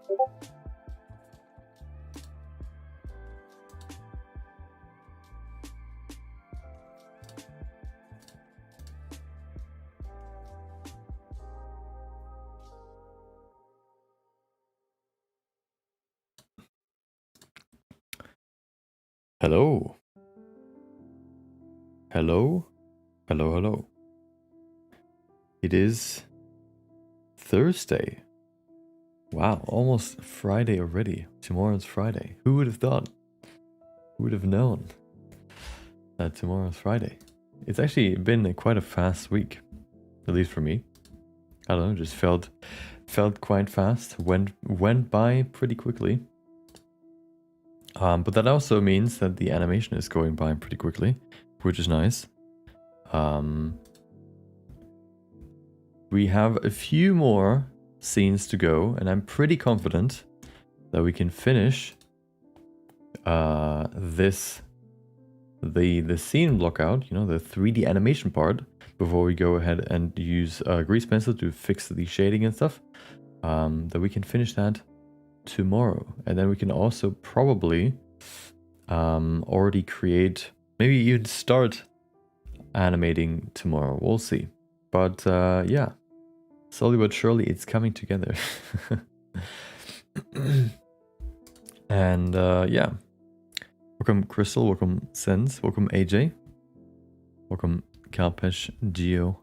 Hello. Hello. Hello, hello. It is Thursday. Wow, almost Friday already. Tomorrow's Friday. Who would have thought? Who would have known that tomorrow's Friday? It's actually been quite a fast week, at least for me. I don't know, just felt quite fast. Went by pretty quickly. But that also means that the animation is going by pretty quickly, which is nice. We have a few more scenes to go, and I'm pretty confident that we can finish the scene blockout, you know, the 3D animation part, before we go ahead and use grease pencil to fix the shading and stuff. That we can finish that tomorrow, and then we can also probably already create, maybe even start animating tomorrow. We'll see. But yeah, slowly but surely it's coming together. And yeah, welcome Crystal, welcome Sense, welcome AJ, welcome Kalpesh, Geo,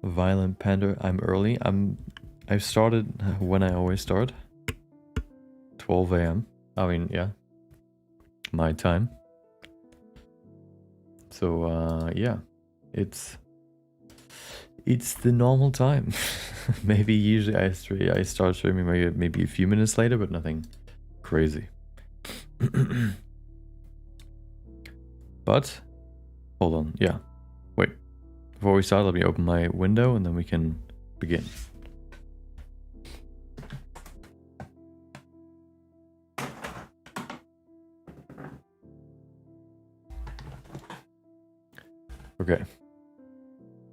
Violent Panda. I'm early. I've started when I always start, 12 a.m. I mean, yeah, my time. So yeah, it's the normal time. Maybe usually I start streaming maybe a few minutes later, but nothing crazy. But hold on, yeah, wait, before we start, let me open my window and then we can begin. Okay,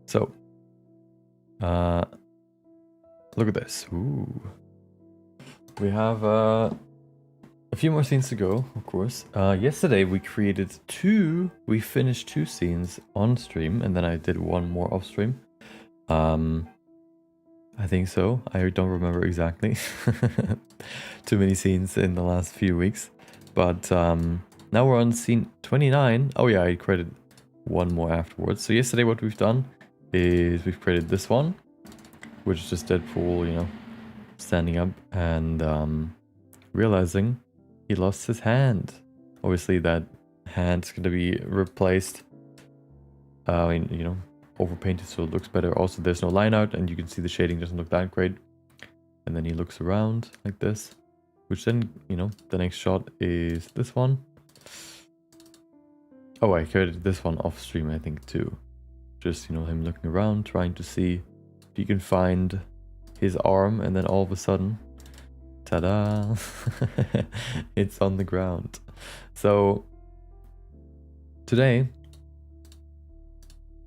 so look at this. Ooh, we have a few more scenes to go, of course. Yesterday we finished 2 scenes on stream, and then I did 1 more off stream. I think so. I don't remember exactly. Too many scenes in the last few weeks. But now we're on scene 29. Oh yeah, I created 1 more afterwards. So yesterday what we've done is we've created this one, which is just Deadpool, you know, standing up and realizing he lost his hand. Obviously that hand's gonna be replaced, I mean, you know, overpainted so it looks better. Also, there's no line out and you can see the shading doesn't look that great. And then he looks around like this, which then, you know, the next shot is this one. Oh, I created this one off stream, I think, too. Just, you know, him looking around, trying to see if you can find his arm, and then all of a sudden, ta-da, it's on the ground. So today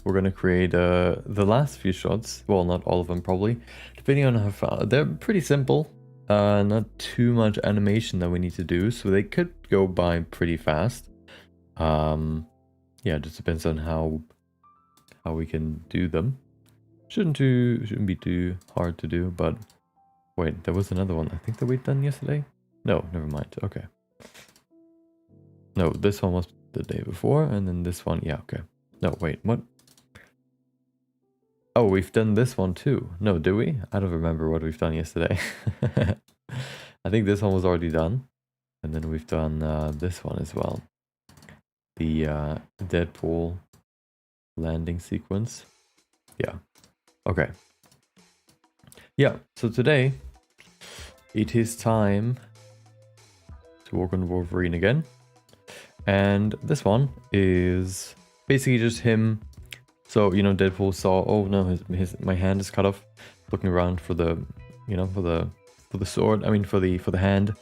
we're gonna create the last few shots. Well, not all of them probably, depending on how far. They're pretty simple, not too much animation that we need to do, so they could go by pretty fast. Yeah, it just depends on how we can do them. Shouldn't be too hard to do. But wait, there was another one I think that we'd done yesterday. No, never mind. Okay. No, this one was the day before, and then this one. Yeah, okay. No, wait, what? Oh, we've done this one too. No, did we? I don't remember what we've done yesterday. I think this one was already done, and then we've done this one as well. The Deadpool landing sequence. Yeah. Okay. Yeah, so today it is time to work on Wolverine again. And this one is basically just him. So, you know, Deadpool saw, oh no, my hand is cut off, looking around for the, you know, for the sword, I mean for the hand.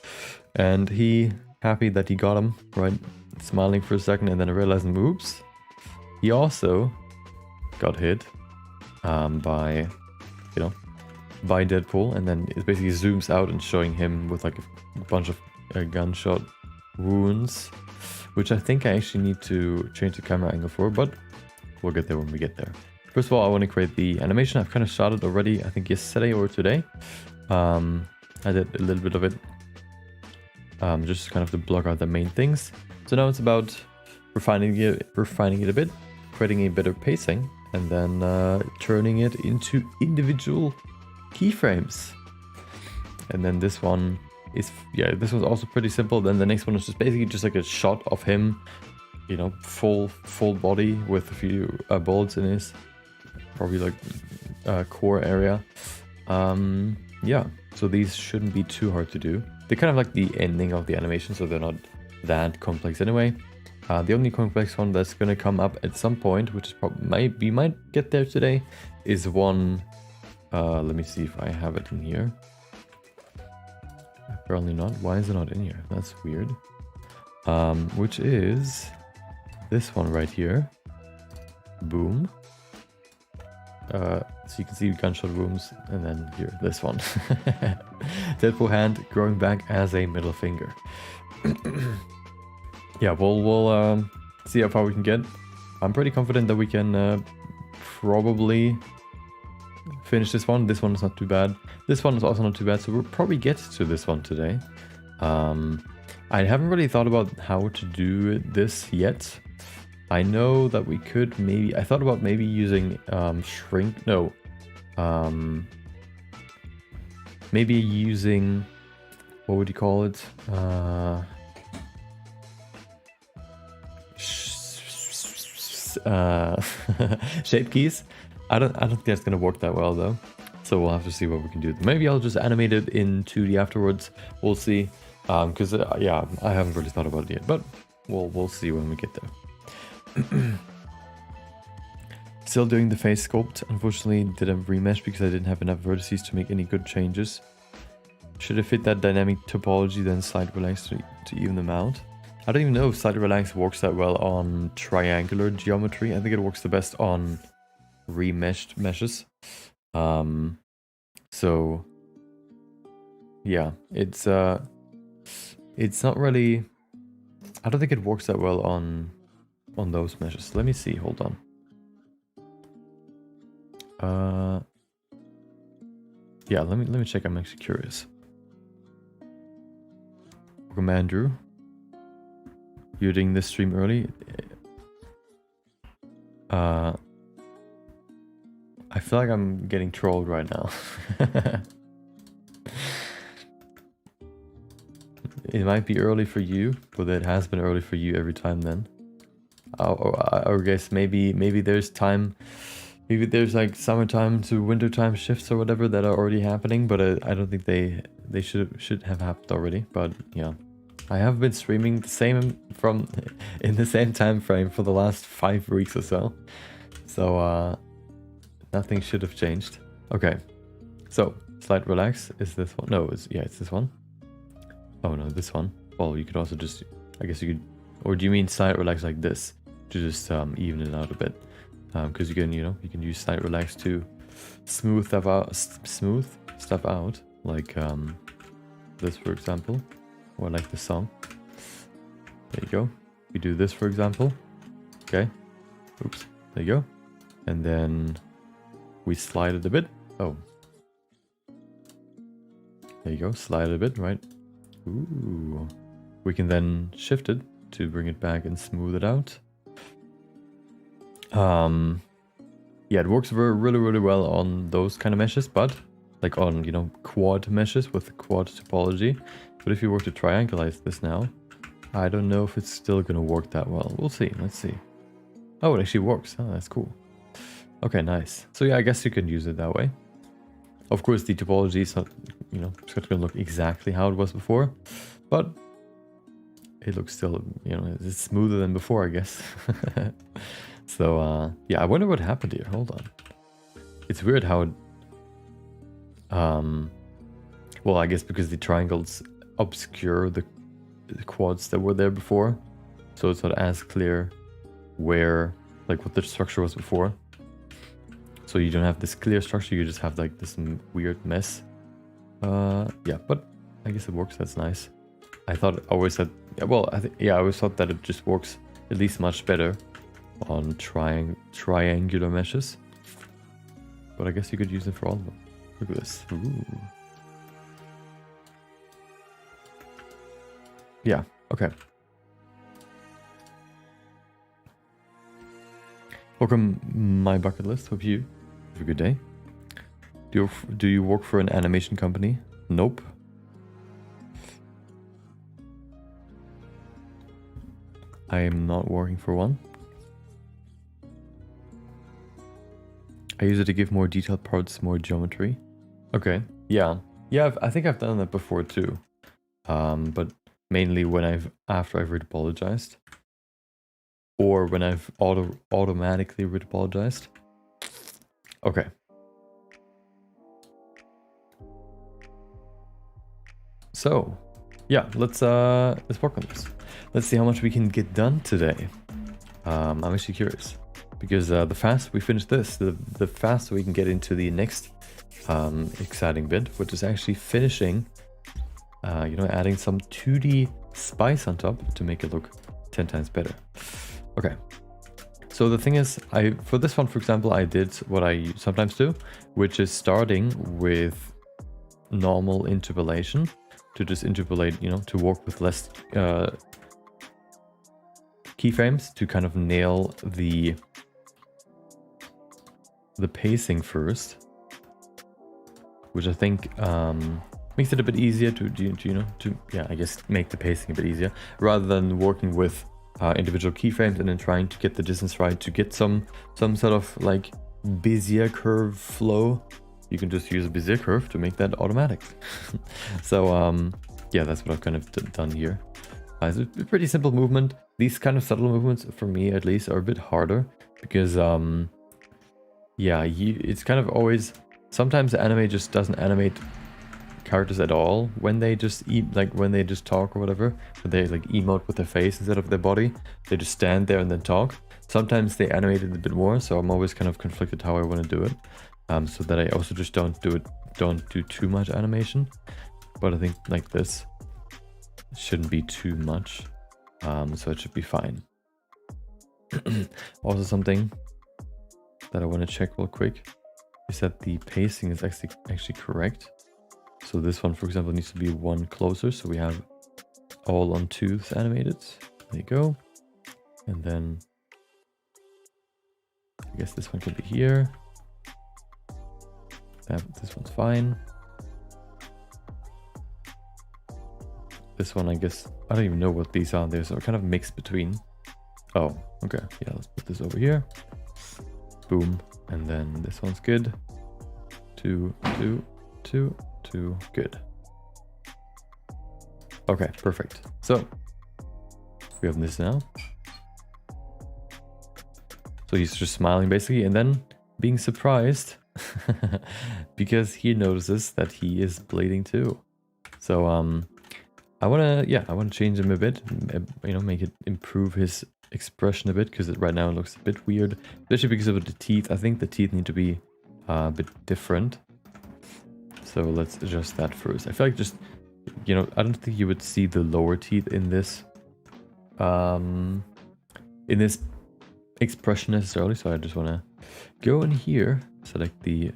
And he happy that he got him, right? Smiling for a second, and then realizing, oops, he also got hit by, you know, by Deadpool, and then it basically zooms out and showing him with like a bunch of gunshot wounds, which I think I actually need to change the camera angle for, but we'll get there when we get there. First of all, I want to create the animation. I've kind of shot it already, I think yesterday or today. I did a little bit of it, just kind of to block out the main things. So now it's about refining it a bit, creating a better pacing, and then turning it into individual keyframes. And then this one is, yeah, this one's also pretty simple. Then the next one is just basically just like a shot of him, you know, full body with a few bullets in his probably like core area. Yeah, so these shouldn't be too hard to do. They're kind of like the ending of the animation, so they're not that complex anyway. The only complex one that's gonna come up at some point, which is probably we might get there today, is one. Let me see if I have it in here. Apparently not. Why is it not in here? That's weird. Which is this one right here. Boom. So you can see gunshot wounds, and then here, this one. Deadpool hand growing back as a middle finger. Yeah, we'll see how far we can get. I'm pretty confident that we can probably finish this one. This one is not too bad. This one is also not too bad, so we'll probably get to this one today. I haven't really thought about how to do this yet. I know that we could maybe, I thought about maybe using maybe using, what would you call it? Shape keys. I don't think that's gonna work that well though. So we'll have to see what we can do. Maybe I'll just animate it in 2D afterwards. We'll see. Because yeah, I haven't really thought about it yet, but we'll see when we get there. Still doing the face sculpt. Unfortunately, didn't remesh because I didn't have enough vertices to make any good changes. Should have fit that dynamic topology, then slide relax to even them out. I don't even know if slide relax works that well on triangular geometry. I think it works the best on remeshed meshes. So yeah, it's not really, I don't think it works that well on those meshes. Let me see, hold on. Yeah, let me check. I'm actually curious. Welcome, Andrew. You're doing this stream early. I feel like I'm getting trolled right now. It might be early for you, but it has been early for you every time then. I guess maybe there's time, maybe there's like summertime to wintertime shifts or whatever that are already happening, but I don't think they should have happened already. But yeah, I have been streaming the same in the same time frame for the last 5 weeks or so. So nothing should have changed. Okay, so slide relax is this one. No, it's this one. Oh no, this one. Well, you could also just, I guess you could, or do you mean slide relax like this to just even it out a bit? Because you can, you can use slide relax to smooth stuff out, like this for example, or like the song. There you go. We do this for example. Okay. Oops. There you go. And then we slide it a bit. Oh. There you go. Slide it a bit, right? Ooh. We can then shift it to bring it back and smooth it out. Yeah, it works really well on those kind of meshes, but like on, quad meshes with the quad topology. But if you were to triangulate this now, I don't know if it's still gonna work that well. We'll see. Let's see. Oh, it actually works. Oh, that's cool. Okay, nice. So yeah, I guess you can use it that way. Of course, the topology is not, it's not gonna look exactly how it was before, but it looks still, it's smoother than before, I guess. So yeah, I wonder what happened here. Hold on. It's weird how it, well, I guess because the triangles obscure the quads that were there before, so it's not as clear where, like, what the structure was before. So you don't have this clear structure, you just have like this weird mess. Yeah, but I guess it works, that's nice. I thought always that, well, I always thought that it just works at least much better on triangular meshes. But I guess you could use it for all of them. Look at this. Ooh. Yeah, okay. Welcome my bucket list. Hope you have a good day. Do you work for an animation company? Nope. I am not working for one. I use it to give more detailed parts, more geometry. Okay, yeah. Yeah, I think I've done that before too. But mainly when after I've retopologized. Or when I've automatically retopologized. Okay. So, yeah, let's work on this. Let's see how much we can get done today. I'm actually curious. Because the faster we finish this, the faster we can get into the next exciting bit, which is actually finishing, adding some 2D spice on top to make it look 10 times better. Okay. So the thing is, for this one, for example, I did what I sometimes do, which is starting with normal interpolation to just interpolate, to work with less keyframes to kind of nail the pacing first, which I think makes it a bit easier I guess make the pacing a bit easier rather than working with individual keyframes and then trying to get the distance right to get some sort of like Bezier curve flow. You can just use a Bezier curve to make that automatic. So yeah, that's what I've kind of done here. It's a pretty simple movement. These kind of subtle movements, for me at least, are a bit harder because yeah, it's kind of always, sometimes the anime just doesn't animate characters at all when they just when they just talk or whatever, when they like emote with their face instead of their body. They just stand there and then talk. Sometimes they animate it a bit more, so I'm always kind of conflicted how I want to do it, so that I also just don't do too much animation. But I think like this shouldn't be too much, so it should be fine. Also something that I want to check real quick is that the pacing is actually correct. So this one, for example, needs to be one closer, so we have all on twos animated. There you go. And then I guess this one can be here. This one's fine. This one, I guess, I don't even know what these are. There's a kind of mix between. Oh, okay. Yeah, let's put this over here. Boom. And then this one's good. 2, 2, 2, 2. Good. Okay, perfect. So we have this now. So he's just smiling basically, and then being surprised because he notices that he is bleeding too. So I wanna change him a bit, make it improve his expression a bit, because right now it looks a bit weird, especially because of the teeth. I think the teeth need to be a bit different. So let's adjust that first. I feel like just, I don't think you would see the lower teeth in this expression necessarily. So I just want to go in here, select the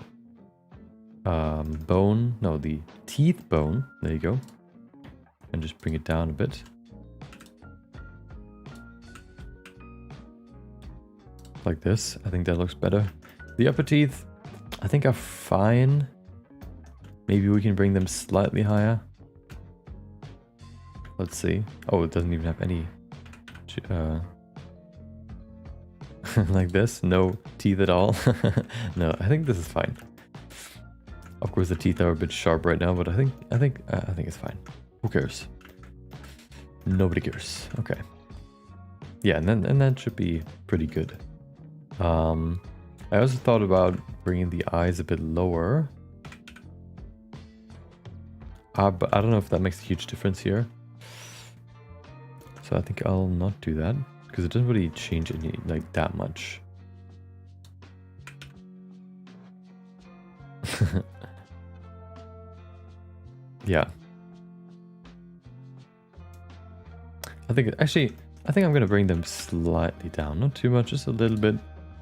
the teeth bone. There you go. And just bring it down a bit. Like this. I think that looks better. The upper teeth, I think, are fine. Maybe we can bring them slightly higher. Let's see. Oh, it doesn't even have any like this. No teeth at all. No, I think this is fine. Of course, the teeth are a bit sharp right now, but I think it's fine. Who cares? Nobody cares. Okay. Yeah, and that should be pretty good. I also thought about bringing the eyes a bit lower. But I don't know if that makes a huge difference here. So I think I'll not do that, because it doesn't really change any, that much. Yeah. I think I'm gonna bring them slightly down, not too much, just a little bit.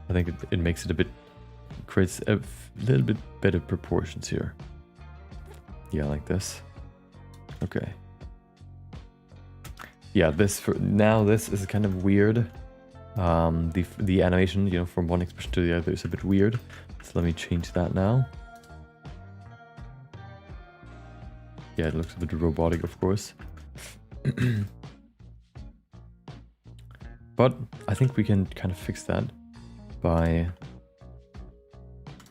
I think it makes it a bit, creates a little bit better proportions here. Yeah, like this. Okay. Yeah, this is kind of weird. The animation, you know, from one expression to the other is a bit weird. So let me change that now. Yeah, it looks a bit robotic, of course. But I think we can kind of fix that by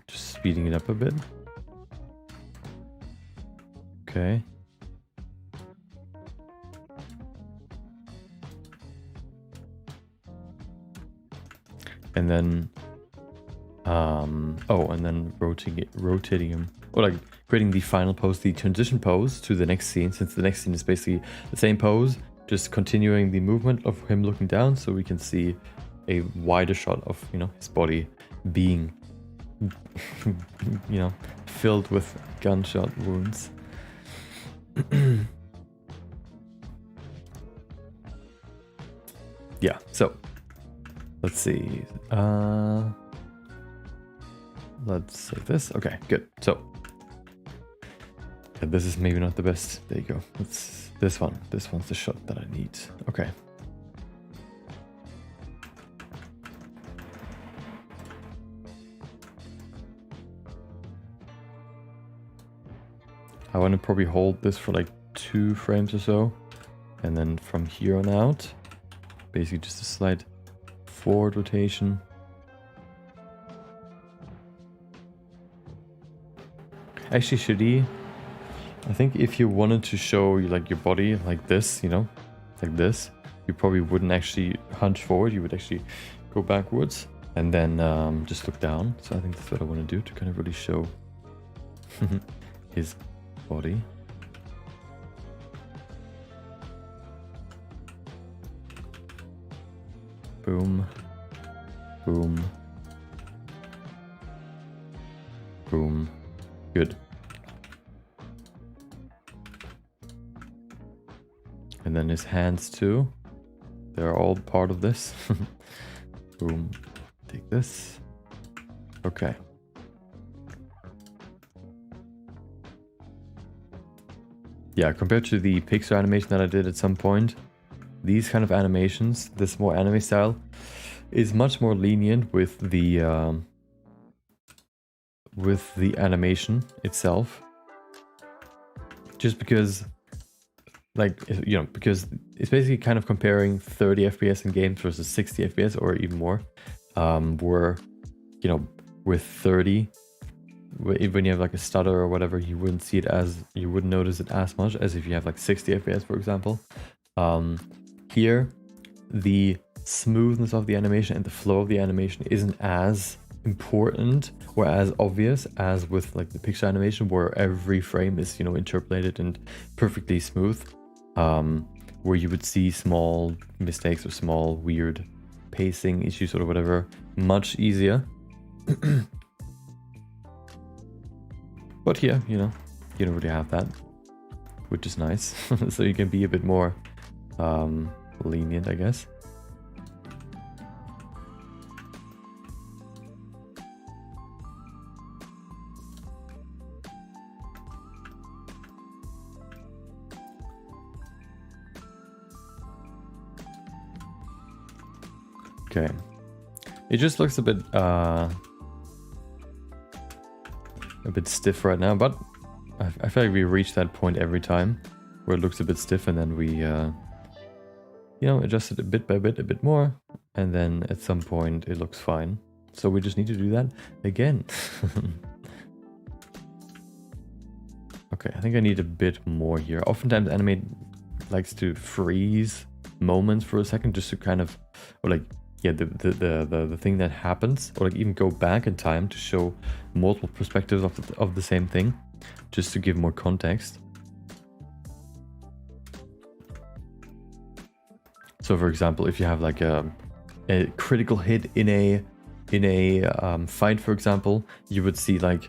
just speeding it up a bit. Okay. And then, and then rotating him, or like creating the final pose, the transition pose to the next scene, since the next scene is basically the same pose, just continuing the movement of him looking down, so we can see a wider shot of, you know, his body being, you know, filled with gunshot wounds. Yeah, so let's see. Let's save this. Okay, good. So yeah, this is maybe not the best. There you go. It's this one. This one's the shot that I need. Okay. I want to probably hold this for like 2 frames or so, and then from here on out, basically just a slight forward rotation. Actually, should he? I think if you wanted to show like your body like this, you know, like this, you probably wouldn't actually hunch forward. You would actually go backwards and then just look down. So I think that's what I want to do to kind of really show his body. Boom. Boom. Boom. Good. And then his hands too. They're all part of this. Boom. Take this. Okay. Yeah, compared to the Pixar animation that I did at some point, these kind of animations, this more anime style, is much more lenient with the animation itself. Just because, like, you know, because it's basically kind of comparing 30 FPS in games versus 60 FPS or even more. Where, you know, with 30, when you have like a stutter or whatever, you wouldn't see it as, you wouldn't notice it as much as if you have like 60 FPS, for example. Here, the smoothness of the animation and the flow of the animation isn't as important or as obvious as with like the Pixar animation, where every frame is, you know, interpolated and perfectly smooth, where you would see small mistakes or small weird pacing issues or whatever much easier. But here, you know, you don't really have that, which is nice. So you can be a bit more lenient, I guess. Okay, it just looks a bit stiff right now, but I feel like we reach that point every time where it looks a bit stiff, and then we you know, adjust it a bit by bit, a bit more, and then at some point it looks fine. So we just need to do that again. Okay, I think I need a bit more here. Oftentimes anime likes to freeze moments for a second just to kind of, or like, yeah, the thing that happens, or like even go back in time to show multiple perspectives of the same thing, just to give more context. So for example, if you have like a critical hit in a fight, for example, you would see like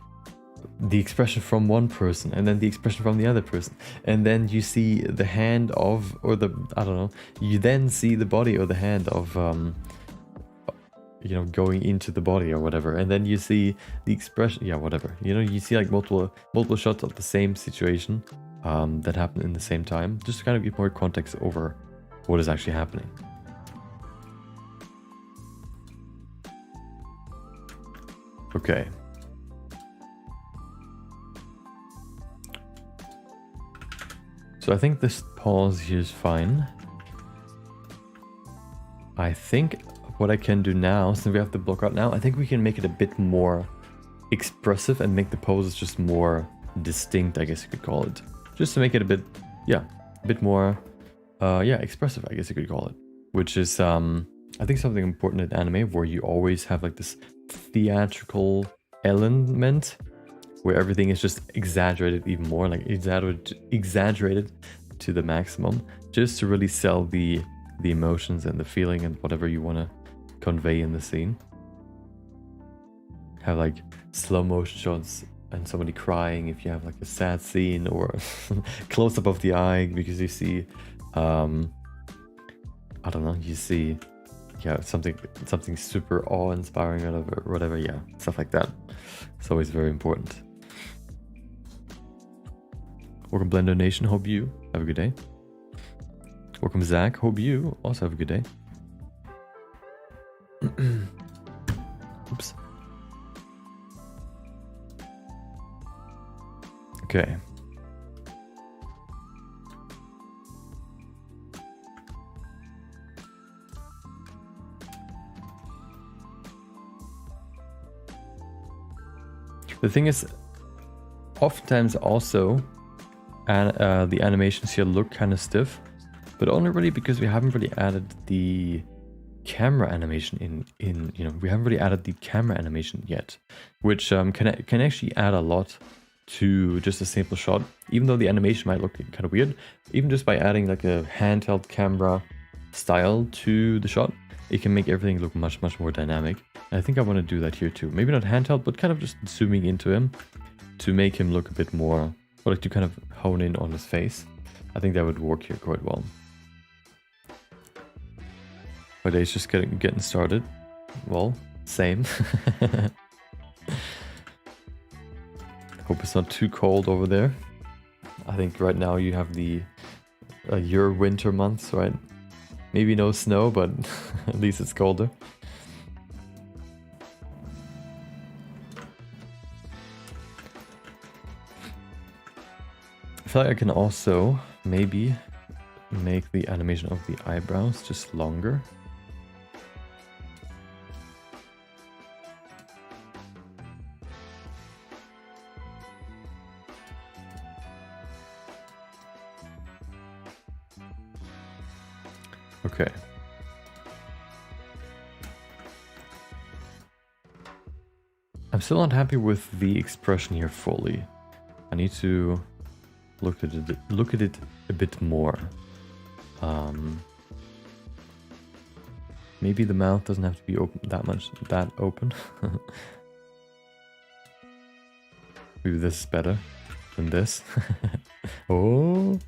the expression from one person and then the expression from the other person, and then you see the hand of, or the, I don't know, you then see the body or the hand of you know, going into the body or whatever, and then you see the expression, yeah, whatever, you know, you see like multiple shots of the same situation that happen in the same time, just to kind of give more context over what is actually happening. Okay. So I think this pause here is fine. I think what I can do now, since we have the blockout now, I think we can make it a bit more expressive and make the poses just more distinct, I guess you could call it. Just to make it a bit, yeah, a bit more, yeah, expressive, I guess you could call it. Which is, I think something important in anime, where you always have like this theatrical element, where everything is just exaggerated even more, like exaggerated to the maximum, just to really sell the emotions and the feeling and whatever you want to convey in the scene. Have like slow motion shots and somebody crying if you have like a sad scene, or close up of the eye because you see, I don't know, you see, yeah, something super awe-inspiring or whatever, yeah, stuff like that. It's always very important. Welcome Blender Nation, hope you have a good day. Welcome Zach, hope you also have a good day. Oops. Okay. The thing is, oftentimes also, the animations here look kind of stiff, but only really because we haven't really added the camera animation in you know, we haven't really added the camera animation yet, which can actually add a lot to just a simple shot, even though the animation might look kind of weird. Even just by adding like a handheld camera style to the shot, it can make everything look much more dynamic. And I think I want to do that here too. Maybe not handheld, but kind of just zooming into him to make him look a bit more, or like to kind of hone in on his face. I think that would work here quite well. My day's just getting started. Well, same. Hope it's not too cold over there. I think right now you have the your winter months, right? Maybe no snow, but at least it's colder. I feel like I can also maybe make the animation of the eyebrows just longer. Okay. I'm still not happy with the expression here fully. I need to look at it a bit more. Maybe the mouth doesn't have to be open that open. Maybe this is better than this. Oh.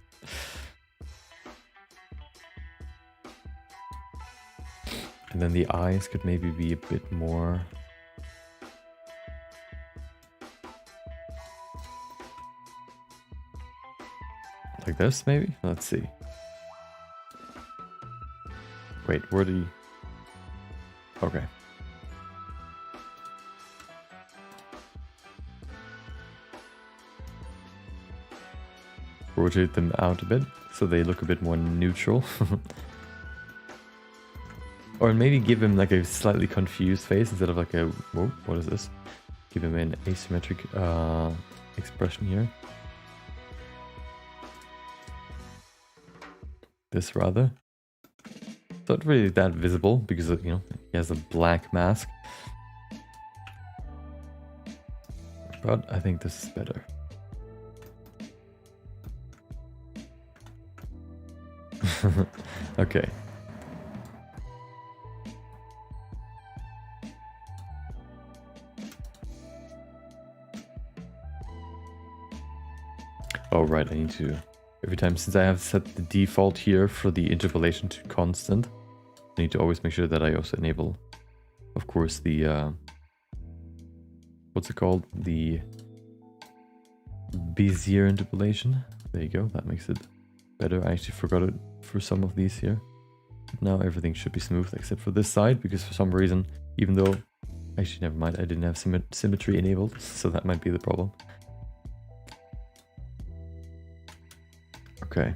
And then the eyes could maybe be a bit more. Like this, maybe? Let's see. Wait, where do you... Okay. Rotate them out a bit, so they look a bit more neutral. Or maybe give him like a slightly confused face instead of like a... Whoa, what is this? Give him an asymmetric expression here. This rather. Not really that visible because, you know, he has a black mask. But I think this is better. Okay. Oh, right, I need to... Every time, since I have set the default here for the interpolation to constant, I need to always make sure that I also enable, of course, the... what's it called? The Bezier interpolation. There you go, that makes it better. I actually forgot it for some of these here. Now everything should be smooth except for this side, because for some reason, even though... Actually, never mind, I didn't have symmetry enabled, so that might be the problem. Okay.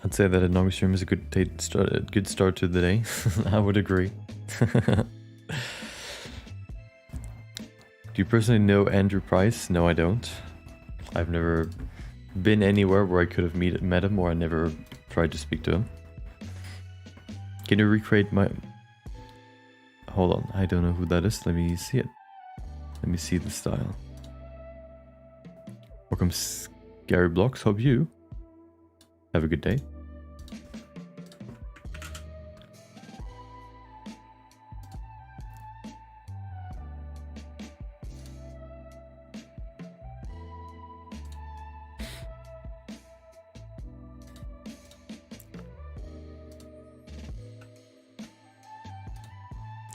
I'd say that a normal stream is a good start to the day. I would agree. Do you personally know Andrew Price? No, I don't. I've never been anywhere where I could have met him, or I never tried to speak to him. Can you recreate my... Hold on, I don't know who that is. Let me see it. Let me see the style. Welcome, Scary Blocks. Hope you have a good day.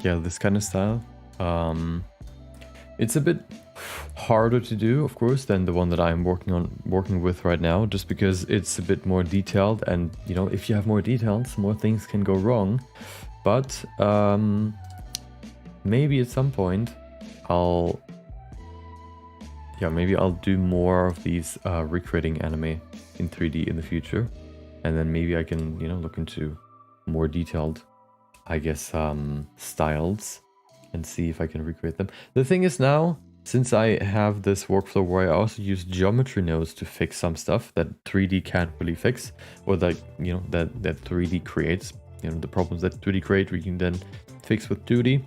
Yeah, this kind of style. It's a bit harder to do, of course, than the one that I'm working with right now, just because it's a bit more detailed, and you know, if you have more details, more things can go wrong. But maybe at some point maybe I'll do more of these recreating anime in 3D in the future, and then maybe I can, you know, look into more detailed, I guess, styles and see if I can recreate them. The thing is now, since I have this workflow where I also use geometry nodes to fix some stuff that 3D can't really fix, or that, you know, that 3D creates, you know, the problems that 3D create, we can then fix with 2D.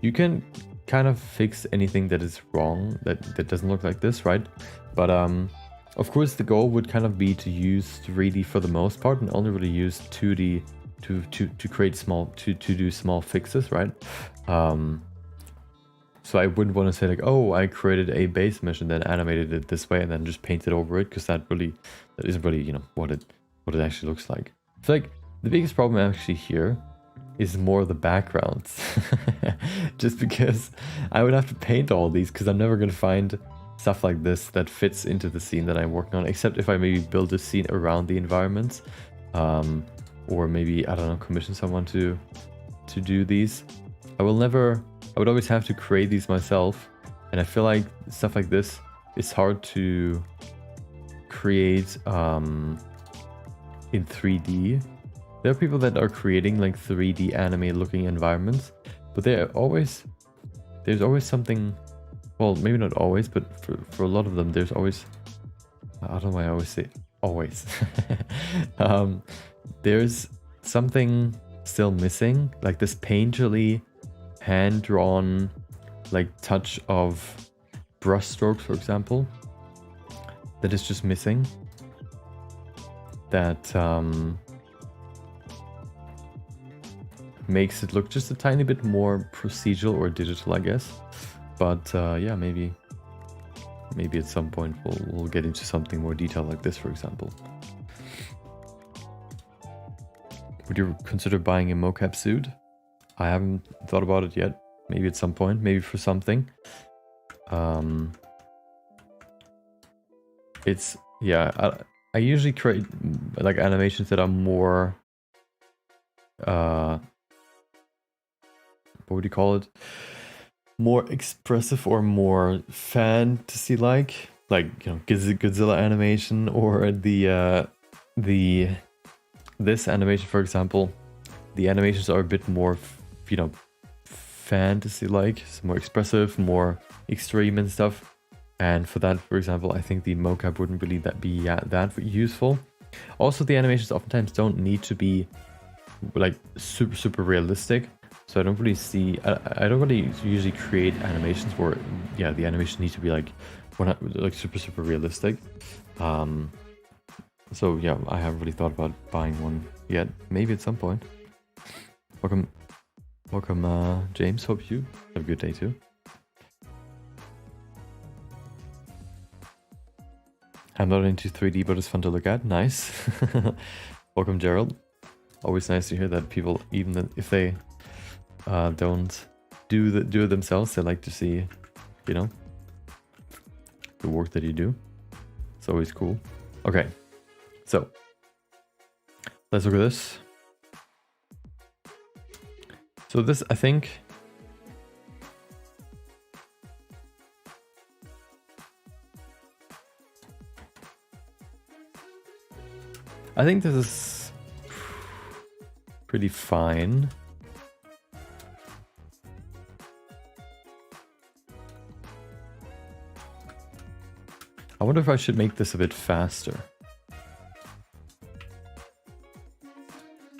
You can kind of fix anything that is wrong, that doesn't look like this, right? But of course the goal would kind of be to use 3D for the most part and only really use 2D to create small, to do small fixes, right? So I wouldn't want to say like, oh, I created a base mesh and then animated it this way and then just painted over it, because that isn't really, you know, what it actually looks like. I feel like the biggest problem actually here is more the backgrounds. Just because I would have to paint all these, because I'm never going to find stuff like this that fits into the scene that I'm working on, except if I maybe build a scene around the environments. Or maybe, I don't know, commission someone to do these. I would always have to create these myself, and I feel like stuff like this is hard to create in 3D. There are people that are creating like 3D anime looking environments, but there's always something, well, maybe not always, but for a lot of them, there's always, I don't know why I always say always. There's something still missing, like this painterly hand-drawn like touch of brush strokes, for example, that is just missing. That makes it look just a tiny bit more procedural or digital, I guess. But yeah, maybe at some point we'll get into something more detailed like this, for example. Would you consider buying a mocap suit? I haven't thought about it yet. Maybe at some point, maybe for something. It's, yeah, I usually create like animations that are more, what would you call it? More expressive or more fantasy-like, you know, Godzilla animation, or this animation, for example. The animations are a bit more, you know, fantasy-like, more expressive, more extreme and stuff. And for that, for example, I think the mocap wouldn't really be that useful. Also, the animations oftentimes don't need to be like super realistic. So I don't really see, I don't really usually create animations where, yeah, the animation needs to be like super realistic. So yeah, I haven't really thought about buying one yet. Maybe at some point. Welcome, welcome, James. Hope you have a good day too. I'm not into 3D, but it's fun to look at. Nice. Welcome, Gerald. Always nice to hear that people, even if they don't do it themselves, they like to see, you know, the work that you do. It's always cool. Okay, so let's look at this. So this, I think, this is pretty fine. I wonder if I should make this a bit faster.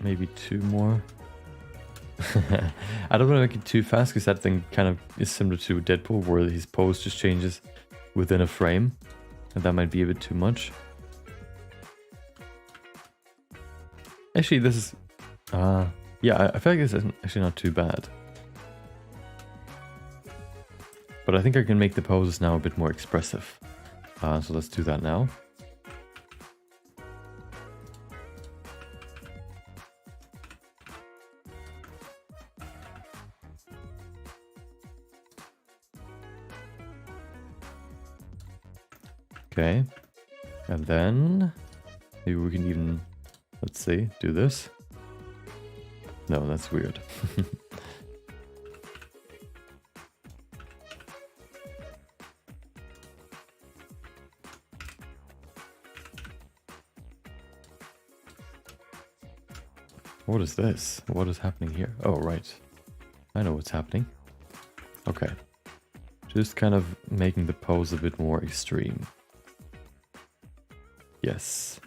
Maybe 2 more. I don't want to make it too fast because that thing kind of is similar to Deadpool, where his pose just changes within a frame, and that might be a bit too much. Actually, this is yeah, I feel like this is actually not too bad, but I think I can make the poses now a bit more expressive. So let's do that now. Okay, and then maybe we can even, let's see, do this. No, that's weird. What is this? What is happening here? Oh, right. I know what's happening. Okay. Just kind of making the pose a bit more extreme. Yes.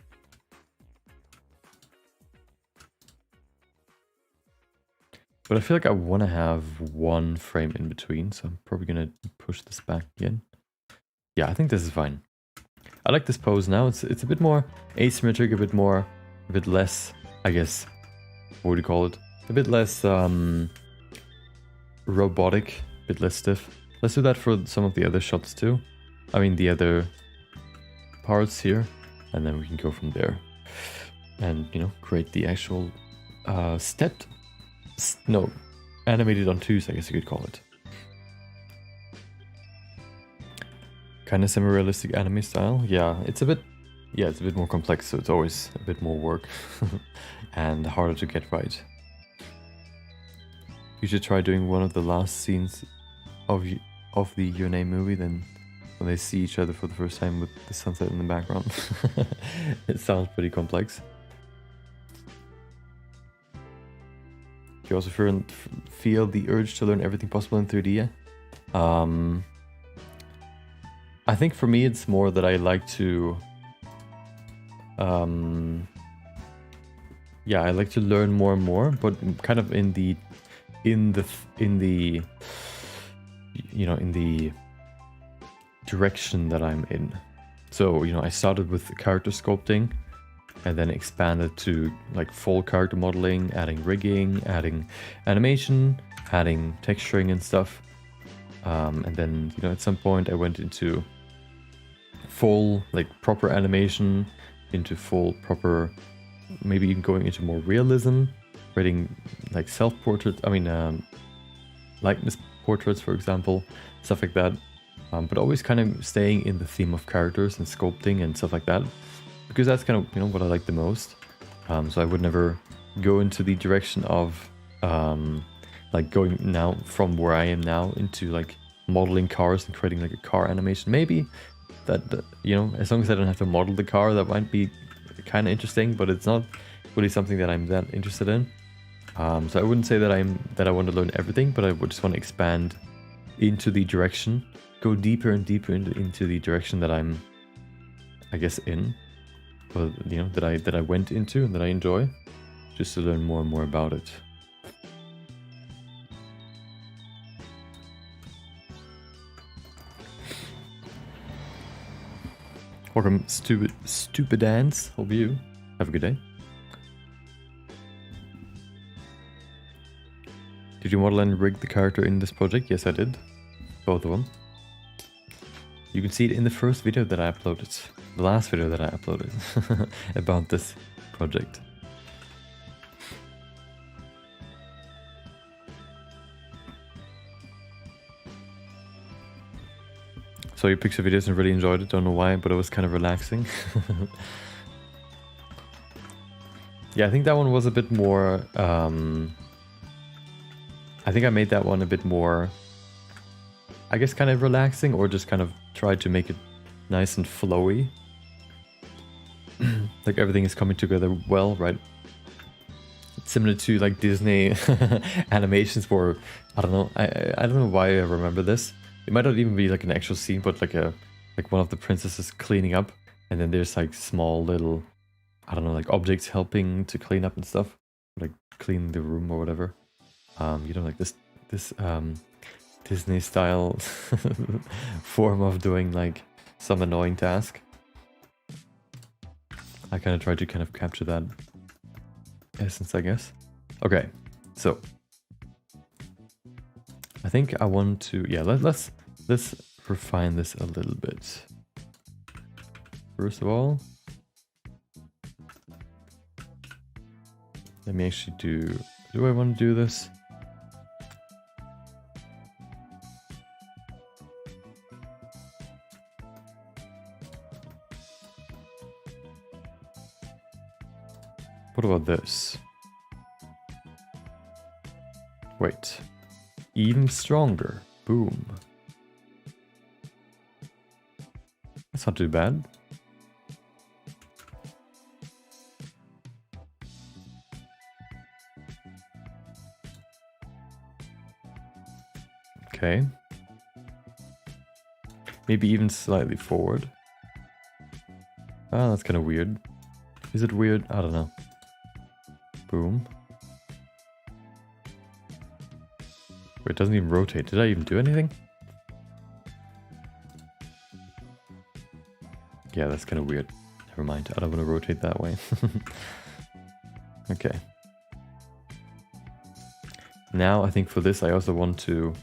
But I feel like I want to have 1 frame in between, so I'm probably going to push this back again. Yeah, I think this is fine. I like this pose now. It's a bit more asymmetric, a bit less, I guess, what would you call it? A bit less robotic, a bit less stiff. Let's do that for some of the other shots too. I mean, the other parts here. And then we can go from there. And, you know, create the actual animated on 2s, I guess you could call it. Kind of semi-realistic anime style. Yeah, it's a bit more complex, so it's always a bit more work and harder to get right. You should try doing one of the last scenes of the Your Name movie, then when they see each other for the first time with the sunset in the background. It sounds pretty complex. You also feel the urge to learn everything possible in 3D. I think for me it's more that I like to yeah, I like to learn more and more, but kind of in the you know, in the direction that I'm in. So, you know, I started with character sculpting and then expanded to like full character modeling, adding rigging, adding animation, adding texturing and stuff. And then, you know, at some point I went into full, like proper animation, into full proper, maybe even going into more realism, creating like self-portrait, likeness portraits, for example, stuff like that. But always kind of staying in the theme of characters and sculpting and stuff like that, because that's kind of, you know, what I like the most. So I would never go into the direction of like going now from where I am now into like modeling cars and creating like a car animation. Maybe that, you know, as long as I don't have to model the car, that might be kind of interesting, but it's not really something that I'm that interested in. So I wouldn't say that I want to learn everything, but I would just want to expand into the direction, go deeper and deeper into the direction that I'm, I guess, in, or, you know, that I went into and that I enjoy, just to learn more and more about it. Welcome, stupid dance. Hope you have a good day. Did you model and rig the character in this project? Yes, I did. Both of them. You can see it in the first video that I uploaded. The last video that I uploaded about this project. Saw your picture videos and really enjoyed it. Don't know why, but it was kind of relaxing. Yeah, I think that one was a bit more... I think I made that one a bit more, I guess, kind of relaxing, or just kind of tried to make it nice and flowy. Like everything is coming together well, right? It's similar to like Disney animations for, I don't know, I don't know why I remember this. It might not even be like an actual scene, but like one of the princesses cleaning up, and then there's like small little, I don't know, like objects helping to clean up and stuff, like clean the room or whatever. You know, like this Disney style form of doing like some annoying task. I kind of tried to kind of capture that essence, I guess. Okay, so I think I want to, yeah, let's refine this a little bit. First of all, let me actually do I want to do this? What about this? Wait. Even stronger. Boom. That's not too bad. Okay. Maybe even slightly forward. Ah, that's kind of weird. Is it weird? I don't know. Boom. Wait, it doesn't even rotate. Did I even do anything? Yeah, that's kind of weird. Never mind. I don't want to rotate that way. Okay. Now, I think for this, I also want to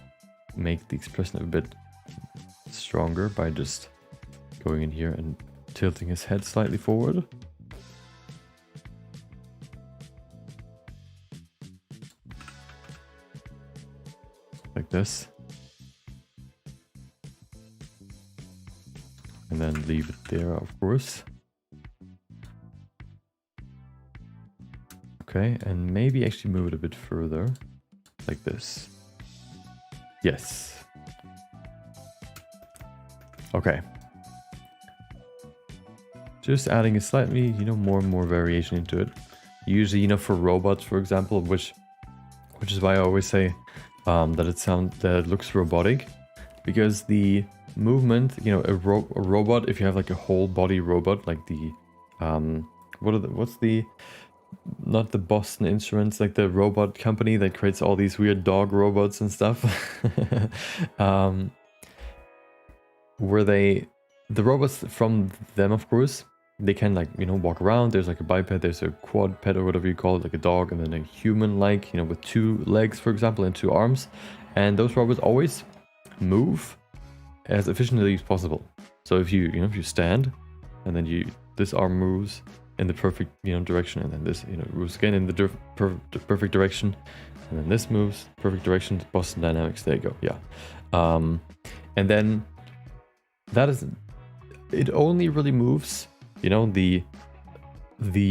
make the expression a bit stronger by just going in here and tilting his head slightly forward. Like this. And then leave it there, of course. Okay, and maybe actually move it a bit further. Like this. Yes. Okay. Just adding a slightly, you know, more and more variation into it. Usually, you know, for robots, for example, which is why I always say that it looks robotic, because the movement, you know, a robot, if you have like a whole body robot, like the not the Boston Instruments, like the robot company that creates all these weird dog robots and stuff. Where the robots from them, of course, they can, like, you know, walk around. There's like a biped, there's a quadruped or whatever you call it, like a dog, and then a human, like, you know, with 2 legs, for example, and 2 arms. And those robots always move as efficiently as possible. So if you if you stand, and then this arm moves in the perfect, you know, direction, and then this, you know, moves again in the perfect direction, and then this moves perfect direction. Boston Dynamics, there you go. Yeah. And then that is, it only really moves, you know, the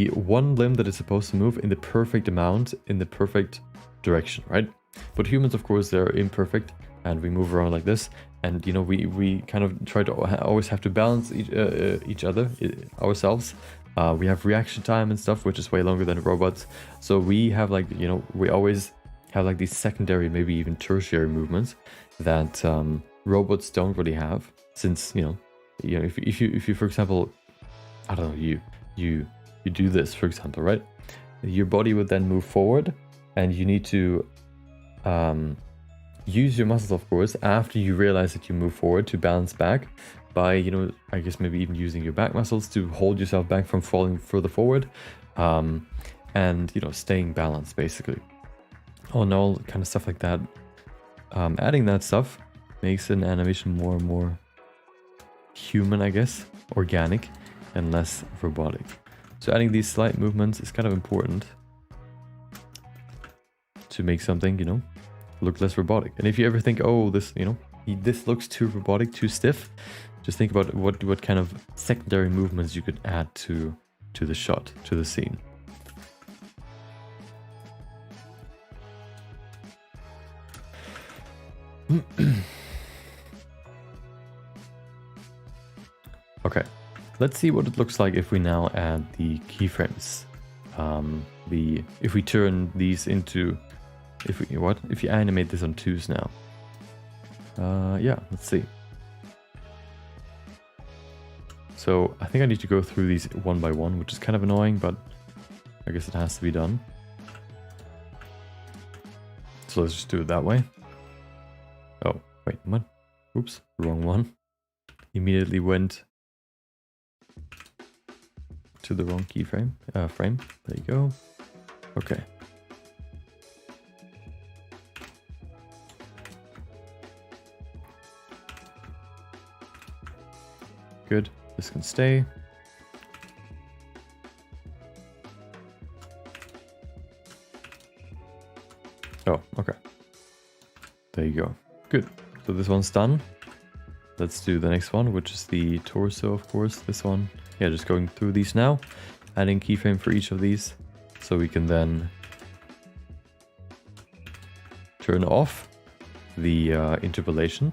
one limb that is supposed to move in the perfect amount, in the perfect direction, right? But humans, of course, they're imperfect, and we move around like this, and, you know, we kind of try to always have to balance each other, ourselves. We have reaction time and stuff, which is way longer than robots. So we have, like, you know, we always have like these secondary, maybe even tertiary movements that robots don't really have. Since, you know, if you, for example, I don't know, you do this, for example, right? Your body would then move forward, and you need to use your muscles, of course, after you realize that you move forward, to balance back by, you know, I guess maybe even using your back muscles to hold yourself back from falling further forward, and, you know, staying balanced, basically. and all kind of stuff like that. Adding that stuff makes an animation more and more human, I guess, organic, and less robotic. So adding these slight movements is kind of important to make something, you know, look less robotic. And if you ever think, oh, this, you know, this looks too robotic, too stiff, just think about what kind of secondary movements you could add to the shot, to the scene. Okay, let's see what it looks like if we now add the keyframes. If we turn these into, if you animate this on 2s now. Yeah, let's see. So I think I need to go through these one by one, which is kind of annoying, but I guess it has to be done. So let's just do it that way. Oh, wait, what? Oops, wrong one. Immediately went to the wrong keyframe. Frame. There you go. Okay. Good. This can stay. Oh, okay. There you go. Good. So this one's done. Let's do the next one, which is the torso, of course. This one. Yeah, just going through these now. Adding keyframe for each of these. So we can then turn off the interpolation.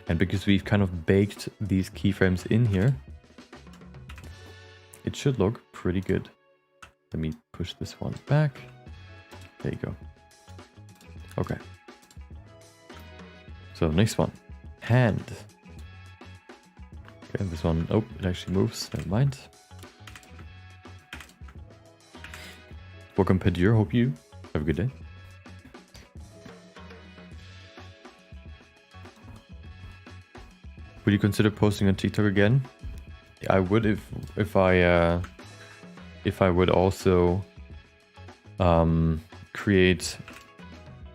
And because we've kind of baked these keyframes in here, it should look pretty good. Let me push this one back. There you go. Okay. So next one, hand. Okay, this one, oh, it actually moves, never mind. Welcome, Pedir, hope you have a good day. Would you consider posting on TikTok again? I would if I would also create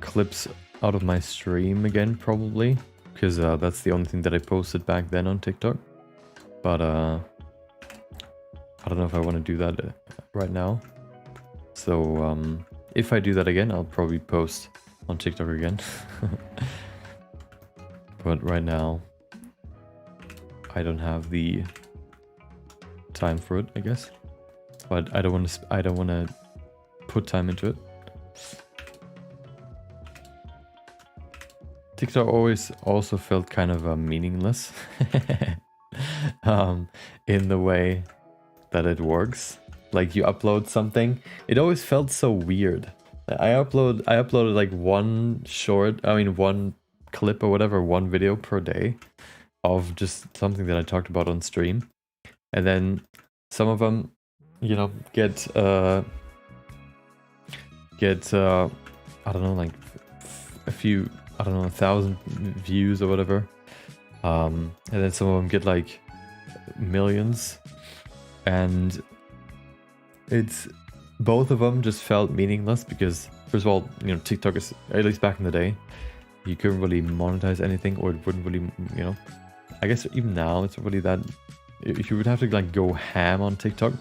clips out of my stream again, probably, because that's the only thing that I posted back then on TikTok. But I don't know if I want to do that right now. So if I do that again, I'll probably post on TikTok again. But right now, I don't have the time for it, I guess. But I don't want to put time into it. TikTok always also felt kind of meaningless in the way that it works. Like you upload something, it always felt so weird. I uploaded like one clip or whatever, one video per day of just something that I talked about on stream. And then some of them, you know, get I don't know, like a few, I don't know, 1,000 views or whatever. And then some of them get like millions. And it's, both of them just felt meaningless because, first of all, you know, TikTok is, at least back in the day, you couldn't really monetize anything, or it wouldn't really, you know, I guess even now it's really that, if you would have to like go ham on TikTok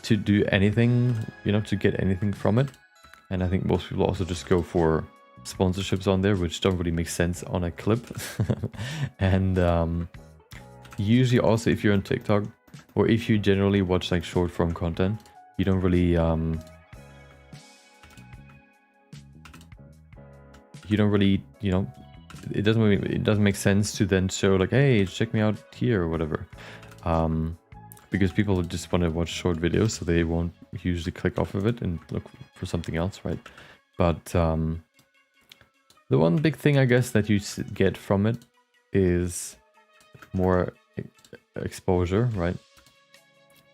to do anything, you know, to get anything from it. And I think most people also just go for sponsorships on there, which don't really make sense on a clip. And usually also if you're on TikTok, or if you generally watch like short form content, you don't really you know, it doesn't make sense to then show like, hey, check me out here or whatever, because people just want to watch short videos, so they won't usually click off of it and look for something else, right? But the one big thing I guess that you get from it is more exposure, right?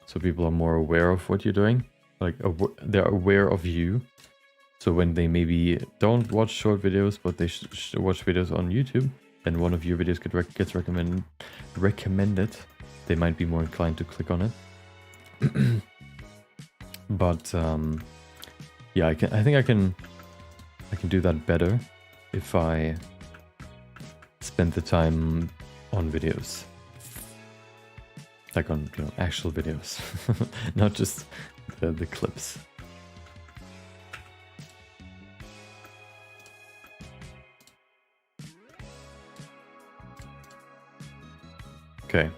So people are more aware of what you're doing, like they're aware of you. So when they maybe don't watch short videos, but they should watch videos on YouTube, and one of your videos gets recommended, they might be more inclined to click on it. But yeah, I think I can can do that better if I spend the time on videos. Like on, you know, actual videos, not just the clips. Okay,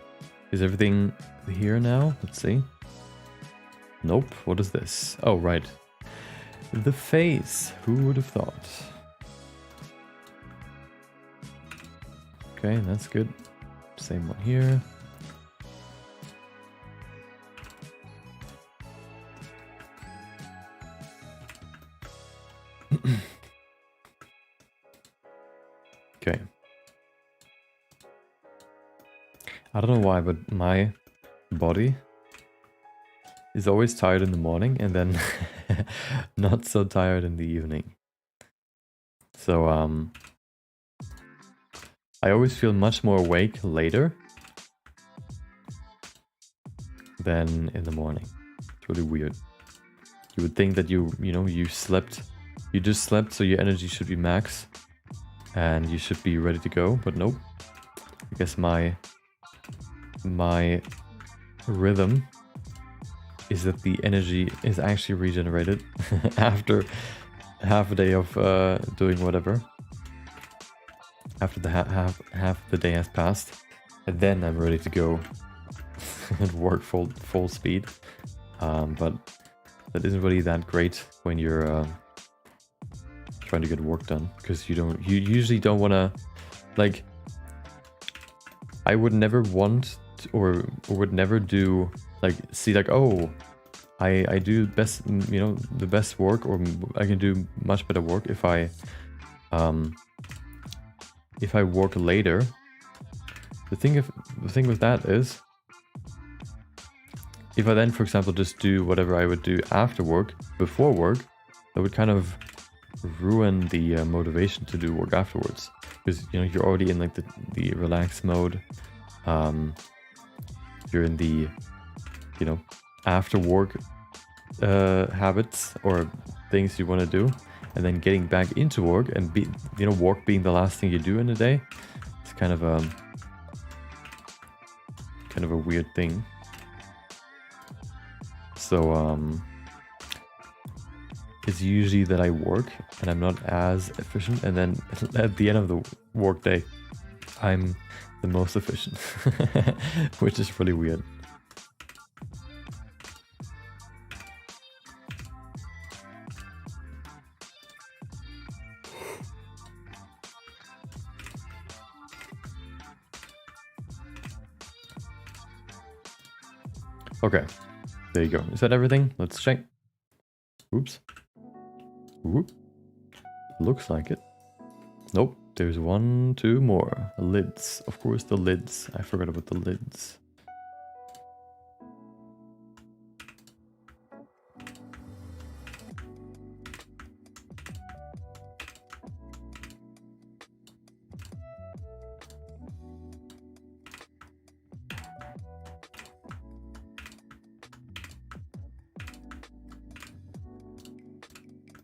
is everything here now? Let's see. Nope, what is this? Oh, right. The face, who would have thought? Okay, that's good. Same one here. Okay. I don't know why, but my body is always tired in the morning and then not so tired in the evening. So I always feel much more awake later than in the morning. It's really weird. You would think that you just slept, so your energy should be max and you should be ready to go, but nope. I guess my rhythm is that the energy is actually regenerated after half a day of doing whatever. After the half the day has passed, and then I'm ready to go and work full speed. But that isn't really that great when you're trying to get work done, because you usually don't want to, like, I would never want to, or would never do, like, see like, oh, I do best, you know, the best work, or I can do much better work if I work later. The thing with that is, if I then, for example, just do whatever I would do after work, before work, that would kind of ruin the motivation to do work afterwards, because, you know, you're already in like the relaxed mode. You're in the, you know, after work habits or things you want to do, and then getting back into work and work being the last thing you do in the day. It's kind of a weird thing. So it's usually that I work and I'm not as efficient, and then at the end of the work day I'm the most efficient, which is really weird. Okay, there you go. Is that everything? Let's check. Oops. Whoop. Looks like it. Nope. There's 1, 2 more. Lids. Of course, the lids. I forgot about the lids.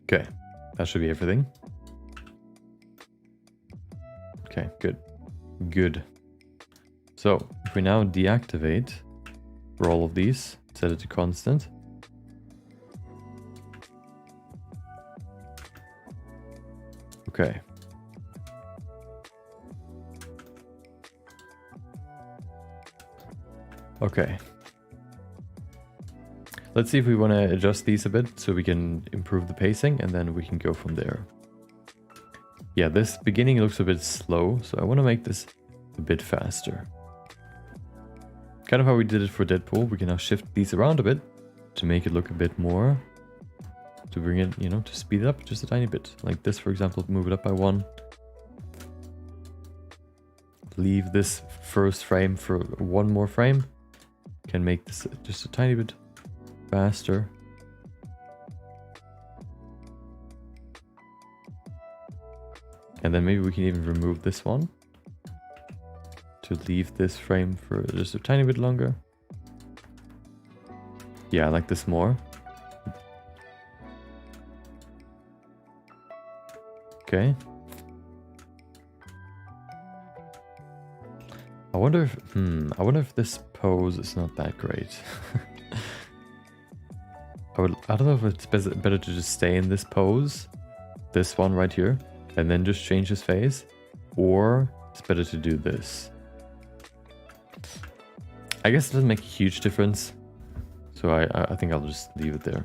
Okay, that should be everything. Okay, good. Good. So, if we now deactivate for all of these, set it to constant. Okay. Okay. Let's see if we want to adjust these a bit so we can improve the pacing, and then we can go from there. Yeah, this beginning looks a bit slow, so I want to make this a bit faster. Kind of how we did it for Deadpool. We can now shift these around a bit to make it look a bit more, to bring it, you know, to speed it up just a tiny bit. Like this, for example, move it up by 1. Leave this first frame for 1 more frame. Can make this just a tiny bit faster. And then maybe we can even remove this one to leave this frame for just a tiny bit longer. Yeah, I like this more. Okay. I wonder if this pose is not that great. I don't know if it's better to just stay in this pose, this one right here, and then just change his face, or it's better to do this. I guess it doesn't make a huge difference, so I think I'll just leave it there.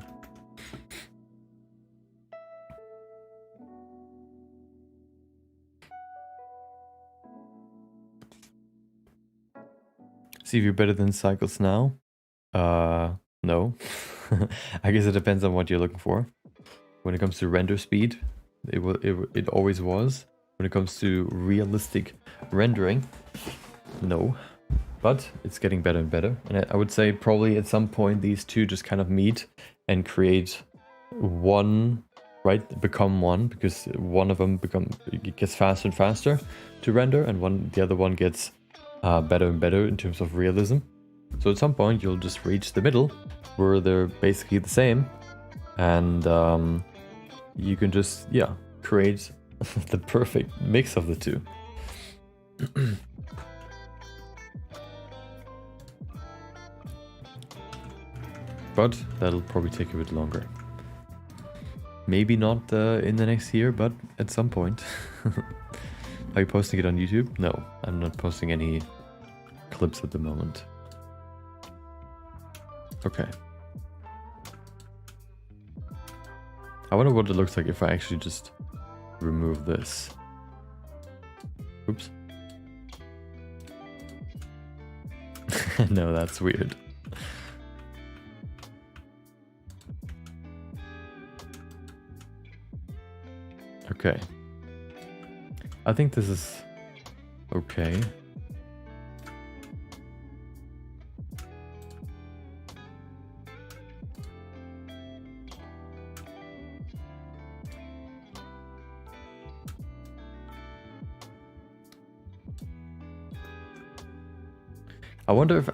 See if you're better than Cycles now? No. I guess it depends on what you're looking for. When it comes to render speed, it always was. When it comes to realistic rendering, no. But it's getting better and better. And I would say probably at some point these two just kind of meet and create one, right? Become one, because one of them gets faster and faster to render, and the other one gets better and better in terms of realism. So at some point you'll just reach the middle where they're basically the same, and you can just, yeah, create the perfect mix of the two. But that'll probably take a bit longer. Maybe not in the next year, but at some point. Are you posting it on YouTube? No, I'm not posting any clips at the moment. Okay. I wonder what it looks like if I actually just remove this. Oops. No, that's weird. Okay. I think this is okay.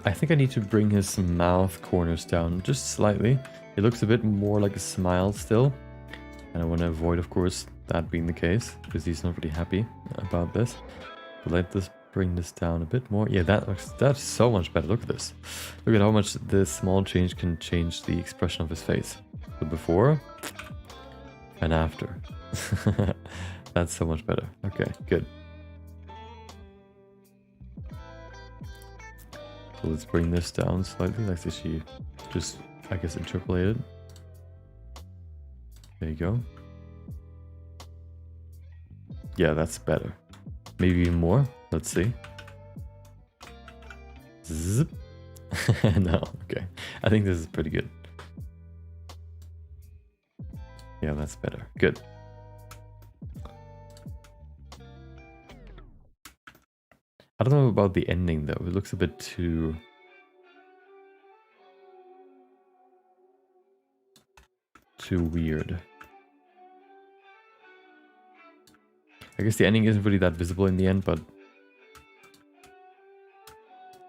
I think I need to bring his mouth corners down just slightly. It looks a bit more like a smile still. And I want to avoid, of course, that being the case, because he's not really happy about this. But let's bring this down a bit more. Yeah, that's so much better. Look at this. Look at how much this small change can change the expression of his face. The before and after. That's so much better. Okay, good. So let's bring this down slightly. Like this, she just, I guess, interpolated. There you go. Yeah, that's better. Maybe even more. Let's see. Zip. No, okay. I think this is pretty good. Yeah, that's better. Good. I don't know about the ending though. It looks a bit too weird. I guess the ending isn't really that visible in the end, but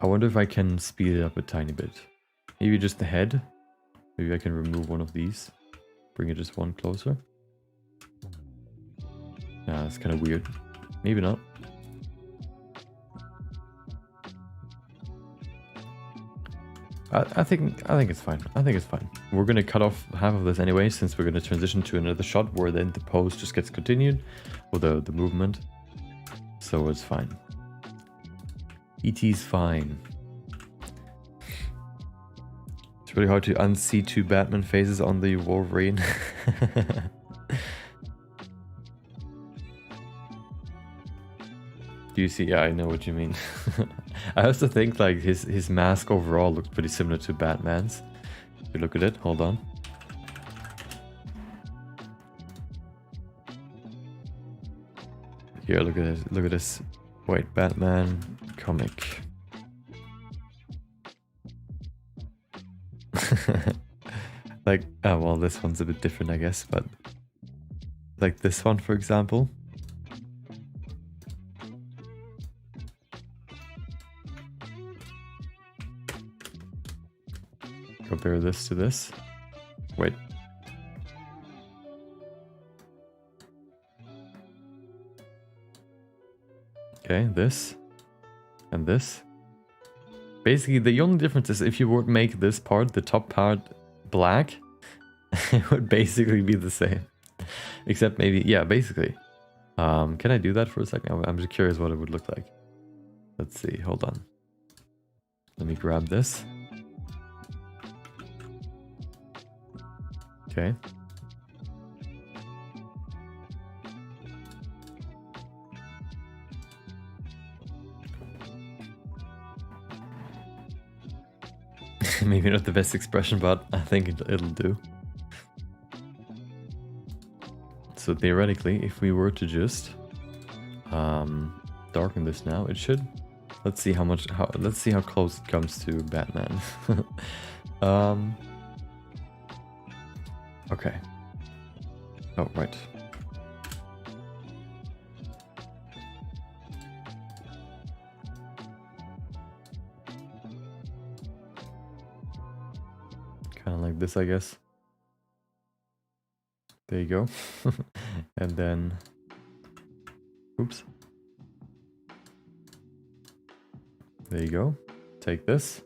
I wonder if I can speed it up a tiny bit. Maybe just the head. Maybe I can remove one of these. Bring it just one closer. Nah, that's kind of weird. Maybe not. I think it's fine. I think it's fine. We're gonna cut off half of this anyway, since we're gonna transition to another shot where then the pose just gets continued, or the movement. So it's fine. ET's fine. It's really hard to unsee two Batman faces on the Wolverine. Do you see? Yeah, I know what you mean. I also think like his mask overall looks pretty similar to Batman's. If you look at it, hold on. Here, look at this. Look at this white Batman comic. Like, oh well, this one's a bit different, I guess, but like this one, for example. Compare this to this. Wait. Okay, this and this. Basically, the only difference is if you would make this part, the top part, black, it would basically be the same. Except maybe, yeah, basically. Can I do that for a second? I'm just curious what it would look like. Let's see, hold on. Let me grab this. Okay. Maybe not the best expression, but I think it'll do. So theoretically, if we were to just darken this now, it should. Let's see let's see how close it comes to Batman. Okay. Oh, right. Kind of like this, I guess. There you go. And then, oops. There you go. Take this.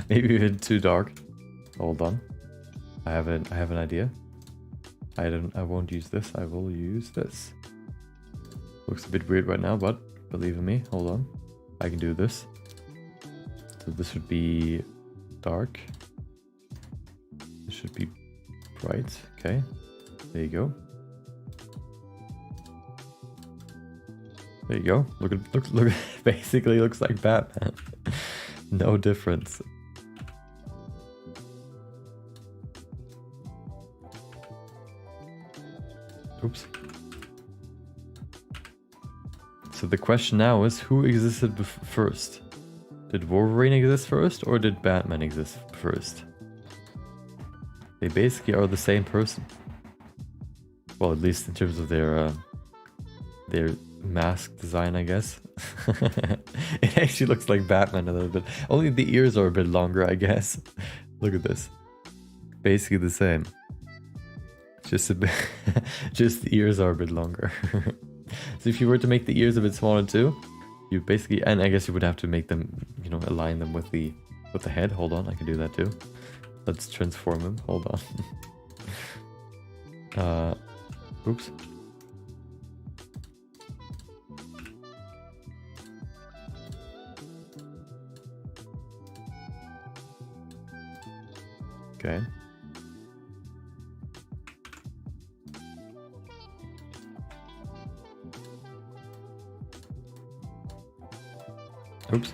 Maybe even too dark. Hold on. I have an idea. I won't use this. I will use this. Looks a bit weird right now, but believe in me. Hold on. I can do this. So this should be dark. This should be bright. Okay. There you go. There you go. Look. Basically looks like Batman. No difference. Oops. So the question now is, who existed first? Did Wolverine exist first, or did Batman exist first? They basically are the same person. Well, at least in terms of their mask design, I guess. It actually looks like Batman a little bit. Only the ears are a bit longer, I guess. Look at this. Basically the same. Just a bit. Just the ears are a bit longer. So if you were to make the ears a bit smaller too, you basically, and I guess you would have to make them, you know, align them with the head. Hold on, I can do that too. Let's transform him. Hold on. Oops. Okay. Oops.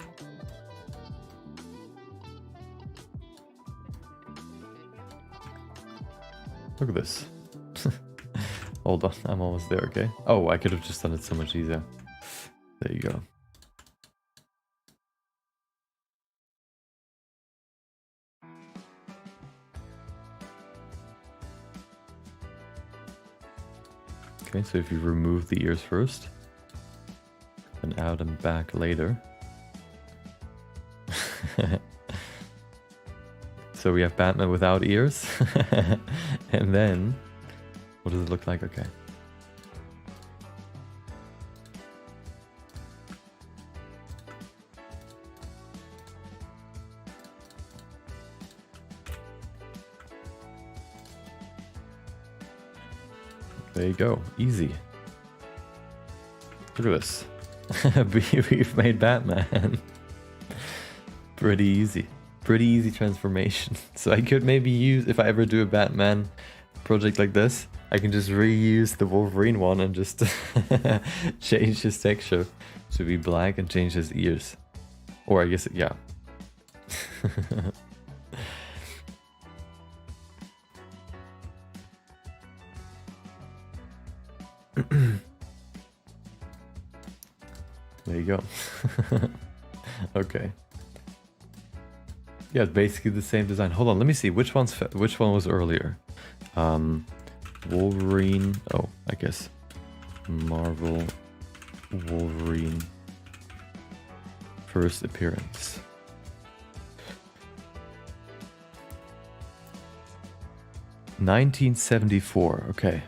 Look at this. Hold on, I'm almost there, okay? Oh, I could have just done it so much easier. There you go. Okay, so if you remove the ears first, and add them back later. So we have Batman without ears. And then, what does it look like? Okay. There you go. Easy. Look at this. We've made Batman. Pretty easy. Pretty easy transformation. So I could maybe use, if I ever do a Batman project like this, I can just reuse the Wolverine one and just change his texture to be black and change his ears. Or I guess, yeah. There you go. Okay. Yeah, it's basically the same design. Hold on, let me see which one was earlier. Wolverine. Oh, I guess Marvel Wolverine first appearance. 1974, okay.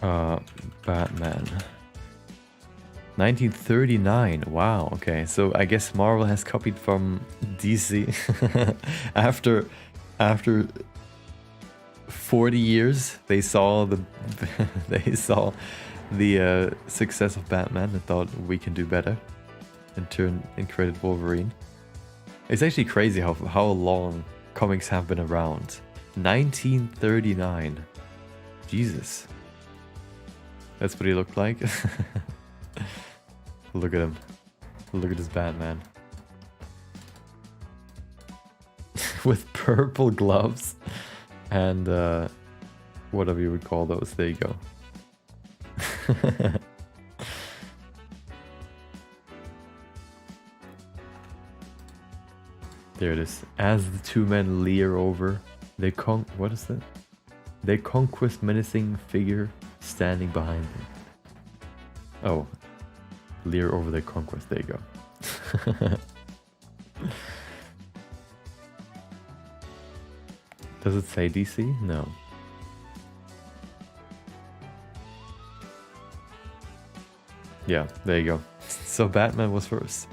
Batman. 1939, wow, okay. So I guess Marvel has copied from DC after 40 years. They saw the success of Batman and thought we can do better and created Wolverine. It's actually crazy how long comics have been around. 1939. Jesus. That's what he looked like. Look at him. Look at this Batman. With purple gloves and whatever you would call those. There you go. There it is. As the two men leer over, what is that? Their conquest menacing figure standing behind them. Oh, leer over their conquest. There you go. Does it say DC? No. Yeah, there you go. So Batman was first.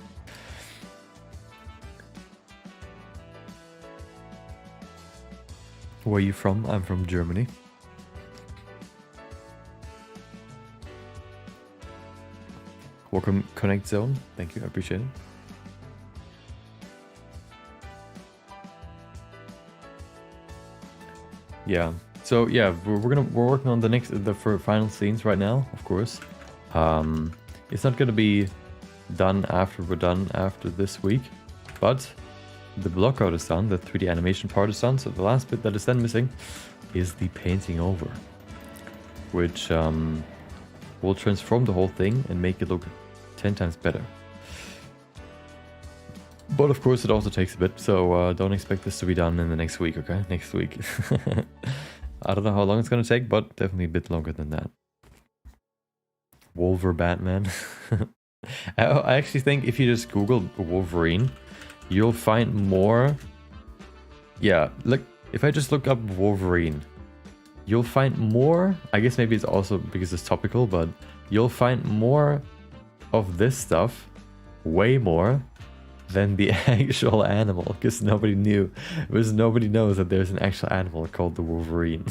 Where are you from? I'm from Germany. Welcome, Connect Zone. Thank you, I appreciate it. Yeah. So yeah, we're working on the final scenes right now, of course. It's not gonna be done after we're done after this week, but the blockout is done, the 3D animation part is done, so the last bit that is then missing is the painting over, which will transform the whole thing and make it look 10 times better. But of course it also takes a bit, so don't expect this to be done in the next week, okay? Next week. I don't know how long it's gonna take, but definitely a bit longer than that. Batman. I actually think if you just Google Wolverine, you'll find more. Yeah, look, if I just look up Wolverine, you'll find more. I guess maybe it's also because it's topical, but you'll find more of this stuff, way more, than the actual animal, because nobody knows that there's an actual animal called the Wolverine,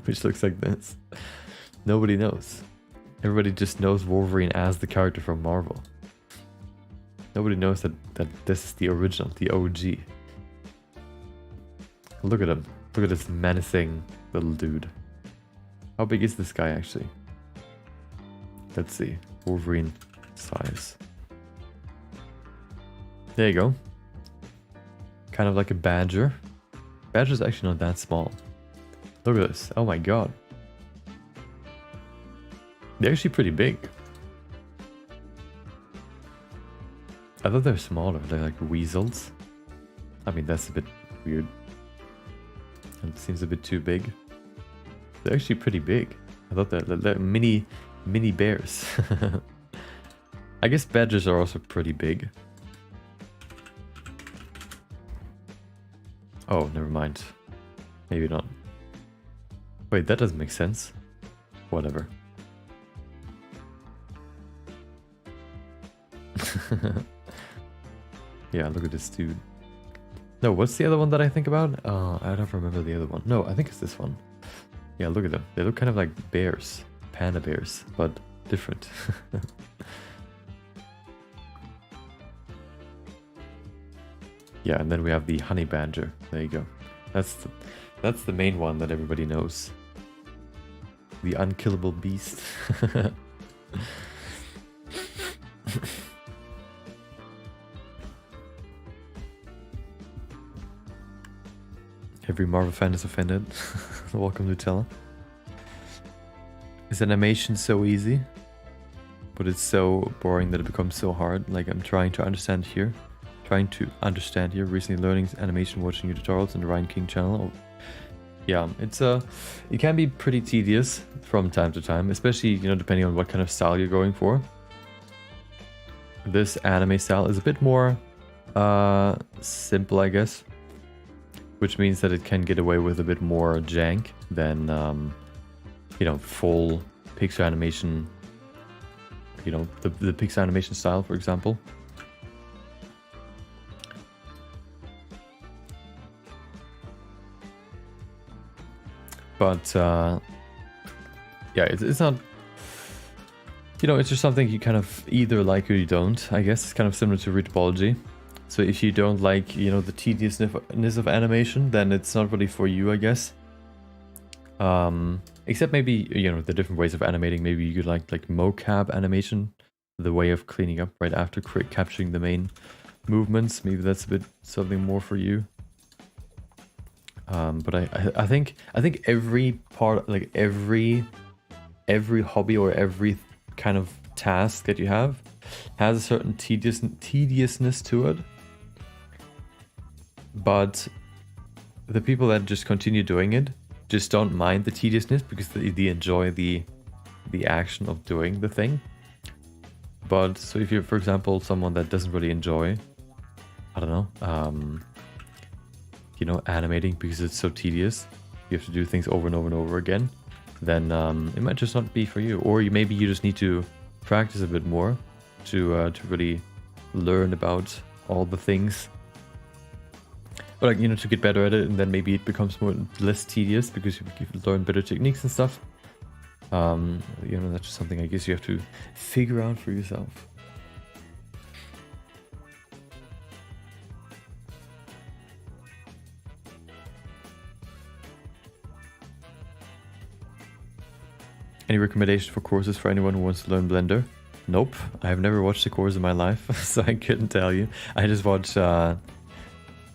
which looks like this. Nobody knows. Everybody just knows Wolverine as the character from Marvel. Nobody knows that this is the original, the OG. Look at him. Look at this menacing little dude. How big is this guy actually? Let's see. Wolverine size. There you go. Kind of like a badger. Badger's actually not that small. Look at this. Oh my god. They're actually pretty big. I thought they're smaller. They're like weasels. I mean, that's a bit weird. It seems a bit too big. They're actually pretty big. I thought they're mini bears. I guess badgers are also pretty big. Oh, never mind. Maybe not. Wait, that doesn't make sense. Whatever. Yeah, look at this dude. No, what's the other one that I think about? I don't remember the other one. No, I think it's this one. Yeah, look at them. They look kind of like bears. Panda bears, but different. Yeah, and then we have the honey badger. There you go. That's the main one that everybody knows. The unkillable beast. Every Marvel fan is offended. Welcome to Tella. Is animation so easy? But it's so boring that it becomes so hard. Like I'm trying to understand here. Recently learning animation, watching your tutorials on the Ryan King channel. Yeah, it can be pretty tedious from time to time, especially, depending on what kind of style you're going for. This anime style is a bit more simple, I guess, which means that it can get away with a bit more jank than, you know, full pixel animation, you know, the pixel animation style, for example. But, yeah, it's not, you know, it's just something you kind of either like or you don't, I guess. It's kind of similar to retopology. So if you don't like, you know, the tediousness of animation, then it's not really for you, I guess. Except maybe, you know, the different ways of animating. Maybe you could like mocap animation, the way of cleaning up right after capturing the main movements. Maybe that's a bit something more for you. But I think every part, like every hobby or every kind of task that you have has a certain tediousness to it. But the people that just continue doing it just don't mind the tediousness because they enjoy the action of doing the thing. But so if you're, for example, someone that doesn't really enjoy, I don't know, you know, animating because it's so tedious, you have to do things over and over and over again, then it might just not be for you. Or maybe you just need to practice a bit more to really learn about all the things. But like, you know, to get better at it, and then maybe it becomes less tedious because you learn better techniques and stuff. You know, that's just something I guess you have to figure out for yourself. Any recommendation for courses for anyone who wants to learn Blender? Nope, I have never watched a course in my life, so I couldn't tell you. I just watched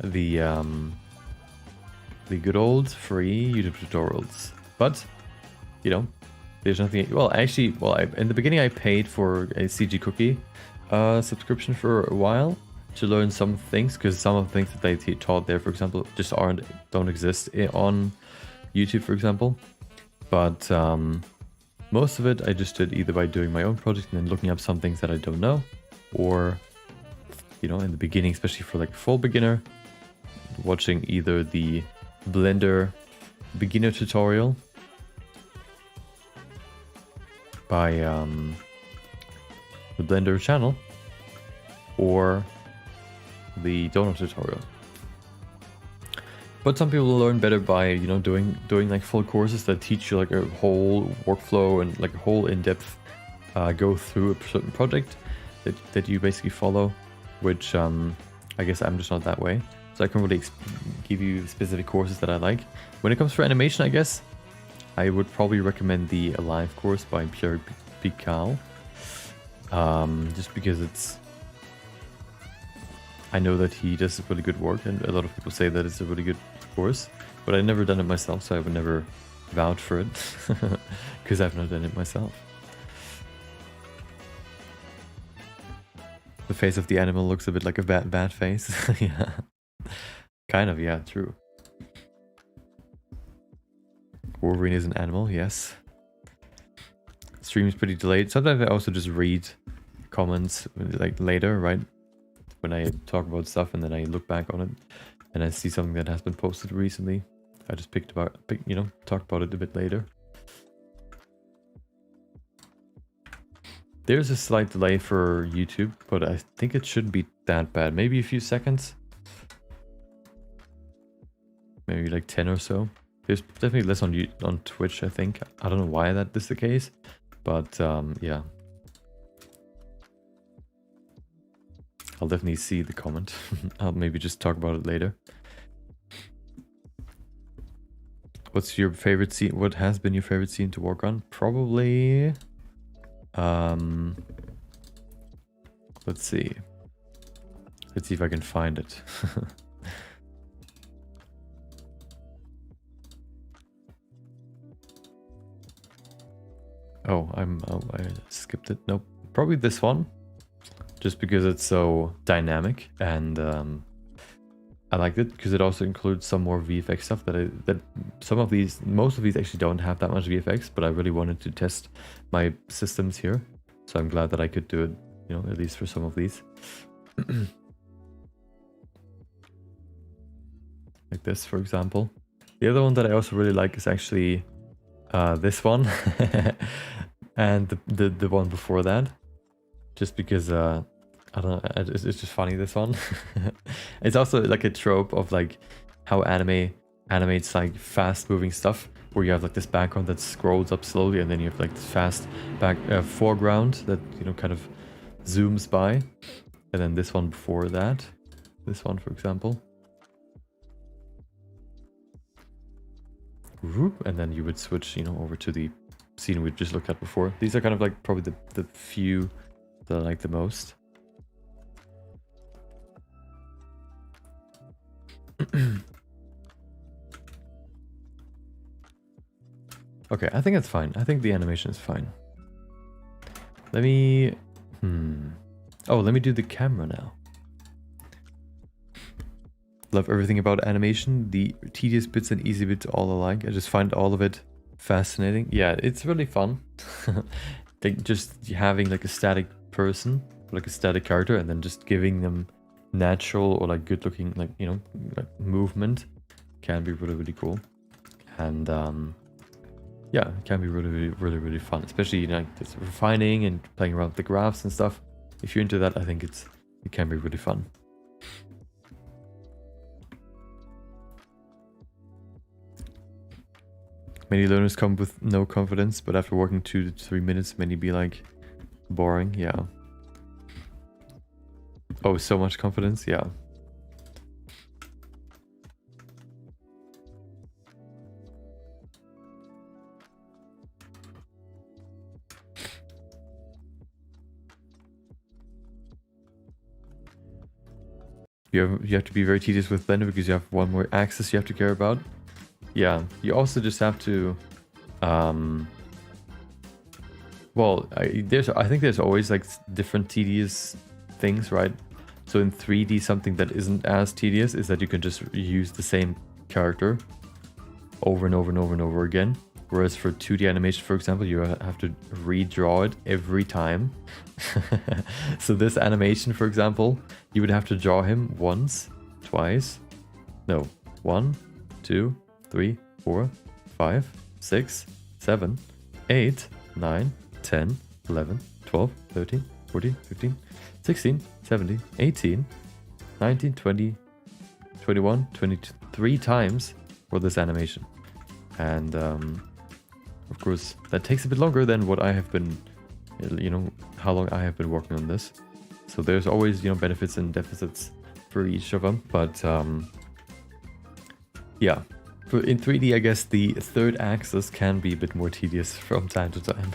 the good old free YouTube tutorials. But, you know, there's nothing. Well, actually, in the beginning I paid for a CG Cookie subscription for a while to learn some things, because some of the things that they taught there, for example, just don't exist on YouTube, for example. But most of it I just did either by doing my own project and then looking up some things that I don't know, or, you know, in the beginning, especially for like full beginner, watching either the Blender beginner tutorial by the Blender channel, or the donut tutorial. But some people learn better by, you know, doing like full courses that teach you like a whole workflow and like a whole in-depth go through a certain project that you basically follow, which I guess I'm just not that way. So I can really give you specific courses that I like. When it comes for animation, I guess I would probably recommend the Alive course by Pierre Pical. Just because I know that he does really good work, and a lot of people say that it's a really good course, but I've never done it myself, so I would never vouch for it, because I've not done it myself. The face of the animal looks a bit like a bad face. Yeah, kind of, yeah, true. Wolverine is an animal, yes. Stream is pretty delayed. Sometimes I also just read comments like later, right? When I talk about stuff and then I look back on it and I see something that has been posted recently, I just you know, talk about it a bit later. There's a slight delay for YouTube, but I think it shouldn't be that bad. Maybe a few seconds. Maybe like 10 or so. There's definitely less on Twitch, I think. I don't know why that is the case, but yeah. I'll definitely see the comment. I'll maybe just talk about it later. What's your favorite scene? What has been your favorite scene to work on? Probably... let's see. Let's see if I can find it. Oh, I skipped it. Nope. Probably this one. Just because it's so dynamic, and I liked it because it also includes some more VFX stuff that most of these actually don't have that much VFX, but I really wanted to test my systems here, so I'm glad that I could do it, you know, at least for some of these. like this, for example. The other one that I also really like is actually this one and the one before that, just because I don't know, it's just funny, this one. It's also like a trope of like how anime animates like fast moving stuff, where you have like this background that scrolls up slowly, and then you have like this fast foreground that, you know, kind of zooms by, and then this one before that, this one, for example. And then you would switch, you know, over to the scene we just looked at before. These are kind of like probably the few that I like the most. Okay, I think it's fine. I think the animation is fine. Let me... Oh, let me do the camera now. Love everything about animation. The tedious bits and easy bits all alike. I just find all of it fascinating. Yeah, it's really fun. Like just having like a static person, like a static character, and then just giving them natural or like good looking, like, you know, like movement can be really, really cool. And yeah, it can be really, really, really fun, especially, you know, like this refining and playing around with the graphs and stuff. If you're into that, I think it can be really fun. Many learners come with no confidence, but after working 2 to 3 minutes, many be like, boring. Yeah. Oh, so much confidence. Yeah. You have to be very tedious with Blender because you have one more axis you have to care about. Yeah, you also just have to, well, I think there's always like different tedious things, right? So in 3D, something that isn't as tedious is that you can just use the same character over and over and over and over again. Whereas for 2D animation, for example, you have to redraw it every time. So this animation, for example, you would have to draw him once, twice, no, 1, 2, 3, 4, 5, 6, 7, 8, 9, 10, 11, 12, 13, 14, 15, 16, 17, 18, 19, 20, 21, 23 times for this animation. And of course, that takes a bit longer than what I have been, you know, how long I have been working on this. So there's always, you know, benefits and deficits for each of them. But yeah, in 3D, I guess the third axis can be a bit more tedious from time to time.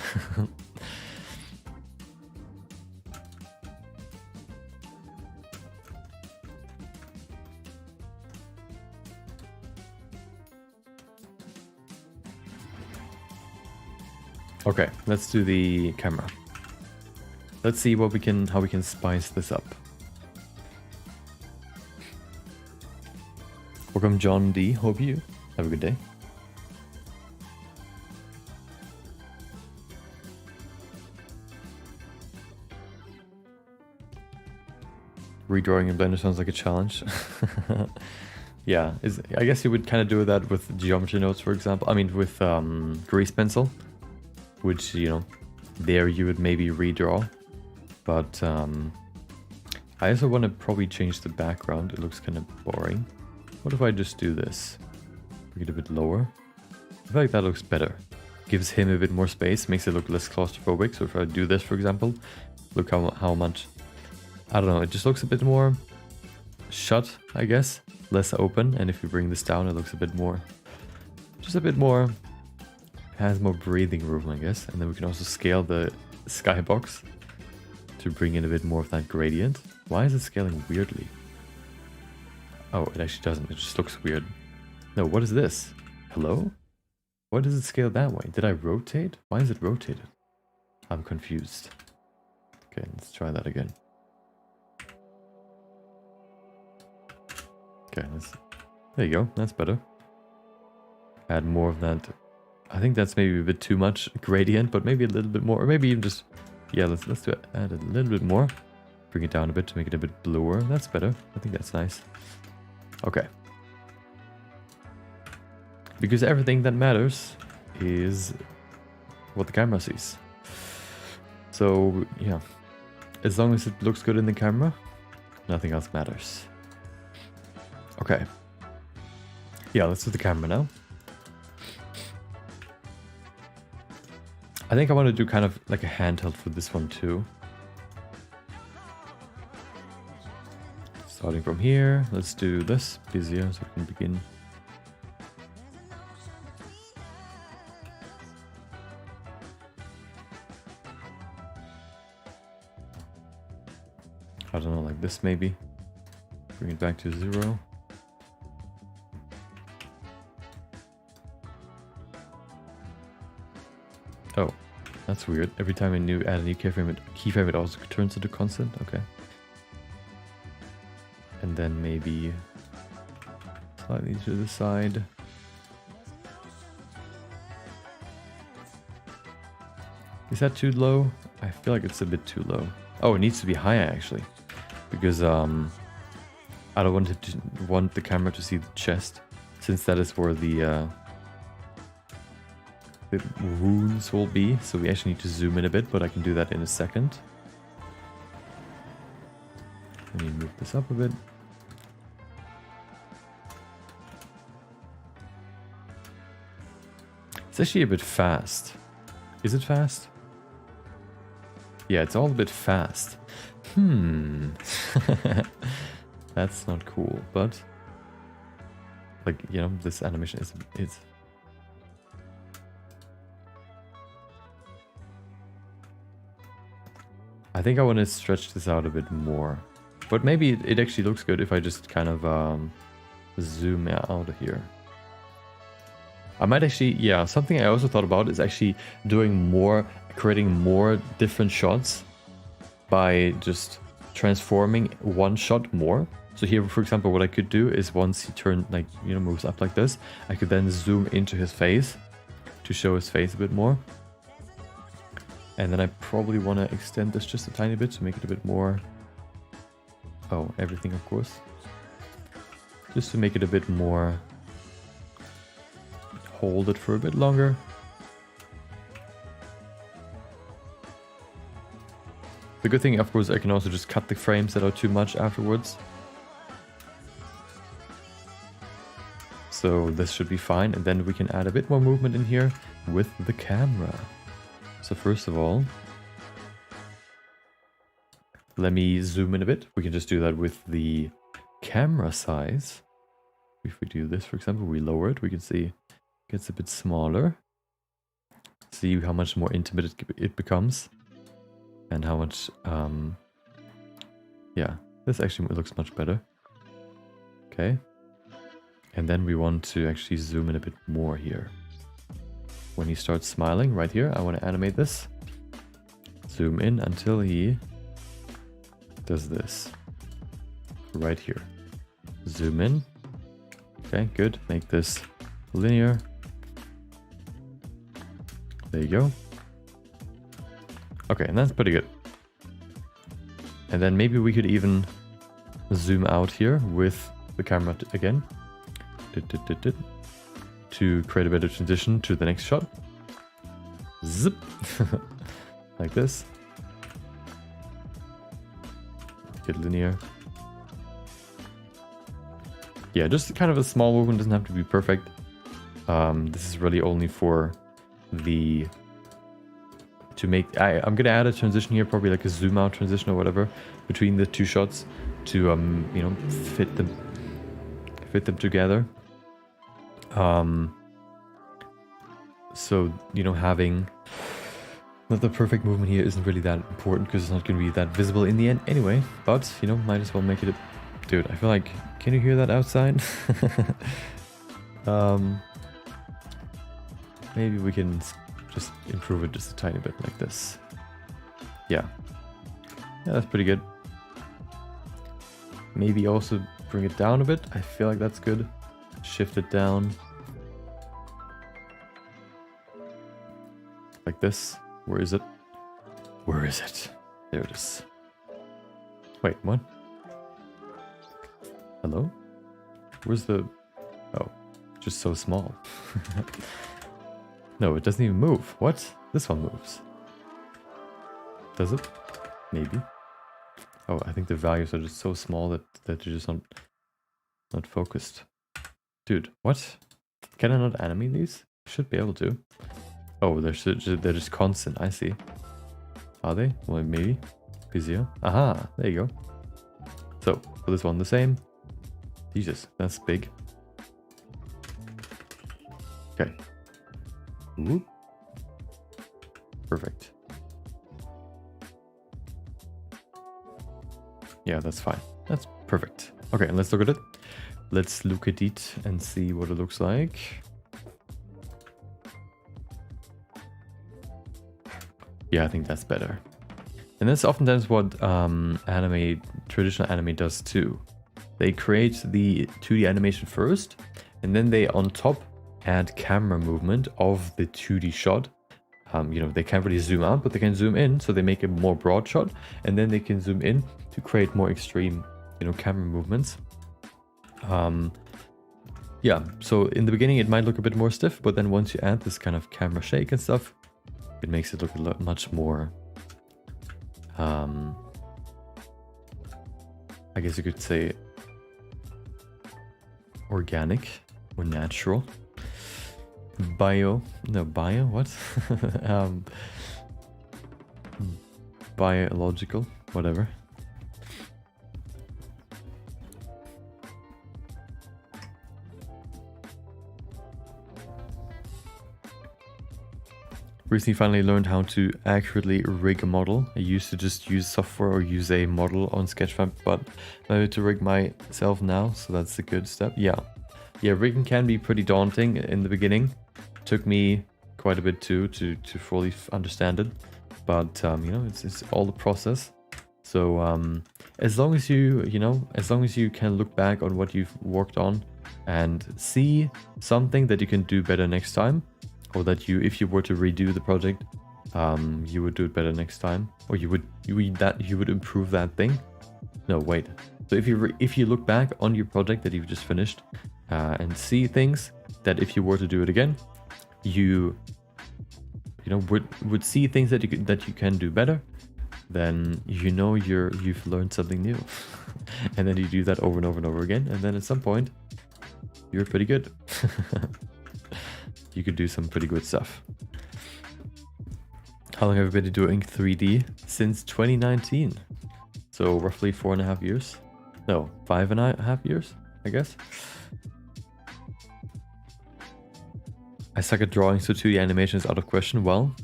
Okay, let's do the camera. Let's see what how we can spice this up. Welcome, John D. Hope you have a good day. Redrawing in Blender sounds like a challenge. Yeah, I guess you would kind of do that with geometry nodes, for example. I mean, with grease pencil, which, you know, there you would maybe redraw. But I also want to probably change the background. It looks kind of boring. What if I just do this? Bring it a bit lower. I feel like that looks better. Gives him a bit more space, makes it look less claustrophobic. So if I do this, for example, look how much, I don't know, it just looks a bit more shut, I guess. Less open. And if you bring this down, it looks a bit more, just a bit more, has more breathing room, I guess. And then we can also scale the skybox to bring in a bit more of that gradient. Why is it scaling weirdly? Oh, it actually doesn't. It just looks weird. No, what is this? Hello? Why does it scale that way? Did I rotate? Why is it rotated? I'm confused. Okay, let's try that again. Okay, there you go. That's better. Add more of that. I think that's maybe a bit too much gradient, but maybe a little bit more, or maybe even just, yeah, let's do it. Add a little bit more. Bring it down a bit to make it a bit bluer. That's better. I think that's nice. Okay. Because everything that matters is what the camera sees. So yeah, as long as it looks good in the camera, nothing else matters. Okay. Yeah, let's do the camera now. I think I want to do kind of like a handheld for this one too. Starting from here, let's do this easier so we can begin. I don't know, like this maybe. Bring it back to 0. Oh, that's weird. Every time I add a new keyframe, it also turns into constant. Okay. And then maybe slightly to the side. Is that too low? I feel like it's a bit too low. Oh, it needs to be higher actually, because I don't want the camera to see the chest, since that is where the wounds will be. So we actually need to zoom in a bit, but I can do that in a second. Let me move this up a bit. It's actually a bit fast. Is it fast? Yeah, it's all a bit fast. That's not cool, but like, you know, this animation is I think I want to stretch this out a bit more, but maybe it actually looks good if I just kind of zoom out of here. I might actually, yeah, something I also thought about is actually creating more different shots by just transforming one shot more. So here, for example, what I could do is once he moves up like this, I could then zoom into his face to show his face a bit more. And then I probably want to extend this just a tiny bit to make it a bit more... Oh, everything, of course. Just to make it a bit more... Hold it for a bit longer. The good thing, of course, I can also just cut the frames that are too much afterwards. So this should be fine, and then we can add a bit more movement in here with the camera. So first of all, let me zoom in a bit. We can just do that with the camera size. If we do this, for example, we lower it, we can see it gets a bit smaller. See how much more intimate it becomes. And how much, yeah, this actually looks much better. Okay. And then we want to actually zoom in a bit more here. When he starts smiling right here, I want to animate this. Zoom in until he does this. Right here. Zoom in. Okay, good. Make this linear. There you go. Okay, and that's pretty good. And then maybe we could even zoom out here with the camera again. To create a better transition to the next shot. Zip. Like this. Get linear. Yeah, just kind of a small movement, doesn't have to be perfect. This is really only for the... to make... I'm gonna add a transition here, probably like a zoom out transition or whatever, between the two shots to, you know, fit them together. So, you know, having not the perfect movement here isn't really that important because it's not going to be that visible in the end anyway, but, you know, might as well make it a... Dude, I feel like... Can you hear that outside? Maybe we can just improve it just a tiny bit like this. Yeah. Yeah, that's pretty good. Maybe also bring it down a bit. I feel like that's good. Shift it down. Like this. Where is it? Where is it? There it is. Wait, what? Hello? Where's the... Oh. Just so small. No, it doesn't even move. What? This one moves. Does it? Maybe. Oh, I think the values are just so small that they're just not focused. Dude, what? Can I not animate these? Should be able to. Oh, they're just constant. I see. Are they? Well, maybe. Easier. Aha, there you go. So, for this one, the same. Jesus, that's big. Okay. Ooh. Perfect. Yeah, that's fine. That's perfect. Okay, let's look at it. Let's look at it and see what it looks like. Yeah, I think that's better. And that's oftentimes what traditional anime does too. They create the 2D animation first, and then they on top add camera movement of the 2D shot. You know, they can't really zoom out, but they can zoom in, so they make a more broad shot, and then they can zoom in to create more extreme, you know, camera movements. Yeah, so in the beginning it might look a bit more stiff, but then once you add this kind of camera shake and stuff, it makes it look a lot much more, I guess you could say, organic or natural. What? Biological, whatever. Recently finally learned how to accurately rig a model. I used to just use software or use a model on Sketchfab, but I have to rig myself now, so that's a good step. Yeah, rigging can be pretty daunting in the beginning. Took me quite a bit too to fully understand it, but you know, it's all the process. So as long as you can look back on what you've worked on and see something that you can do better next time, or that if you were to redo the project, you would do it better next time, or you would improve that thing. No, wait. So if you look back on your project that you've just finished and see things that if you were to do it again, you would see things that you can do better, then you know you've learned something new. And then you do that over and over and over again, and then at some point you're pretty good. You could do some pretty good stuff. How long have you been doing 3D? Since 2019. So roughly 4.5 years. No, 5.5 years, I guess. I suck at drawing, so 2D animation is out of question. Well,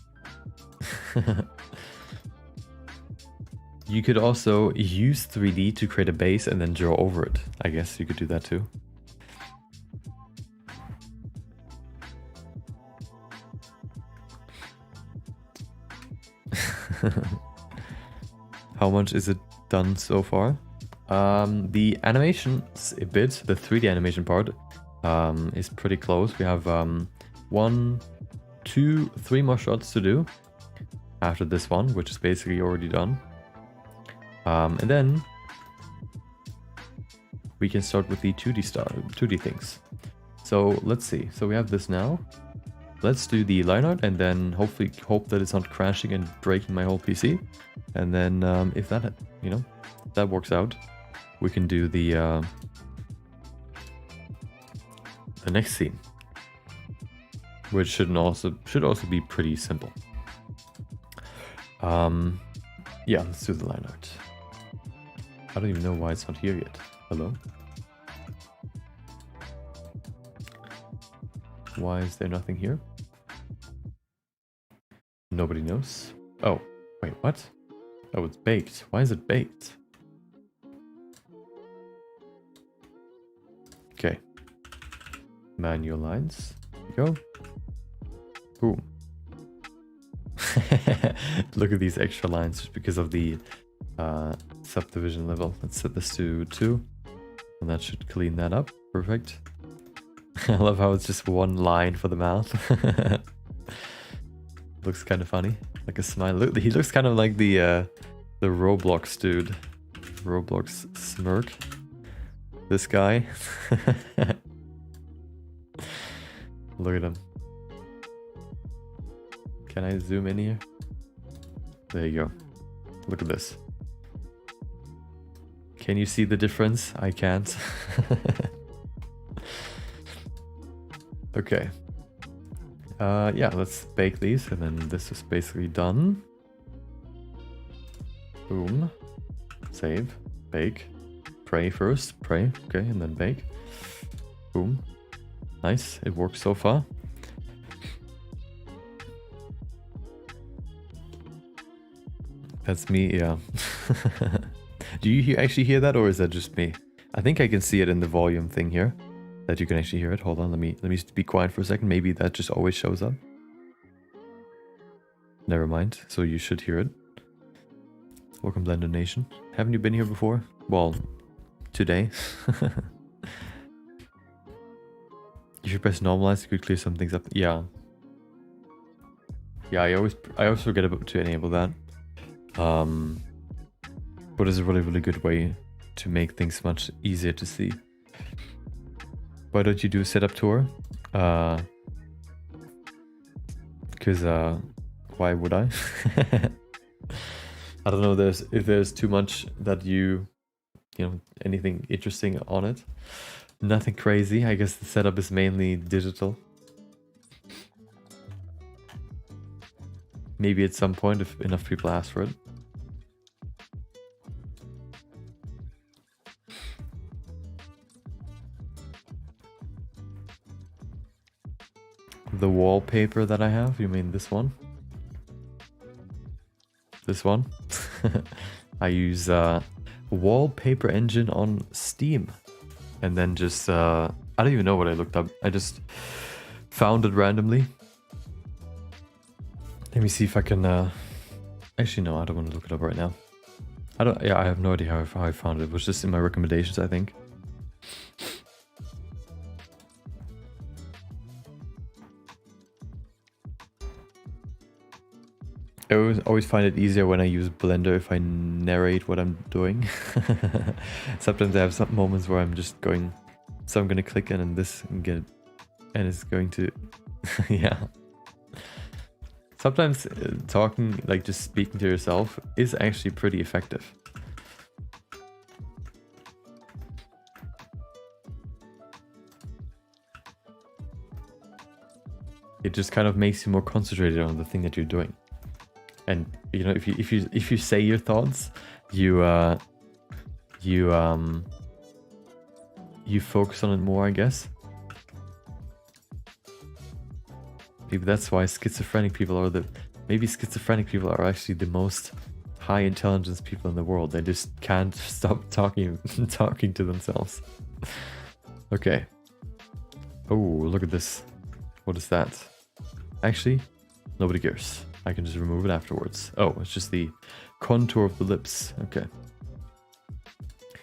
you could also use 3D to create a base and then draw over it. I guess you could do that too. How much is it done so far? The animation bit, the 3D animation part, is pretty close. We have 1, 2, 3 more shots to do after this one, which is basically already done. And then we can start with the 2D things. So let's see. So we have this now. Let's do the line art and then hopefully hope that it's not crashing and breaking my whole PC. And then if that, if that works out, we can do the next scene, which should also be pretty simple. Yeah, let's do the line art. I don't even know why it's not here yet. Hello? Why is there nothing here? Nobody knows. Oh, wait, what? Oh, it's baked. Why is it baked? Okay. Manual lines. There you go. Boom. Look at these extra lines just because of the subdivision level. Let's set this to 2. And that should clean that up. Perfect. I love how it's just one line for the mouth. Looks kind of funny, like a smile. Look, he looks kind of like the Roblox dude. Roblox smirk. This guy. Look at him. Can I zoom in here? There you go. Look at this. Can you see the difference? I can't. Okay. Yeah, let's bake these, and then this is basically done. Boom. Save. Bake. Pray first. Pray. Okay, and then bake. Boom. Nice. It works so far. That's me, yeah. Do you actually hear that, or is that just me? I think I can see it in the volume thing here. That you can actually hear it. Hold on, let me be quiet for a second. Maybe that just always shows up. Never mind. So you should hear it. Welcome, Blender Nation. Haven't you been here before? Well, today. You should press normalize to clear some things up. Yeah. Yeah, I always forget to enable that. But it's a really good way to make things much easier to see. Why don't you do a setup tour? Because why would I? I don't know if there's too much that you know, anything interesting on it. Nothing crazy. I guess the setup is mainly digital. Maybe at some point if enough people ask for it. The wallpaper that I have, you mean this one? This one? I use wallpaper engine on Steam. And then just, I don't even know what I looked up. I just found it randomly. Let me see if I can, actually no, I don't want to look it up right now. I have no idea how I found it. It was just in my recommendations, I think. I always find it easier when I use Blender if I narrate what I'm doing. Sometimes I have some moments where I'm just going, so I'm gonna click in and this and get, and it's going to, yeah. Sometimes talking, like just speaking to yourself, is actually pretty effective. It just kind of makes you more concentrated on the thing that you're doing. And you know, if you say your thoughts, you focus on it more, I guess. Maybe that's why schizophrenic people are maybe schizophrenic people are actually the most high intelligence people in the world. They just can't stop talking to themselves. Okay. Oh, look at this. What is that? Actually, nobody cares. I can just remove it afterwards. Oh, it's just the contour of the lips. Okay.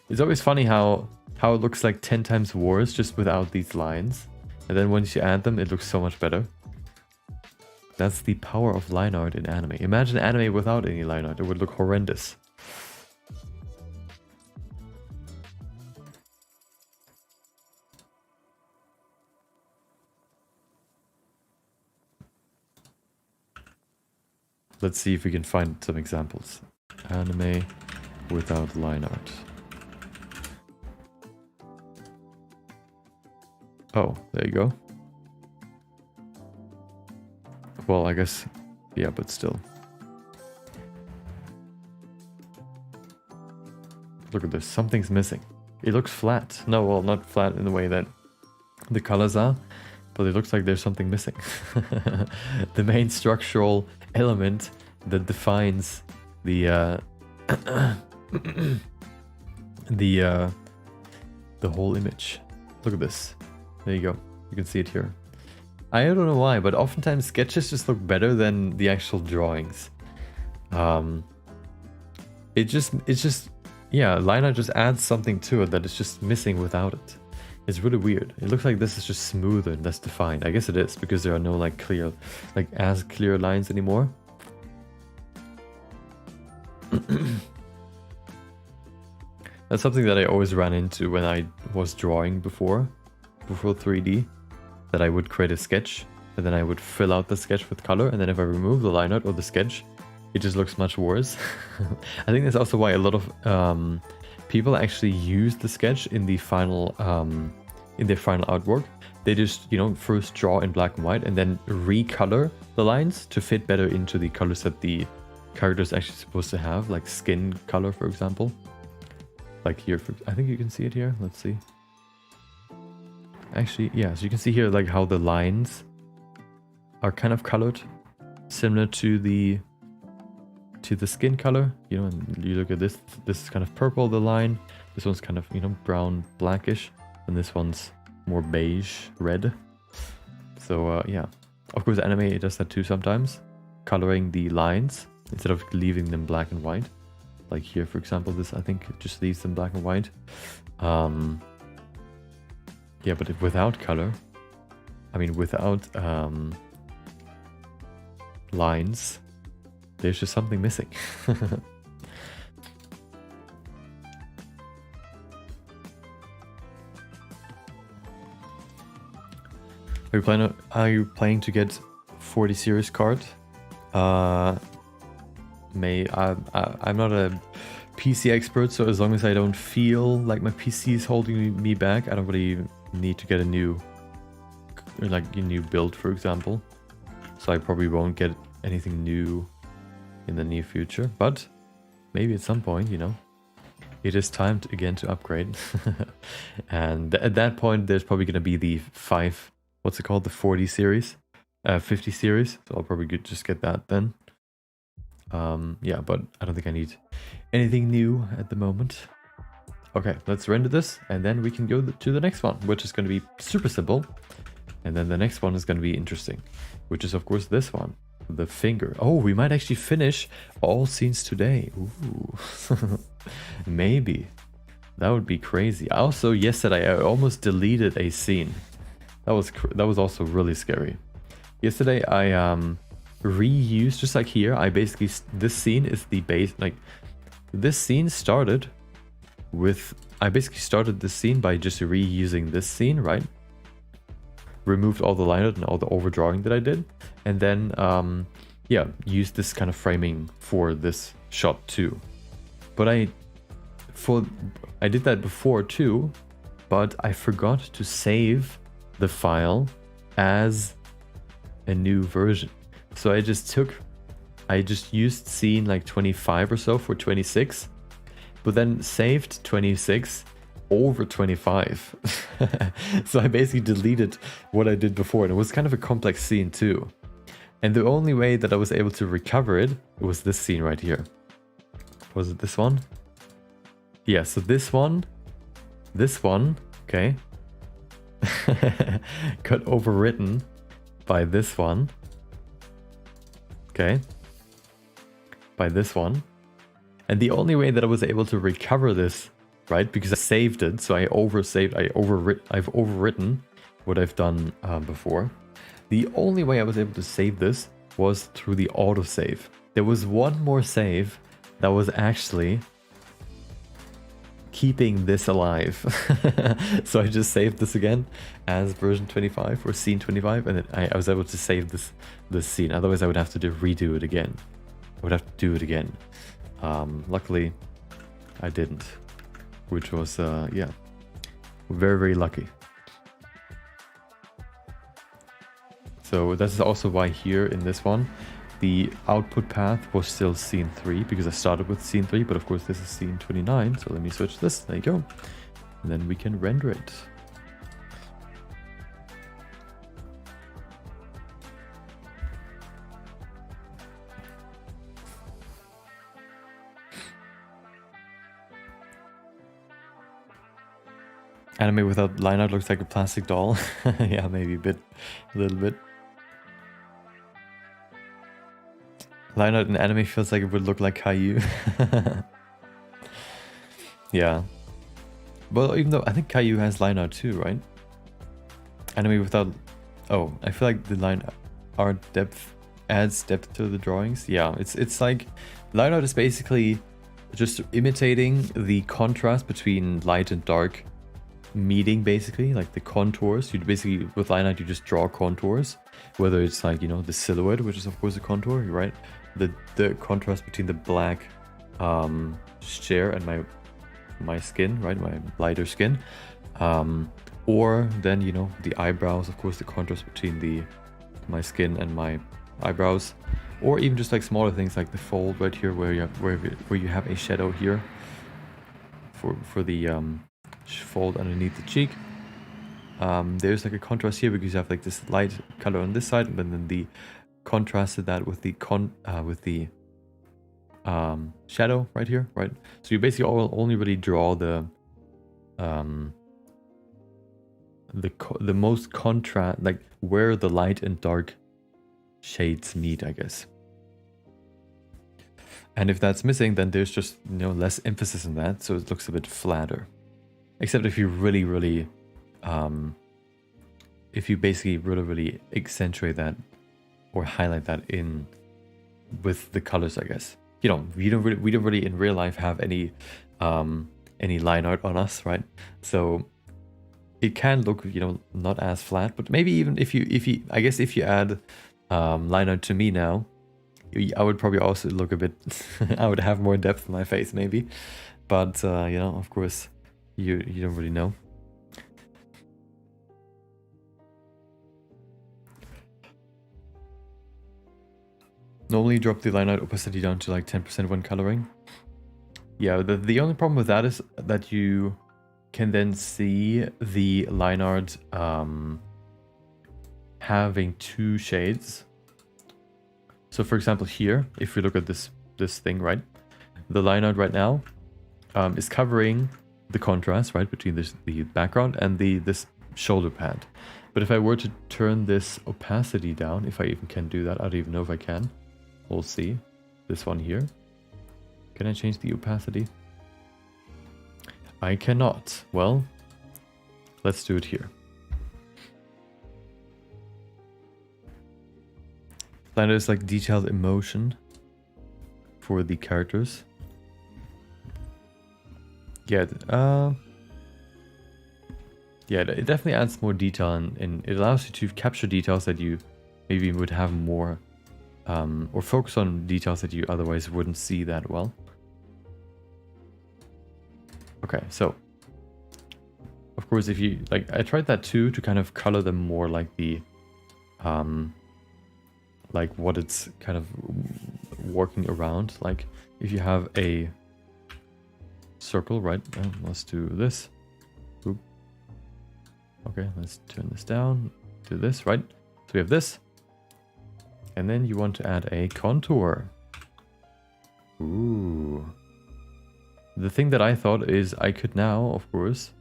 It's always funny how it looks like 10 times worse just without these lines. And then once you add them, it looks so much better. That's the power of line art in anime. Imagine anime without any line art. It would look horrendous. Let's see if we can find some examples. Anime without line art. Oh, there you go. Well, I guess, yeah, but still. Look at this, something's missing. It looks flat. No, well, not flat in the way that the colors are, but it looks like there's something missing. The main structural element that defines the the whole image. Look at this. There you go. You can see it here. I don't know why, but oftentimes sketches just look better than the actual drawings. It's just yeah, line art just adds something to it that is just missing without it. It's really weird. It looks like this is just smoother and less defined. I guess it is because there are no like clear, like as clear lines anymore. That's something that I always ran into when I was drawing before 3D. that I would create a sketch, and then I would fill out the sketch with color, and then if I remove the line art or the sketch, it just looks much worse. I think that's also why a lot of people actually use the sketch in the final in their final artwork. They just, you know, first draw in black and white and then recolor the lines to fit better into the colors that the character is actually supposed to have, like skin color, for example. Like here, I think you can see it here. Let's see. Actually, yeah, so you can see here like how the lines are kind of colored similar to the skin color, you know. And you look at this is kind of purple, the line. This one's kind of, you know, brown blackish, and this one's more beige red. So yeah, of course anime, it does that too sometimes, coloring the lines instead of leaving them black and white. Like here, for example, this I think just leaves them black and white. Yeah, but without color, I mean without lines, there's just something missing. Are you planning to get 40 series card? I'm not a PC expert, so as long as I don't feel like my PC is holding me back, I don't really need to get a new build, for example. So I probably won't get anything new in the near future, but maybe at some point, you know, it is time again to upgrade. And at that point, there's probably going to be the 40 series, 50 series. So I'll probably just get that then. Yeah, but I don't think I need anything new at the moment. Okay, let's render this, and then we can go to the next one, which is going to be super simple. And then the next one is going to be interesting, which is of course this one, the finger. Oh, we might actually finish all scenes today. Ooh. Maybe. That would be crazy. Also, yesterday I almost deleted a scene. That was also really scary. Yesterday I reused, just like here, I basically, this scene is the base, like this scene started with, I basically started this scene by just reusing this scene, right? Removed all the line art and all the overdrawing that I did, and then yeah, used this kind of framing for this shot too. But I did that before too, but I forgot to save the file as a new version. So I just used scene like 25 or so for 26, but then saved 26 over 25. So I basically deleted what I did before, and it was kind of a complex scene too. And the only way that I was able to recover it was this scene right here. Was it this one? Yeah, so this one, okay, got overwritten by this one, okay, by this one. And the only way that I was able to recover this, right, because I saved it, so I've overwritten what I've done before. The only way I was able to save this was through the autosave. There was one more save that was actually keeping this alive. So I just saved this again as version 25 or scene 25, and then I was able to save this scene. Otherwise I would have to redo it again. I would have to do it again. Luckily I didn't, which was yeah, very, very lucky. So this is also why here in this one the output path was still scene 3, because I started with scene 3, but of course this is scene 29, so let me switch this, there you go, and then we can render it. Anime without line art looks like a plastic doll. Yeah, maybe a little bit. Line art in anime feels like it would look like Caillou. Yeah. Well, even though I think Caillou has line art too, right? Anime without... Oh, I feel like the line art depth adds depth to the drawings. Yeah, it's like... Line art is basically just imitating the contrast between light and dark meeting basically, like the contours. You basically, with line art, you just draw contours, whether it's like, you know, the silhouette, which is of course a contour, right? The contrast between the black share and my skin, right? My lighter skin. Or then, you know, the eyebrows, of course, the contrast between my skin and my eyebrows. Or even just like smaller things like the fold right here where you have a shadow here for the fold underneath the cheek. There's like a contrast here because you have like this light color on this side, and then the contrasted that with the shadow right here, right? So you basically only really draw the most contrast, like where the light and dark shades meet, I guess. And if that's missing, then there's just, you know, less emphasis in that, so it looks a bit flatter. Except if you really if you basically really accentuate that or highlight that in with the colors, I guess. You know, we don't really in real life have any line art on us, right? So it can look, you know, not as flat, but maybe even if you I guess if you add line art to me now, I would probably also look a bit I would have more depth in my face maybe, but you know, of course you don't really know. Normally drop the line art opacity down to like 10% when coloring. Yeah, the only problem with that is that you can then see the line art having two shades. So for example here, if we look at this thing, right? The line art right now is covering the contrast, right, between the background and this shoulder pad. But if I were to turn this opacity down, if I even can do that, I don't even know if I can. We'll see. This one here. Can I change the opacity? I cannot. Well, let's do it here. Line art is like detailed emotion for the characters. Yeah, yeah, it definitely adds more detail and it allows you to capture details that you maybe would have more, or focus on details that you otherwise wouldn't see that well. Okay, so of course, if you like, I tried that too to kind of color them more like the, like what it's kind of working around. Like if you have a circle, right? Let's do this. Oop. Okay, let's turn this down. Do this, right? So we have this. And then you want to add a contour. Ooh. The thing that I thought is I could now, of course,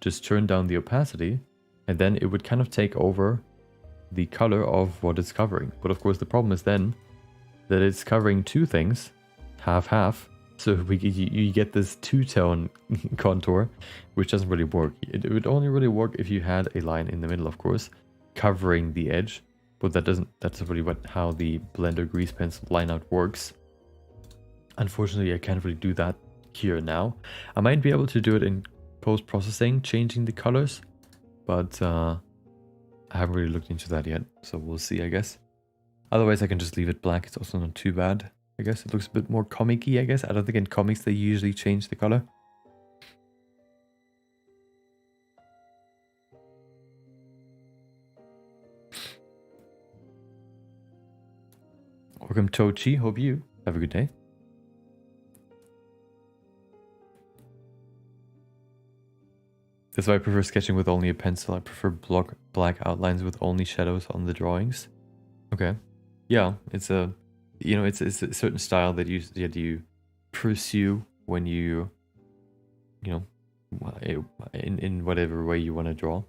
just turn down the opacity and then it would kind of take over the color of what it's covering. But of course the problem is then that it's covering two things, half. So you get this two-tone contour, which doesn't really work. It would only really work if you had a line in the middle, of course, covering the edge. But that's really how the Blender grease pencil line art works. Unfortunately, I can't really do that here now. I might be able to do it in post-processing, changing the colors, but I haven't really looked into that yet, so we'll see, I guess. Otherwise, I can just leave it black. It's also not too bad. I guess it looks a bit more comic-y, I guess. I don't think in comics they usually change the color. Welcome, Tochi. Hope you have a good day. That's why I prefer sketching with only a pencil. I prefer black outlines with only shadows on the drawings. Okay. Yeah, it's a, you know, it's a certain style that you pursue when you know, in whatever way you want to draw.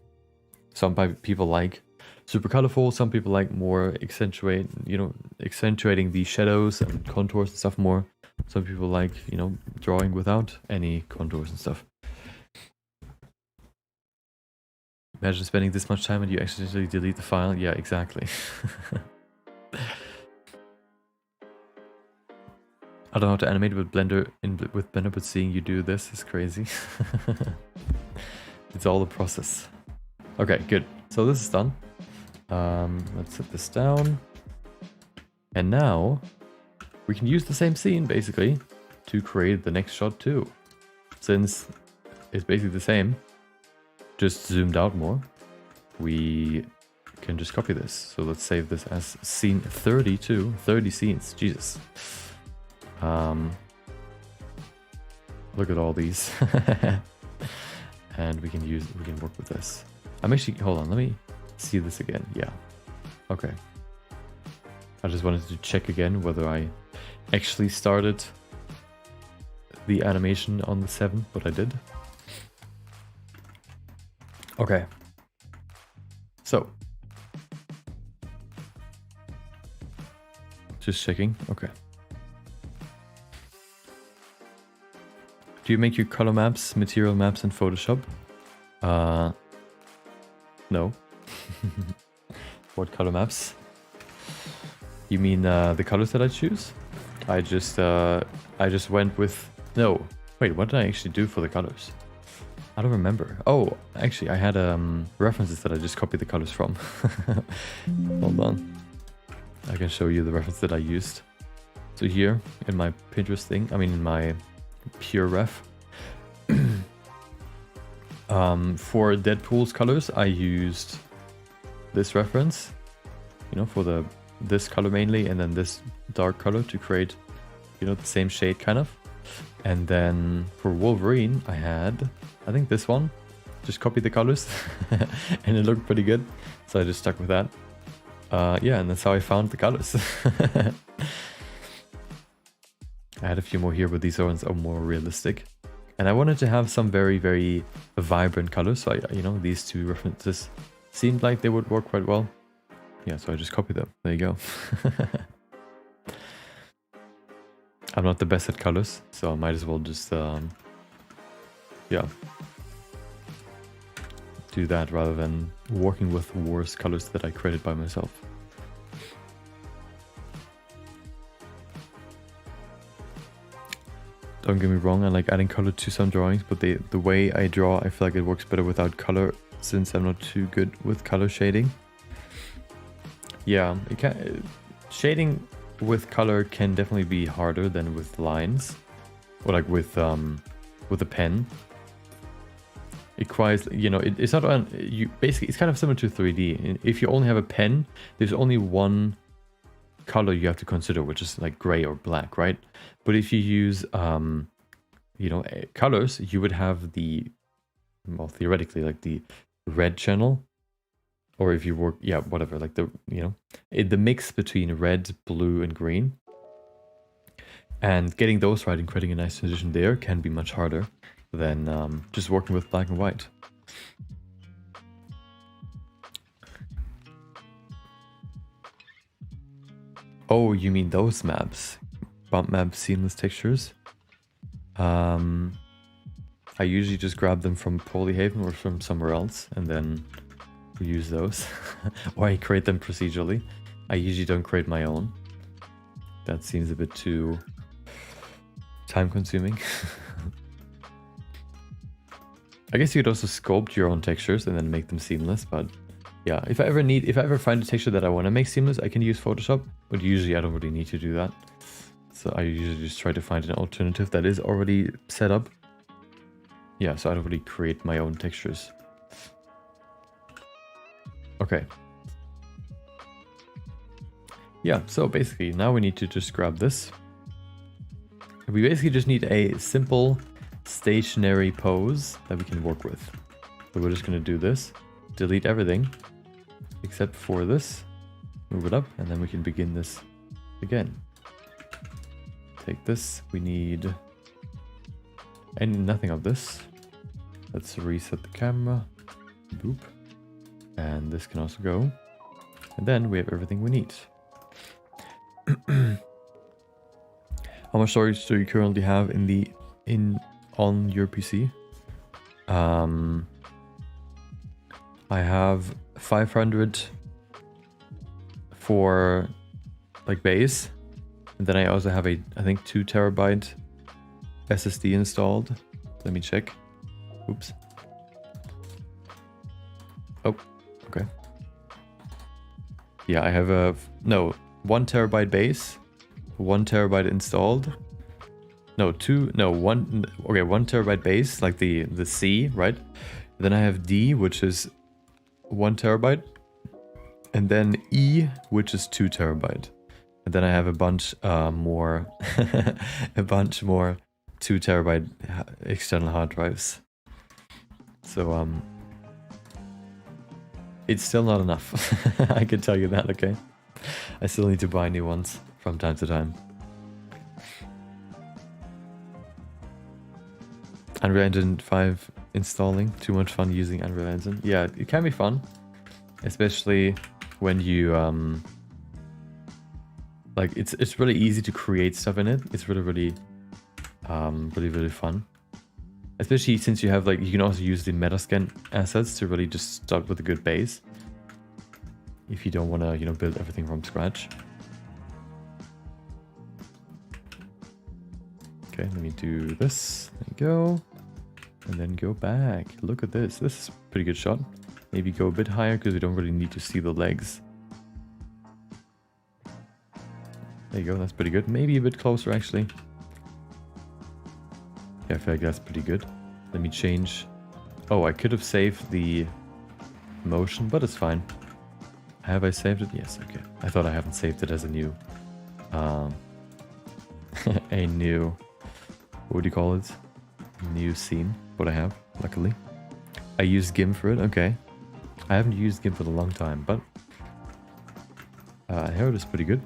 Some people like super colorful. Some people like more accentuating the shadows and contours and stuff more. Some people like, you know, drawing without any contours and stuff. Imagine spending this much time and you accidentally delete the file. Yeah, exactly. I don't know how to animate with Blender, but seeing you do this is crazy. It's all a process. Okay, good. So this is done. Let's set this down. And now we can use the same scene basically to create the next shot too. Since it's basically the same, just zoomed out more, we can just copy this. So let's save this as scene 32, 30 scenes, Jesus. Look at all these. And we can work with this. I'm actually, hold on, let me see this again. Yeah, okay. I just wanted to check again whether I actually started the animation on the 7th, but I did. Okay. So. Just checking, okay. Do you make your color maps, material maps in Photoshop? No. What color maps? You mean the colors that I choose? I just went with... No. Wait, what did I actually do for the colors? I don't remember. Oh, actually, I had references that I just copied the colors from. Hold on. I can show you the reference that I used. So here, in my Pinterest thing, I mean in my pure ref. For Deadpool's colors, I used this reference, you know, for this color mainly, and then this dark color to create, you know, the same shade kind of. And then for Wolverine, I had, I think this one, just copied the colors, and it looked pretty good, so I just stuck with that. Yeah, and that's how I found the colors. I had a few more here, but these ones are more realistic. And I wanted to have some very, very vibrant colors. So, you know, these two references seemed like they would work quite well. Yeah, so I just copied them. There you go. I'm not the best at colors, so I might as well just, yeah, do that rather than working with worse colors that I created by myself. Don't get me wrong, I like adding color to some drawings, but the way I draw, I feel like it works better without color since I'm not too good with color shading. Yeah, it can, shading with color can definitely be harder than with lines, or like with a pen. It requires, you know, it's not on, you basically, it's kind of similar to 3D. If you only have a pen, there's only one color you have to consider, which is like gray or black, right? But if you use, you know, colors, you would have the, well, theoretically, like the red channel, or if you work, yeah, whatever, like the, you know, the mix between red, blue, and green. And getting those right and creating a nice transition there can be much harder than just working with black and white. Oh, you mean those maps? Bump map seamless textures? I usually just grab them from Polyhaven or from somewhere else and then use those. Or I create them procedurally. I usually don't create my own. That seems a bit too time consuming. I guess you could also sculpt your own textures and then make them seamless, but yeah, if I ever find a texture that I want to make seamless, I can use Photoshop, but usually I don't really need to do that. So I usually just try to find an alternative that is already set up. Yeah, so I don't really create my own textures. Okay. Yeah, so basically now we need to just grab this. We basically just need a simple stationary pose that we can work with. So we're just going to do this, delete everything except for this, move it up, and then we can begin this again. Take this, we need nothing of this. Let's reset the camera, boop, and this can also go, and then we have everything we need. How much storage do you currently have on your PC? I have 500 for like base, and then I also have I think 2 terabyte SSD installed. Let me check. Oops. Oh, okay. Yeah, I have a... No, 1 terabyte base, 1 terabyte installed. No, 2... No, 1... Okay, 1 terabyte base, like the C, right? Then I have D, which is 1 terabyte. And then E, which is 2 terabyte. And then I have a bunch more... a bunch more 2 terabyte external hard drives. So, it's still not enough. I can tell you that, okay? I still need to buy new ones from time to time. Unreal Engine 5 installing. Too much fun using Unreal Engine. Yeah, it can be fun. Especially when you... like, it's really easy to create stuff in it. It's really fun. Especially since you have, like, you can also use the Metascan assets to really just start with a good base. If you don't want to, you know, build everything from scratch. Okay, let me do this. There you go. And then go back. Look at this. This is a pretty good shot. Maybe go a bit higher because we don't really need to see the legs. There you go. That's pretty good. Maybe a bit closer, actually. Yeah, I feel like that's pretty good. Let me change. Oh, I could have saved the motion, but it's fine. Have I saved it? Yes, okay. I thought I haven't saved it as a new... a new... What do you call it? New scene. What I have, luckily. I used GIMP for it, okay. I haven't used GIMP for a long time, but... here it is pretty good.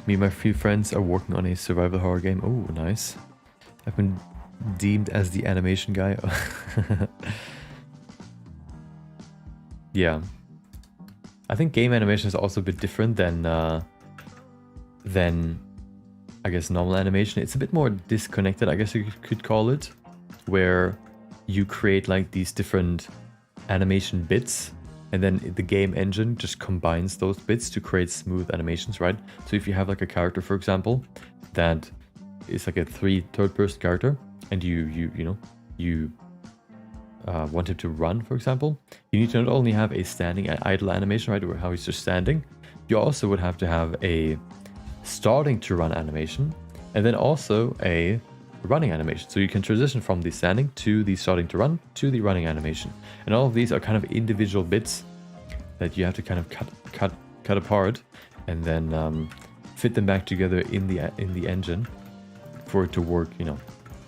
Me and my few friends are working on a survival horror game. Oh, nice. I've been deemed as the animation guy. Yeah. I think game animation is also a bit different than I guess normal animation. It's a bit more disconnected, I guess you could call it, where you create like these different animation bits. And then the game engine just combines those bits to create smooth animations, right? So if you have like a character, for example, that is like a third-person character, and you want him to run, for example, you need to not only have a standing idle animation, right, or how he's just standing, you also would have to have a starting to run animation, and then also a running animation. So you can transition from the standing to the starting to run to the running animation. And all of these are kind of individual bits that you have to kind of cut apart and then fit them back together in the engine for it to work, you know,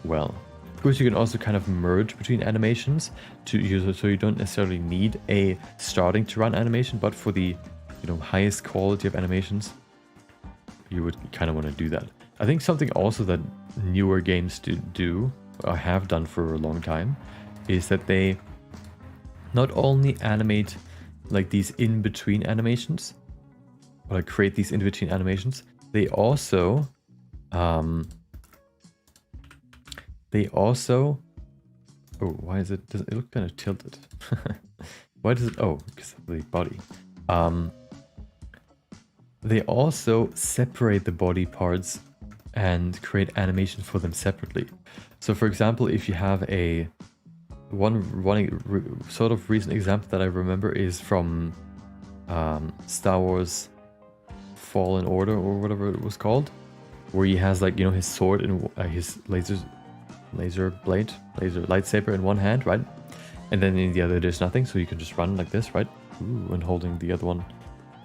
well. Of course, you can also kind of merge between animations to use, so you don't necessarily need a starting to run animation, but for the, you know, highest quality of animations, you would kind of want to do that. I think something also that newer games do or have done for a long time is that they not only animate like these in-between animations, or like create these in-between animations, they also oh, why is it, does it look kind of tilted? Why does it, oh, because of the body. They also separate the body parts and create animations for them separately. So for example, if you have one sort of recent example that I remember is from Star Wars Fallen Order or whatever it was called, where he has, like, you know, his sword and his lightsaber in one hand, right? And then in the other there's nothing, so you can just run like this, right? Ooh, and holding the other one,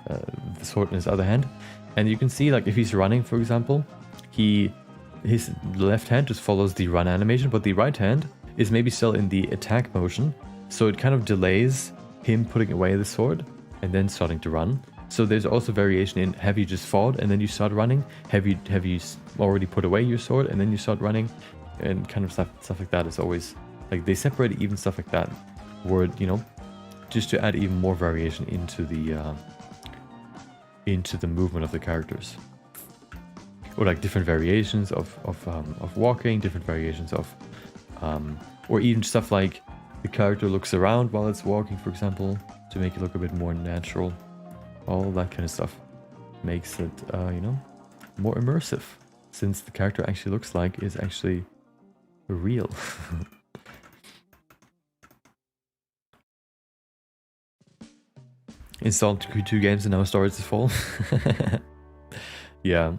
the sword in his other hand. And you can see, like, if he's running, for example, his left hand just follows the run animation, but the right hand is maybe still in the attack motion, so it kind of delays him putting away the sword and then starting to run. So there's also variation in, have you just fought and then you start running? Have you already put away your sword and then you start running? And kind of stuff like that is always, like, they separate even stuff like that, where, you know, just to add even more variation into the movement of the characters. Or like different variations of walking, different variations of, or even stuff like the character looks around while it's walking, for example, to make it look a bit more natural. All that kind of stuff makes it, you know, more immersive, since the character actually looks like is actually real. installed two games and now storage is full. Yeah.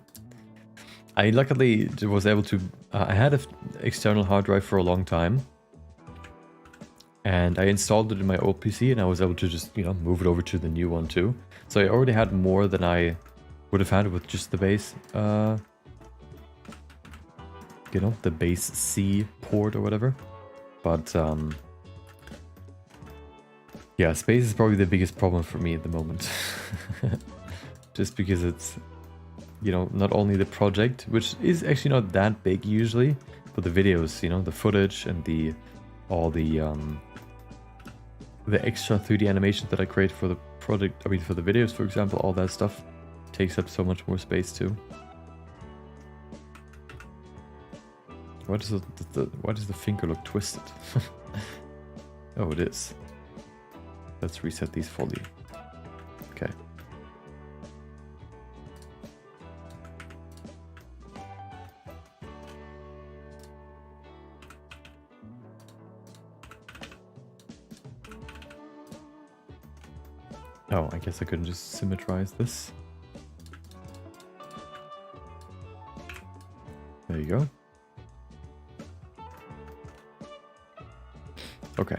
I luckily was able to... I had an external hard drive for a long time. And I installed it in my old PC and I was able to just, you know, move it over to the new one too. So I already had more than I would have had with just the base, you know, the base C port or whatever. But, yeah, space is probably the biggest problem for me at the moment. Just because it's, you know, not only the project, which is actually not that big usually, but the videos, you know, the footage and all the extra 3D animations that I create for the project, I mean for the videos, for example, all that stuff takes up so much more space too. Why does the finger look twisted? Oh, it is. Let's reset these fully. Okay. Oh, I guess I couldn't just symmetrize this. There you go. Okay.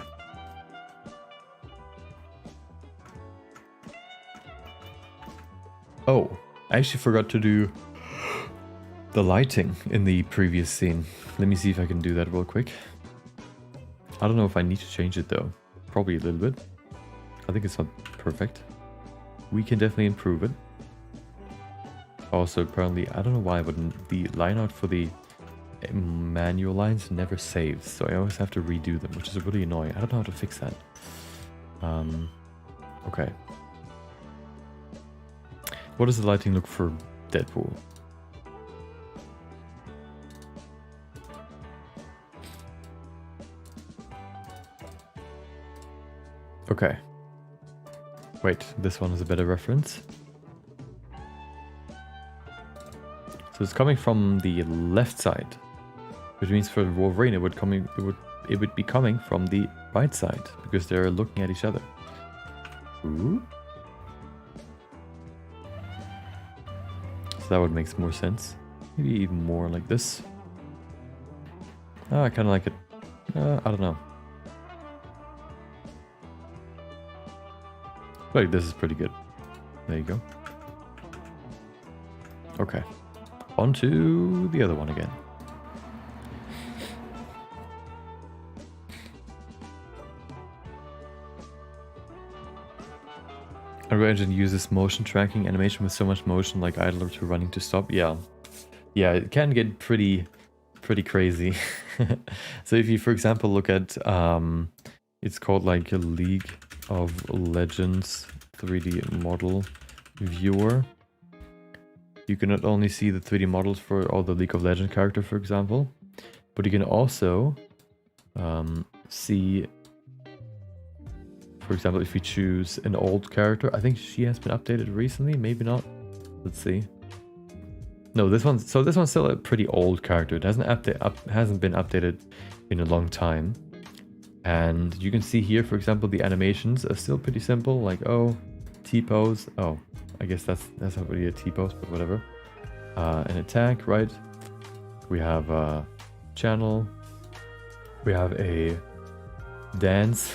Oh, I actually forgot to do the lighting in the previous scene. Let me see if I can do that real quick. I don't know if I need to change it though. Probably a little bit. I think it's not perfect. We can definitely improve it. Also, apparently, I don't know why, but the line art for the manual lines never saves, so I always have to redo them, which is really annoying. I don't know how to fix that. Okay. What does the lighting look for Deadpool? Okay. Wait, this one is a better reference. So it's coming from the left side, which means for Wolverine it would be coming from the right side because they're looking at each other. Ooh. So that would make more sense. Maybe even more like this. Oh, I kind of like it. I don't know. Like this is pretty good. There you go. Okay. On to the other one again. Unreal Engine uses motion tracking animation with so much motion like idle to running to stop. Yeah. Yeah, it can get pretty crazy. So if you, for example, look at it's called like a League of Legends 3D model viewer. You can not only see the 3D models for all the League of Legends character, for example, but you can also see, for example, if you choose an old character, I think she has been updated recently, maybe not. Let's see. No, this one's still a pretty old character. It hasn't been updated in a long time. And you can see here, for example, the animations are still pretty simple, like, oh, T-pose. Oh, I guess that's not really a T-pose, but whatever. An attack, right? We have a channel. We have a dance.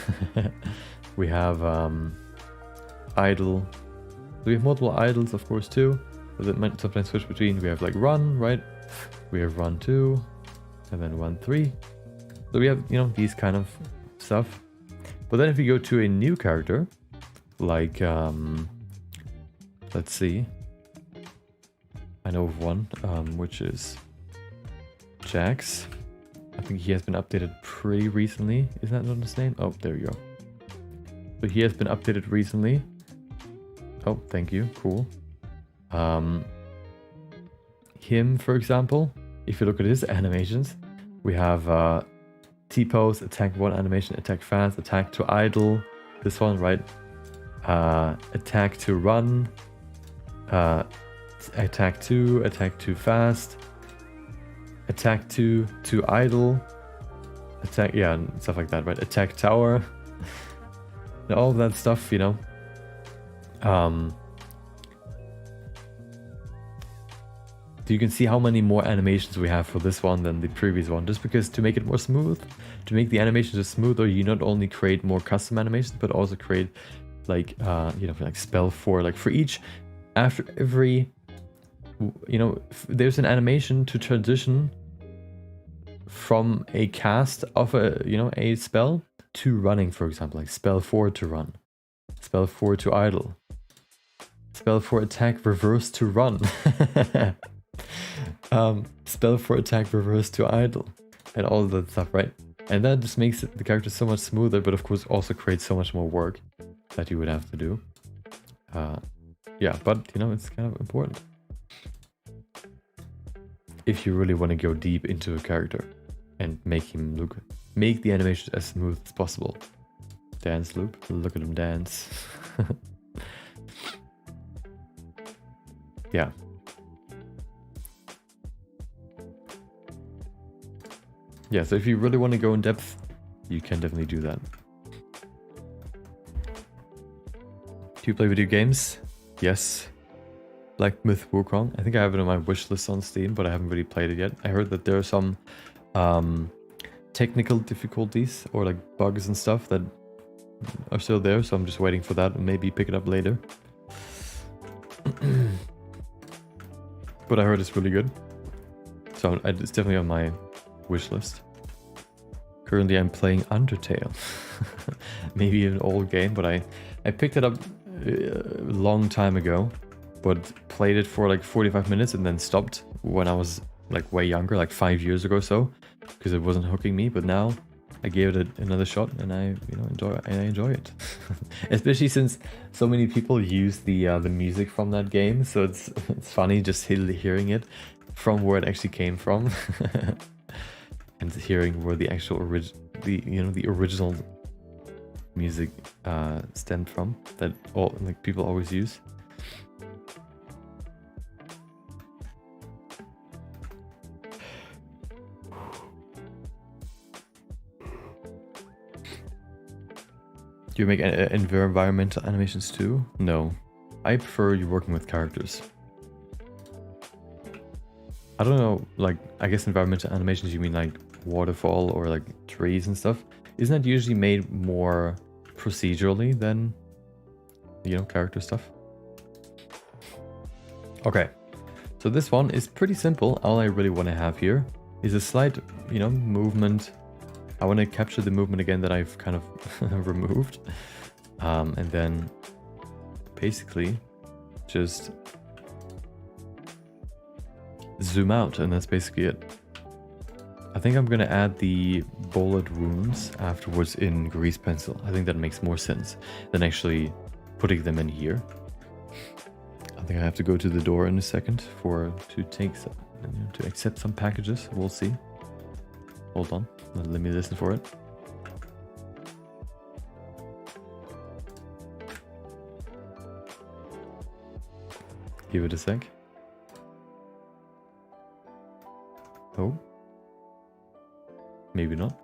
We have idle. We have multiple idles, of course, too. That might sometimes switch between. We have like run, right? We have run 2, and then run 3. So we have, you know, these kind of stuff. But then if you go to a new character, like let's see. I know of one, which is Jax. I think he has been updated pretty recently. Is that not his name? Oh, there you go. So he has been updated recently. Oh, thank you. Cool. Him, for example, if you look at his animations, we have T-pose, attack 1 animation, attack fast, attack to idle. This one, right? Attack to run. Attack 2, attack 2 fast. Attack 2 to idle. Attack, yeah, and stuff like that, right? Attack tower. And all of that stuff, you know. you can see how many more animations we have for this one than the previous one, just because to make it more smooth, to make the animations just smoother, you not only create more custom animations, but also create like, you know, like spell for, like for each, after every, you know, there's an animation to transition from a cast of a, you know, a spell to running, for example, like spell 4 to run, spell 4 to idle, spell 4 attack reverse to run. Spell 4 attack reverse to idle, and all that stuff, right? And that just makes the character so much smoother, but of course also creates so much more work that you would have to do. Yeah, but you know, it's kind of important if you really want to go deep into a character and make the animation as smooth as possible. Dance loop, look at him dance. Yeah. Yeah, so if you really want to go in depth, you can definitely do that. Do you play video games? Yes. Like Myth Wukong. I think I have it on my wish list on Steam, but I haven't really played it yet. I heard that there are some technical difficulties or like bugs and stuff that are still there, so I'm just waiting for that and maybe pick it up later. But I heard it's really good, so it's definitely on my wish list. Currently I'm playing Undertale. Maybe an old game, but I picked it up a long time ago, but played it for like 45 minutes and then stopped when I was like way younger, like 5 years ago or so, because it wasn't hooking me. But now I gave it another shot and I enjoy it. Especially since so many people use the music from that game, so it's funny just hearing it from where it actually came from. And hearing where the actual the original music stemmed from, that people always use. Do you make environmental animations too? No, I prefer you working with characters. I don't know, like, I guess environmental animations, you mean like waterfall or like trees and stuff. Isn't that usually made more procedurally than, you know, character stuff? Okay, so this one is pretty simple. All I really want to have here is a slight, you know, movement. I want to capture the movement again that I've kind of removed. And then basically just zoom out, and that's basically it. I think I'm gonna add the bullet wounds afterwards in grease pencil. I think that makes more sense than actually putting them in here. I think I have to go to the door in a second to accept some packages. We'll see. Hold on, let me listen for it. Give it a sec. Oh, maybe not.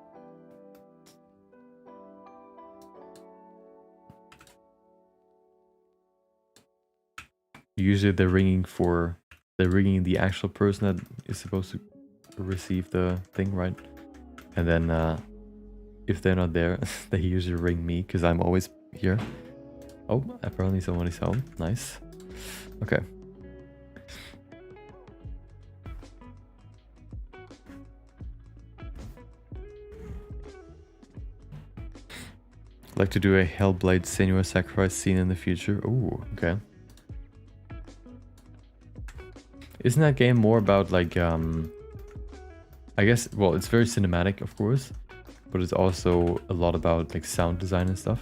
Usually they're ringing the actual person that is supposed to receive the thing, right? And then if they're not there, they usually ring me because I'm always here. Oh, apparently somebody's home. Nice. Okay. Like to do a Hellblade Senua sacrifice scene in the future. Ooh, okay. Isn't that game more about like I guess, well, it's very cinematic, of course, but it's also a lot about like sound design and stuff.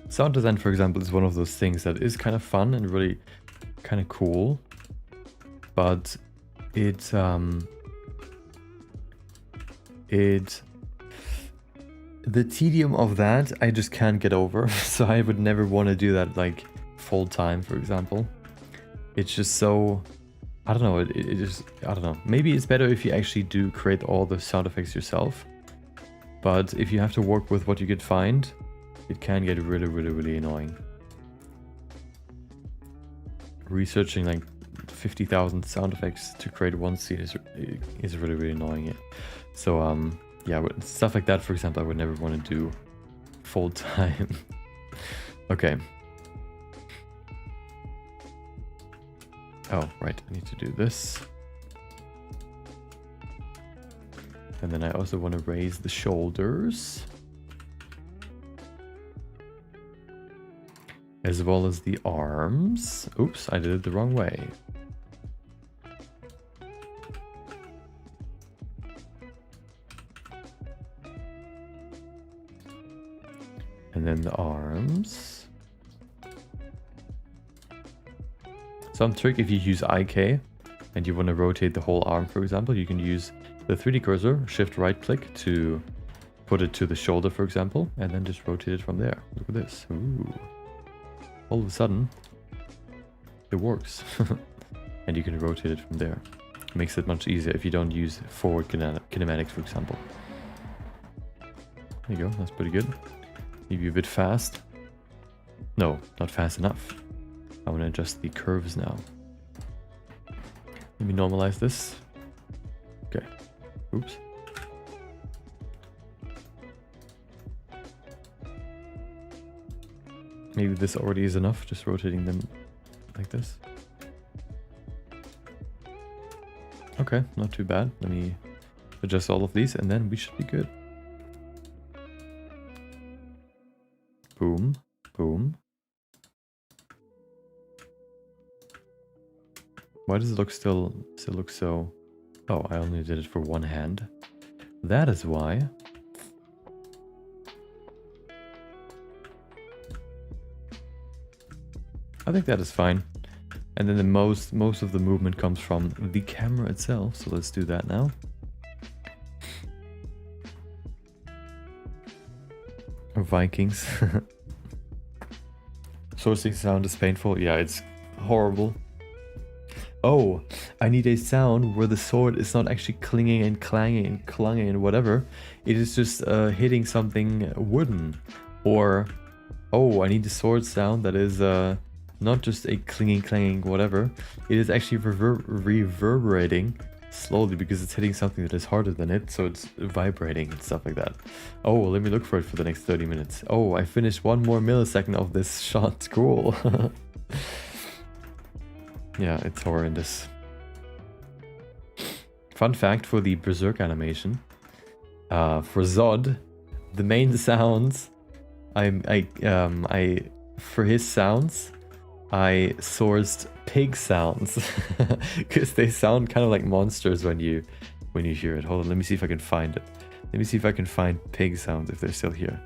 Sound design, for example, is one of those things that is kind of fun and really kind of cool, but the tedium of that I just can't get over. So I would never want to do that like full time, for example. It's just so I don't know, it just, I don't know. Maybe it's better if you actually do create all the sound effects yourself. But if you have to work with what you could find, it can get really, really, really annoying. Researching like 50,000 sound effects to create one scene is really, really annoying. Yeah. So, yeah, stuff like that, for example, I would never want to do full time. Okay. Oh, right, I need to do this. And then I also want to raise the shoulders. As well as the arms. Oops, I did it the wrong way. And then the arms. Some trick, if you use IK and you want to rotate the whole arm, for example, you can use the 3D cursor, shift right click to put it to the shoulder, for example, and then just rotate it from there. Look at this. Ooh. All of a sudden, it works. And you can rotate it from there. It makes it much easier if you don't use forward kinematics, for example. There you go, that's pretty good. Maybe a bit fast. No, not fast enough. I want to adjust the curves now. Let me normalize this. Okay. Oops. Maybe this already is enough, just rotating them like this. Okay, not too bad. Let me adjust all of these and then we should be good. Boom, boom. Why does it still look so... Oh, I only did it for one hand. That is why. I think that is fine. And then the most of the movement comes from the camera itself. So let's do that now. Vikings. Sourcing sound is painful. Yeah, it's horrible. Oh, I need a sound where the sword is not actually clinging and clanging and clunging and whatever. It is just hitting something wooden. Or, oh, I need the sword sound that is not just a clinging, clanging, whatever. It is actually reverberating slowly because it's hitting something that is harder than it. So it's vibrating and stuff like that. Oh, let me look for it for the next 30 minutes. Oh, I finished 1 more millisecond of this shot. Cool. Yeah, it's horrendous. Fun fact for the Berserk animation. For Zod, the main sounds, for his sounds, I sourced pig sounds because they sound kind of like monsters when you hear it. Hold on, let me see if I can find it. Let me see if I can find pig sounds if they're still here.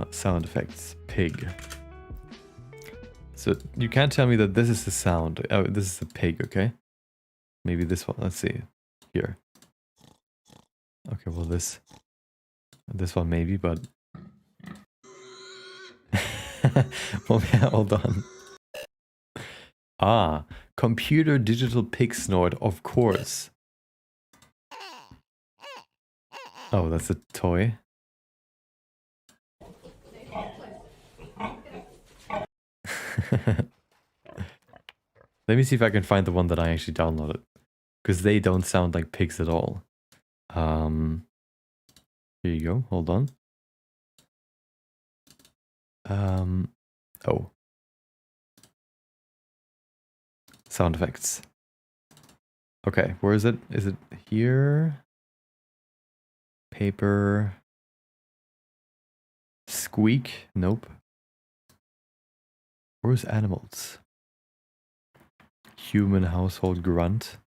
Sound effects, pig. So you can't tell me that this is the sound. Oh, this is the pig, okay? Maybe this one. Let's see. Here. Okay, well this one maybe, but well, yeah, hold on. Ah, computer digital pig snort, of course. Oh, that's a toy. Let me see if I can find the one that I actually downloaded, because they don't sound like pigs at all. Here you go. Hold on. Oh. Sound effects. Okay, where is it? Is it here? Paper. Squeak? Nope. Where's animals? Human household grunt.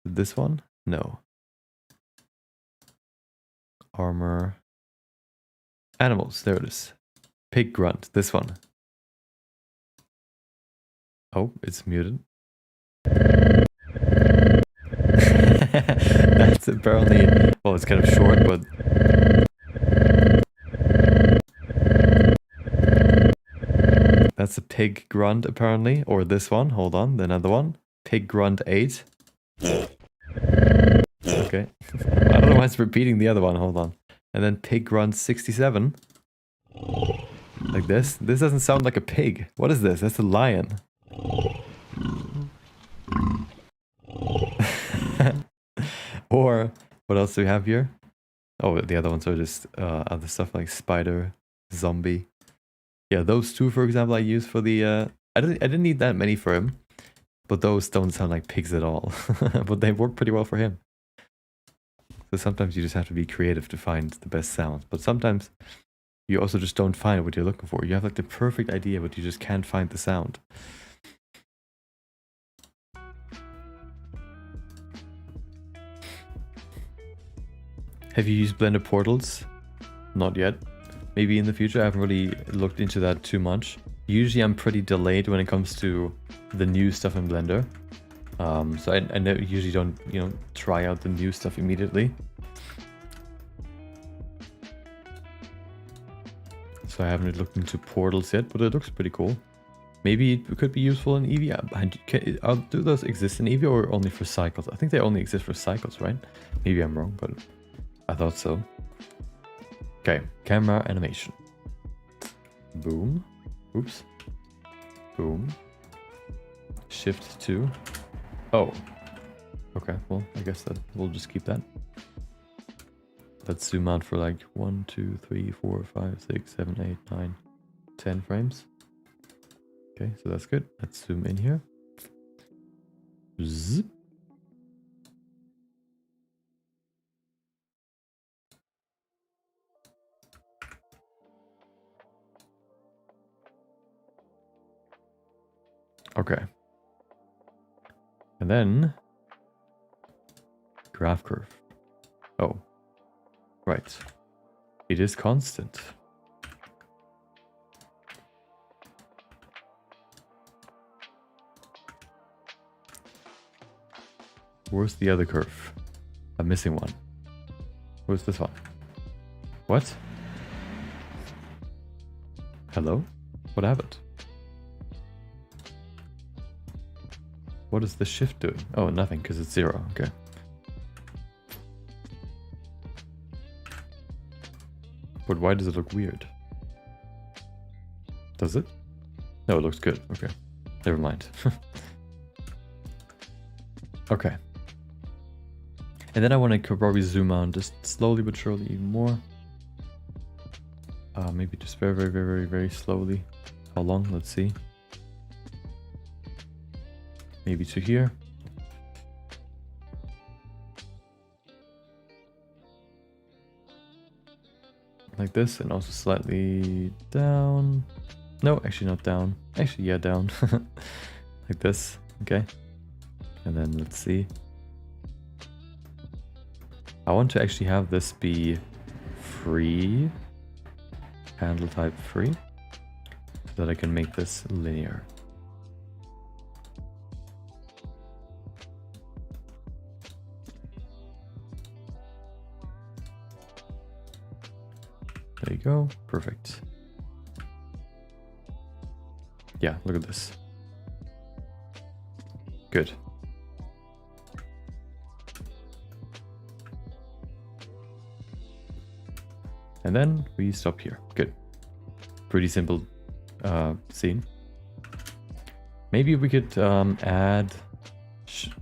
This one? No. Armor. Animals, there it is. Pig grunt, this one. Oh, it's muted. That's apparently, well, it's kind of short, but that's That's a pig grunt apparently. Or this one. Hold on. Another one. Pig grunt 8. Okay. I don't know why it's repeating the other one. Hold on. And then pig grunt 67. Like this. This doesn't sound like a pig. What is this? That's a lion. Or what else do we have here? Oh, the other ones are just other stuff like spider, zombie. Yeah, those two, for example, I use for the... I didn't need that many for him. But those don't sound like pigs at all. But they work pretty well for him. So sometimes you just have to be creative to find the best sounds. But sometimes you also just don't find what you're looking for. You have like the perfect idea, but you just can't find the sound. Have you used Blender portals? Not yet. Maybe in the future. I haven't really looked into that too much. Usually I'm pretty delayed when it comes to the new stuff in Blender. So I usually don't, try out the new stuff immediately. So I haven't really looked into portals yet, but it looks pretty cool. Maybe it could be useful in Eevee. Do those exist in Eevee or only for cycles? I think they only exist for cycles, right? Maybe I'm wrong, but I thought so. Okay, camera animation. Boom. Oops. Boom. Shift 2. Oh. Okay, well, I guess that we'll just keep that. Let's zoom out for like 1, 2, 3, 4, 5, 6, 7, 8, 9, 10 frames. Okay, so that's good. Let's zoom in here. Zzz. Okay. And then graph curve. Oh, right. It is constant. Where's the other curve? I'm missing one. Where's this one? What? Hello? What happened? What is the shift doing? Oh, nothing, because it's 0. Okay. But why does it look weird? Does it? No, it looks good. Okay. Never mind. Okay. And then I want to probably zoom out just slowly but surely even more. Maybe just very, very, very, very, very slowly. How long? Let's see. Maybe to here. Like this, and also slightly down. No, actually not down. Actually, yeah, down. Like this. Okay. And then let's see. I want to actually have this be free. Handle type free. So that I can make this linear. There you go. Perfect. Yeah, look at this. Good. And then we stop here. Good. Pretty simple scene. Maybe we could add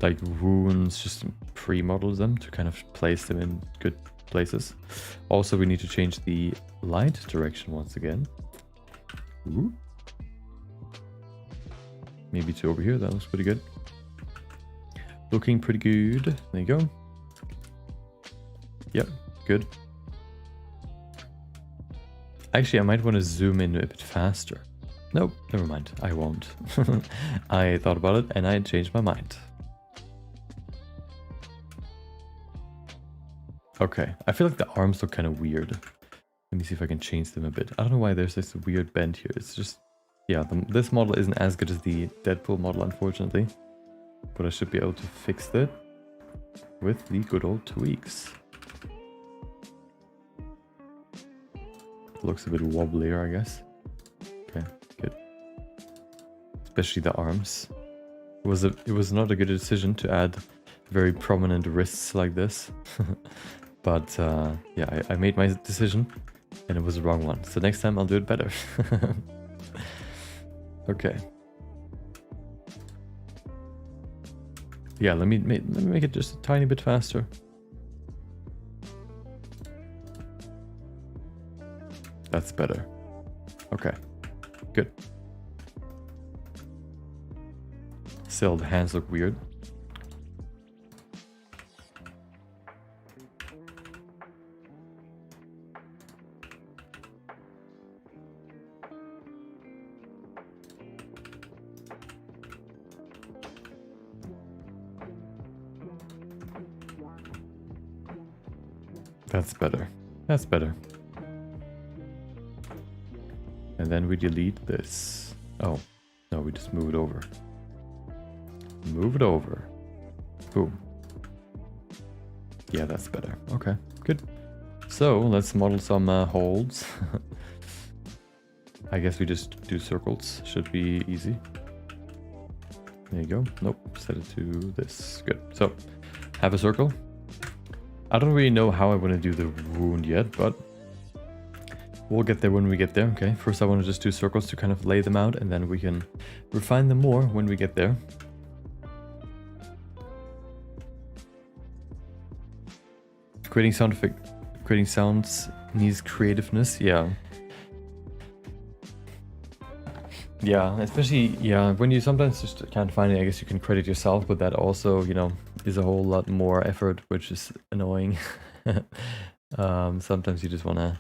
like runes, just pre-model them to kind of place them in good places. Also, we need to change the light direction once again. Ooh. Maybe to over here. That looks pretty good. Looking pretty good. There you go. Yep, good. Actually, I might want to zoom in a bit faster. Nope, never mind. I won't. I thought about it and I changed my mind. Okay, I feel like the arms look kind of weird. Let me see if I can change them a bit. I don't know why there's this weird bend here. It's just, yeah, this model isn't as good as the Deadpool model, unfortunately. But I should be able to fix that with the good old tweaks. Looks a bit wobblier, I guess. Okay, good. especially the arms. It was not a good decision to add very prominent wrists like this. But yeah, I made my decision and it was the wrong one. So next time I'll do it better. Okay. Yeah, let me make it just a tiny bit faster. That's better. Okay, good. Still, the hands look weird. That's better. That's better. And then we delete this. Oh, no, we just move it over. Move it over. Boom. Yeah, that's better. Okay, good. So let's model some holds. I guess we just do circles. Should be easy. There you go. Nope, set it to this. Good. So, have a circle. I don't really know how I want to do the wound yet, but we'll get there when we get there. Okay, first I want to just do circles to kind of lay them out, and then we can refine them more when we get there. Creating sounds needs creativeness. Yeah. Yeah, especially, yeah, when you sometimes just can't find it, I guess you can credit yourself, but that also, you know, is a whole lot more effort, which is annoying. Sometimes you just want to,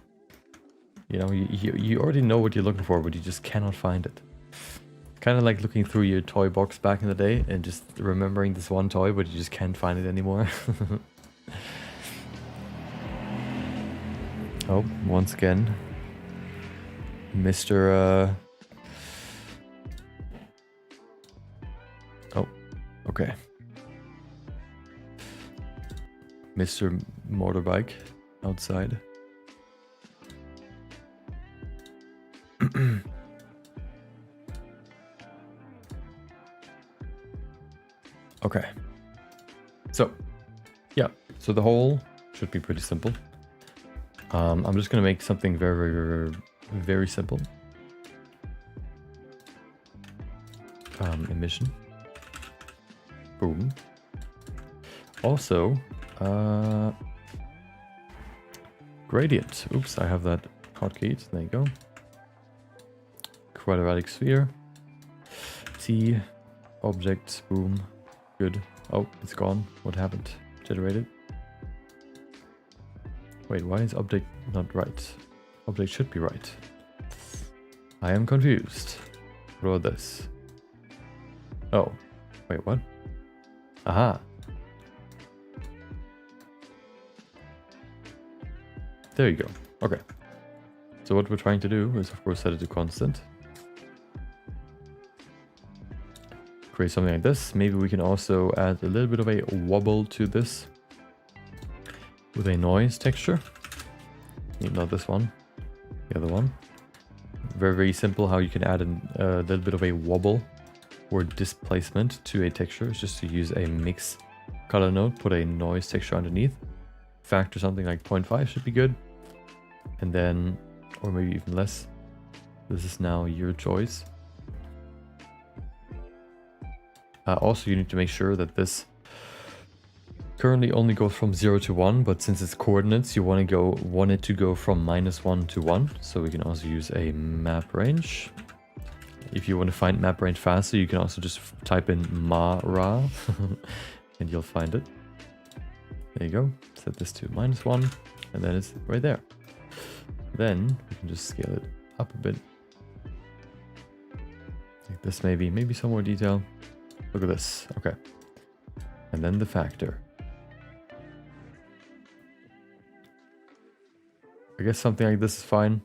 you know, you already know what you're looking for, but you just cannot find it. Kind of like looking through your toy box back in the day and just remembering this one toy, but you just can't find it anymore. Oh, once again, Mr. Oh, okay. Mr. Motorbike outside. Okay. So, yeah. So the whole should be pretty simple. I'm just gonna make something very simple. Emission. Boom. Also, gradient. Oops, I have that hotkey. There you go. Quadratic sphere. T. Object. Boom. Good. Oh, it's gone. What happened? Generated. Wait, why is object not right? Object should be right. I am confused. What about this? Oh, wait, what? Aha. There you go. Okay. So what we're trying to do is, of course, set it to constant. Create something like this. Maybe we can also add a little bit of a wobble to this with a noise texture. Not this one, the other one. Very simple how you can add a little bit of a wobble or displacement to a texture. It's just to use a mix color node, put a noise texture underneath. Factor something like 0.5 should be good. And then, or maybe even less. This is now your choice. Also, you need to make sure that this currently only goes from 0 to 1, but since it's coordinates, you want it to go from -1 to 1. So we can also use a map range. If you want to find map range faster, you can also just type in MARA and you'll find it. There you go. Set this to -1 and then it's right there. Then we can just scale it up a bit. Like this maybe some more detail. Look at this. Okay. And then the factor. I guess something like this is fine.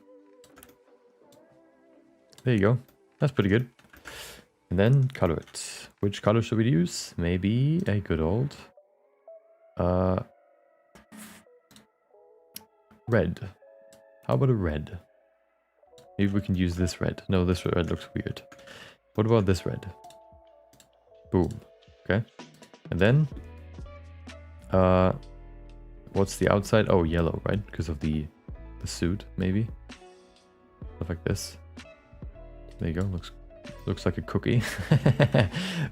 There you go. That's pretty good. And then color it. Which color should we use? Maybe a good old red. How about a red? Maybe we can use this red. No, this red looks weird. What about this red? Boom. Okay. And then, what's the outside? Oh, yellow, right? Because of the suit, maybe. Stuff like this. There you go. Looks like a cookie,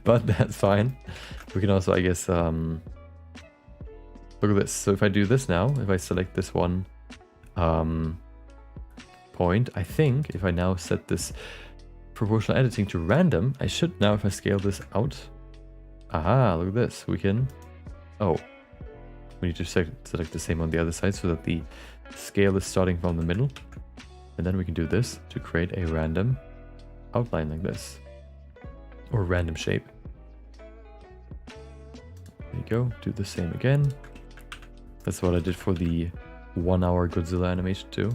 but that's fine. We can also, I guess, look at this. So if I do this now, if I select this one point, I think if I now set this proportional editing to random, I should now, if I scale this out, aha, look at this. We can, oh, we need to select the same on the other side so that the scale is starting from the middle. And then we can do this to create a random outline like this, or random shape. There you go. Do the same again. That's what I did for the 1 hour Godzilla animation too.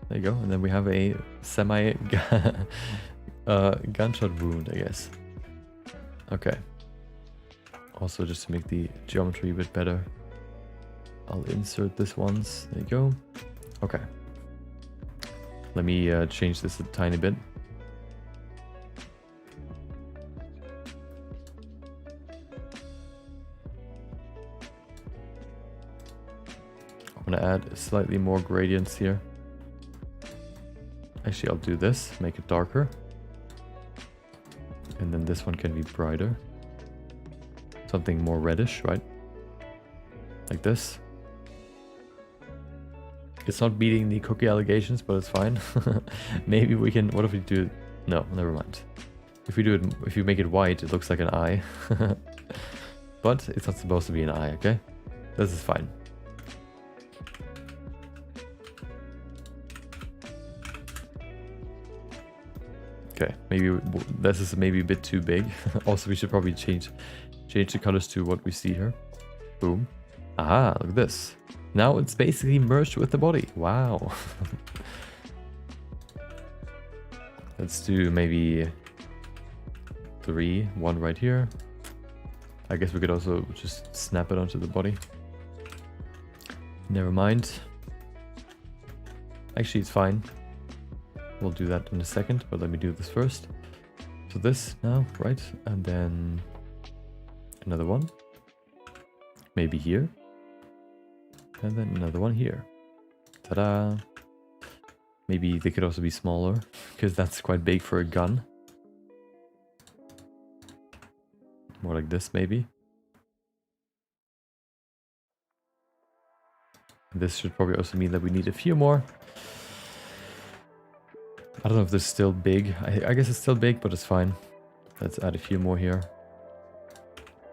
There you go. And then we have a semi gunshot wound, I guess. Okay. Also, just to make the geometry a bit better, I'll insert this once. There you go. Okay. Let me change this a tiny bit. I'm gonna add slightly more gradients here. Actually, I'll do this, make it darker. And then this one can be brighter. Something more reddish, right? Like this. It's not beating the cookie allegations, but it's fine. Maybe we can, what if we do, no, never mind. If we do it, if you make it white, it looks like an eye. But it's not supposed to be an eye, okay? This is fine. Okay, maybe this is maybe a bit too big. Also, we should probably change the colors to what we see here. Boom. Aha, look at this. Now it's basically merged with the body. Wow. Let's do maybe 3, 1 right here. I guess we could also just snap it onto the body. Never mind. Actually, it's fine. We'll do that in a second, but let me do this first. So this now, right? And then another one. Maybe here. And then another one here. Ta-da! Maybe they could also be smaller, because that's quite big for a gun. More like this, maybe. This should probably also mean that we need a few more. I don't know if this is still big. I guess it's still big, but it's fine. Let's add a few more here.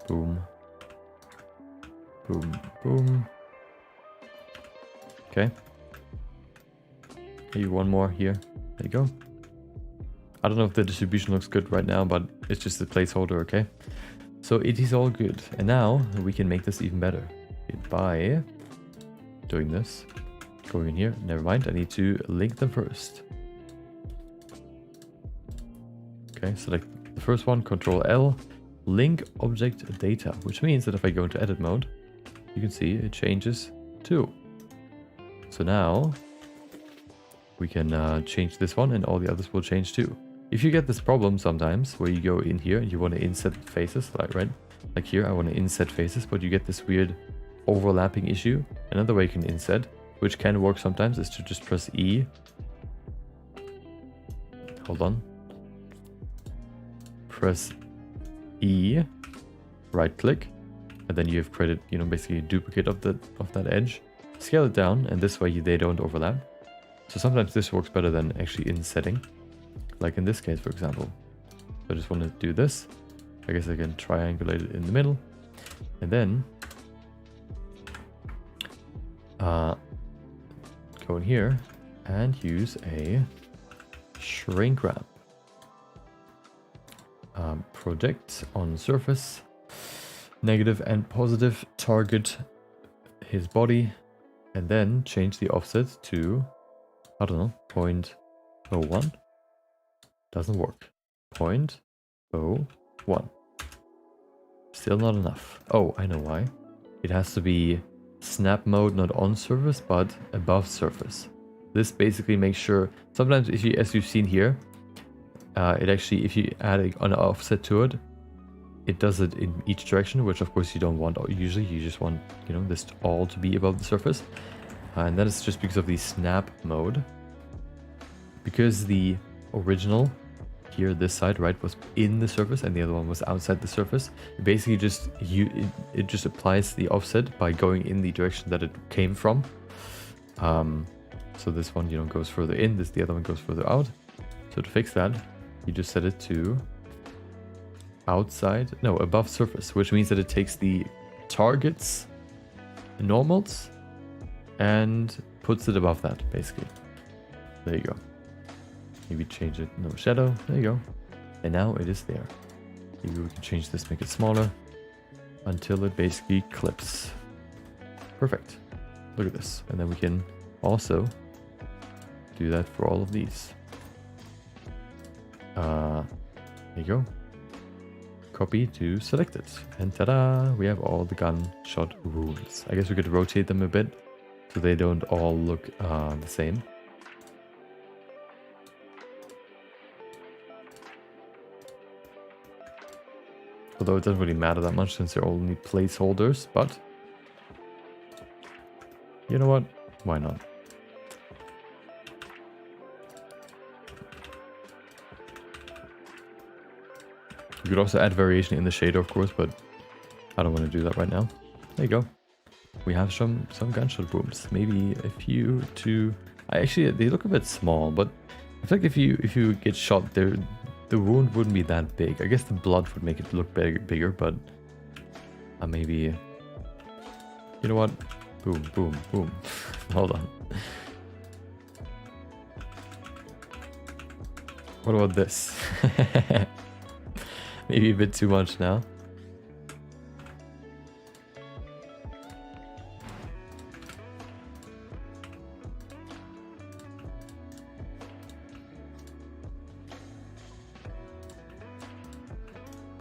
Boom. Boom, boom. Okay. Maybe one more here. There you go. I don't know if the distribution looks good right now, but it's just a placeholder, okay? So it is all good. And now we can make this even better by doing this. Going in here. Never mind. I need to link them first. Okay, select the first one, Control L, link object data, which means that if I go into edit mode, you can see it changes too. So now we can change this one and all the others will change too. If you get this problem sometimes where you go in here and you want to inset faces, right? Like here, I want to inset faces, but you get this weird overlapping issue. Another way you can inset, which can work sometimes, is to just press E. Hold on. Press E, right click, and then you have created, you know, basically a duplicate of that edge. Scale it down, and this way they don't overlap. So sometimes this works better than actually insetting, like in this case, for example. So I just want to do this. I guess I can triangulate it in the middle, and then go in here and use a shrink wrap. Project on surface, negative and positive, target his body, and then change the offset to, I don't know, 0.01. Doesn't work. 0.01. Still not enough. Oh, I know why. It has to be snap mode, not on surface, but above surface. This basically makes sure, sometimes if you, as you've seen here, it actually, if you add an offset to it, it does it in each direction, which of course you don't want. Usually you just want, you know, this all to be above the surface. And that is just because of the snap mode. Because the original here, this side, right, was in the surface and the other one was outside the surface. It basically just, it just applies the offset by going in the direction that it came from. So this one, you know, goes further in, the other one goes further out. So to fix that, you just set it to outside, no, above surface, which means that it takes the target's normals and puts it above that, basically. There you go. Maybe change it, no shadow, there you go. And now it is there. Maybe we can change this, make it smaller, until it basically clips. Perfect. Look at this. And then we can also do that for all of these. There you go. Copy to selected. And ta-da! We have all the gunshot wounds. I guess we could rotate them a bit so they don't all look the same. Although it doesn't really matter that much since they're only placeholders, but you know what? Why not? You could also add variation in the shader, of course, but I don't want to do that right now. There you go. We have some gunshot wounds. Maybe a few to... Actually, they look a bit small, but I feel like if you get shot, the wound wouldn't be that big. I guess the blood would make it look bigger, but maybe... You know what? Boom, boom, boom. Hold on. What about this? Maybe a bit too much now.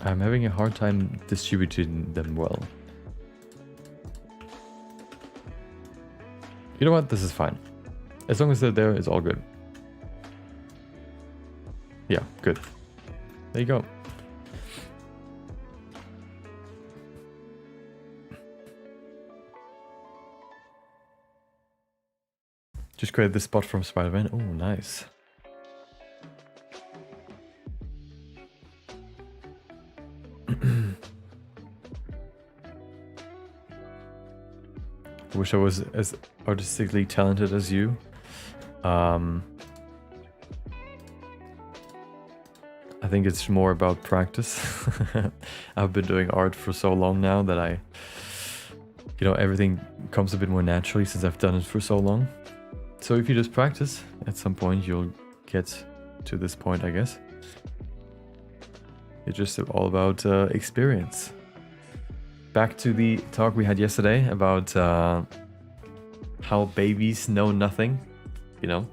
I'm having a hard time distributing them well. You know what? This is fine. As long as they're there, it's all good. Yeah, good. There you go. Just create this spot from Spider-Man. Oh, nice. I wish I was as artistically talented as you. I think it's more about practice. I've been doing art for so long now that you know, everything comes a bit more naturally since I've done it for so long. So if you just practice, at some point you'll get to this point, I guess. It's just all about experience. Back to the talk we had yesterday about how babies know nothing, you know,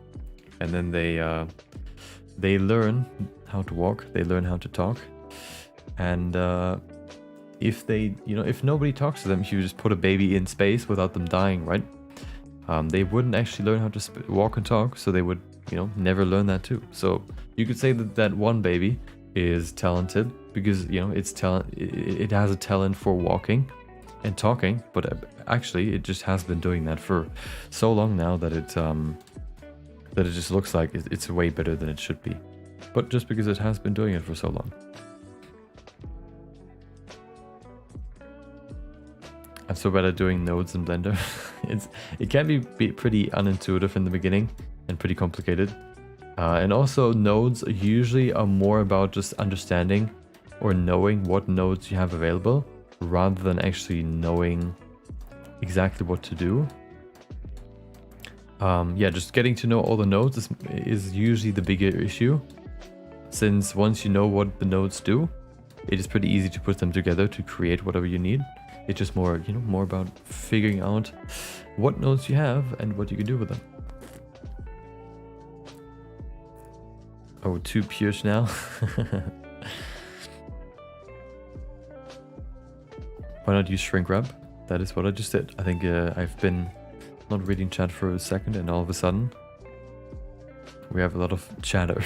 and then they learn how to walk, they learn how to talk, and if they, you know, if nobody talks to them, if you just put a baby in space without them dying, right? They wouldn't actually learn how to walk and talk, so they would, you know, never learn that too. So you could say that that one baby is talented because, you know, it has a talent for walking and talking, but actually it just has been doing that for so long now that it just looks like it's way better than it should be. But just because it has been doing it for so long. I'm so bad at doing nodes in Blender. It can be pretty unintuitive in the beginning and pretty complicated. And also nodes usually are more about just understanding or knowing what nodes you have available rather than actually knowing exactly what to do. Yeah, just getting to know all the nodes is usually the bigger issue, since once you know what the nodes do, it is pretty easy to put them together to create whatever you need. It's just more, you know, more about figuring out what nodes you have and what you can do with them. Oh, 2 Pierce now. Why not use shrink wrap? That is what I just did. I think I've been not reading chat for a second and all of a sudden we have a lot of chatter.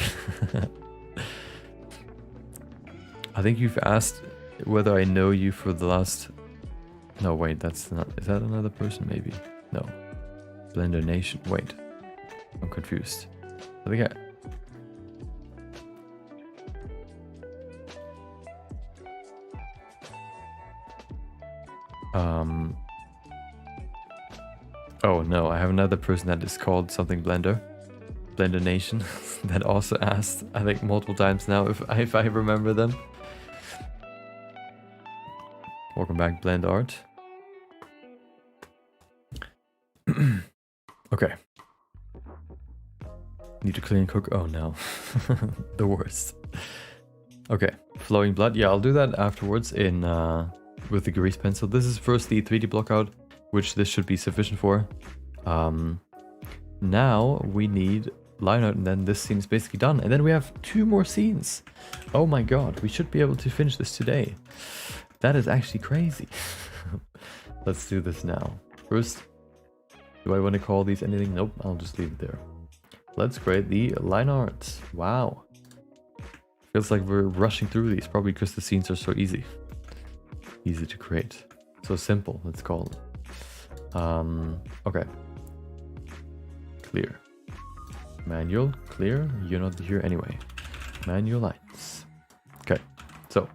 I think you've asked whether I know you for the last... No, wait, that's not... Is that another person, maybe? No. Blender Nation. Wait. I'm confused. I think Oh no, I have another person that is called something Blender. Blender Nation. That also asked, I think multiple times now, if I remember them. Welcome back, Blend Art. Okay. Need to clean and cook. Oh no. The worst. Okay. Flowing blood. Yeah, I'll do that afterwards in with the grease pencil. This is first the 3D blockout, which this should be sufficient for. Now we need line art, and then this scene is basically done. And then we have 2 more scenes. Oh my god, we should be able to finish this today. That is actually crazy. Let's do this now. First, do I want to call these anything? Nope, I'll just leave it there. Let's create the line art. Wow. Feels like we're rushing through these, probably because the scenes are so easy. Easy to create. So simple, let's call it. Okay. Clear. Manual, clear. You're not here anyway. Manual lights. Okay, so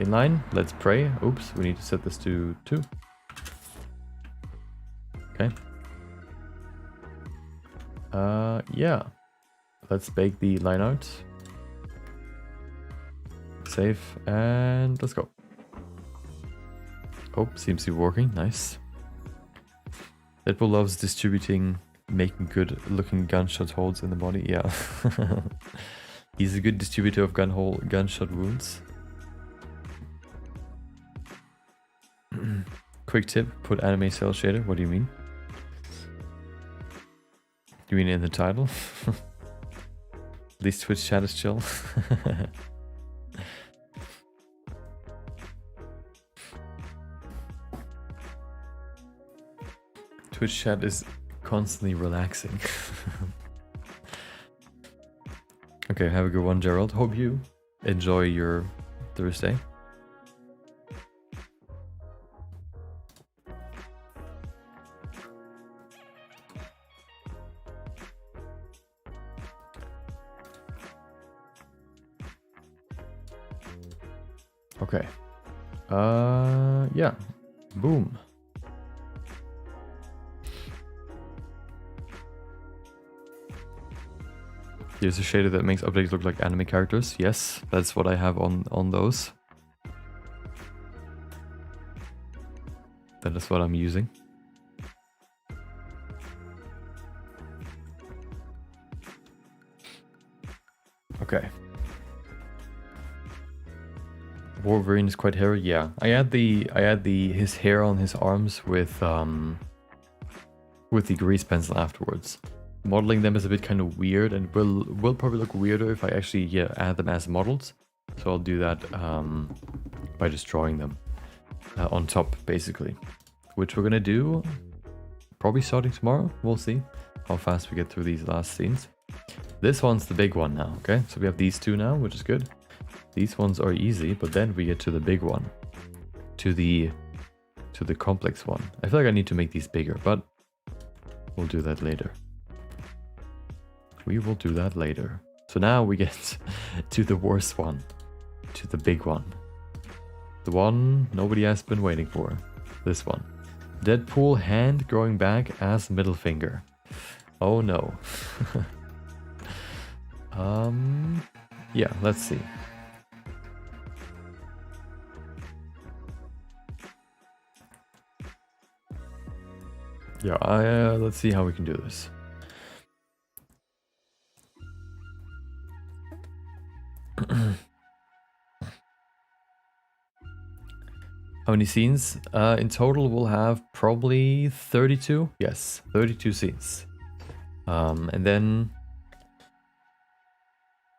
inline, let's pray. Oops, we need to set this to 2. Okay. Yeah. Let's bake the line art. Save, and let's go. Oh, seems to be working. Nice. Deadpool loves distributing, making good looking gunshot holes in the body. Yeah. He's a good distributor of gunshot wounds. Quick tip, put anime cell shader. What do you mean? You mean in the title? At least Twitch chat is chill. Twitch chat is constantly relaxing. Okay, have a good one, Gerald. Hope you enjoy your Thursday. Okay. Yeah. Boom. Here's a shader that makes objects look like anime characters. Yes, that's what I have on those. That is what I'm using. Okay. Wolverine is quite hairy. Yeah, I add his hair on his arms with the grease pencil afterwards. Modeling them is a bit kind of weird, and will probably look weirder if I actually add them as models. So I'll do that by just drawing them on top, basically. Which we're gonna do probably starting tomorrow. We'll see how fast we get through these last scenes. This one's the big one now. Okay, so we have these 2 now, which is good. These ones are easy, but then we get to the big one, to the complex one. I feel like I need to make these bigger, but we'll do that later. We will do that later. So now we get to the worst one, to the big one. The one nobody has been waiting for. This one. Deadpool hand growing back as middle finger. Oh no. Yeah, let's see. Yeah, let's see how we can do this. How many scenes? In total we'll have probably 32. Yes, 32 scenes. And then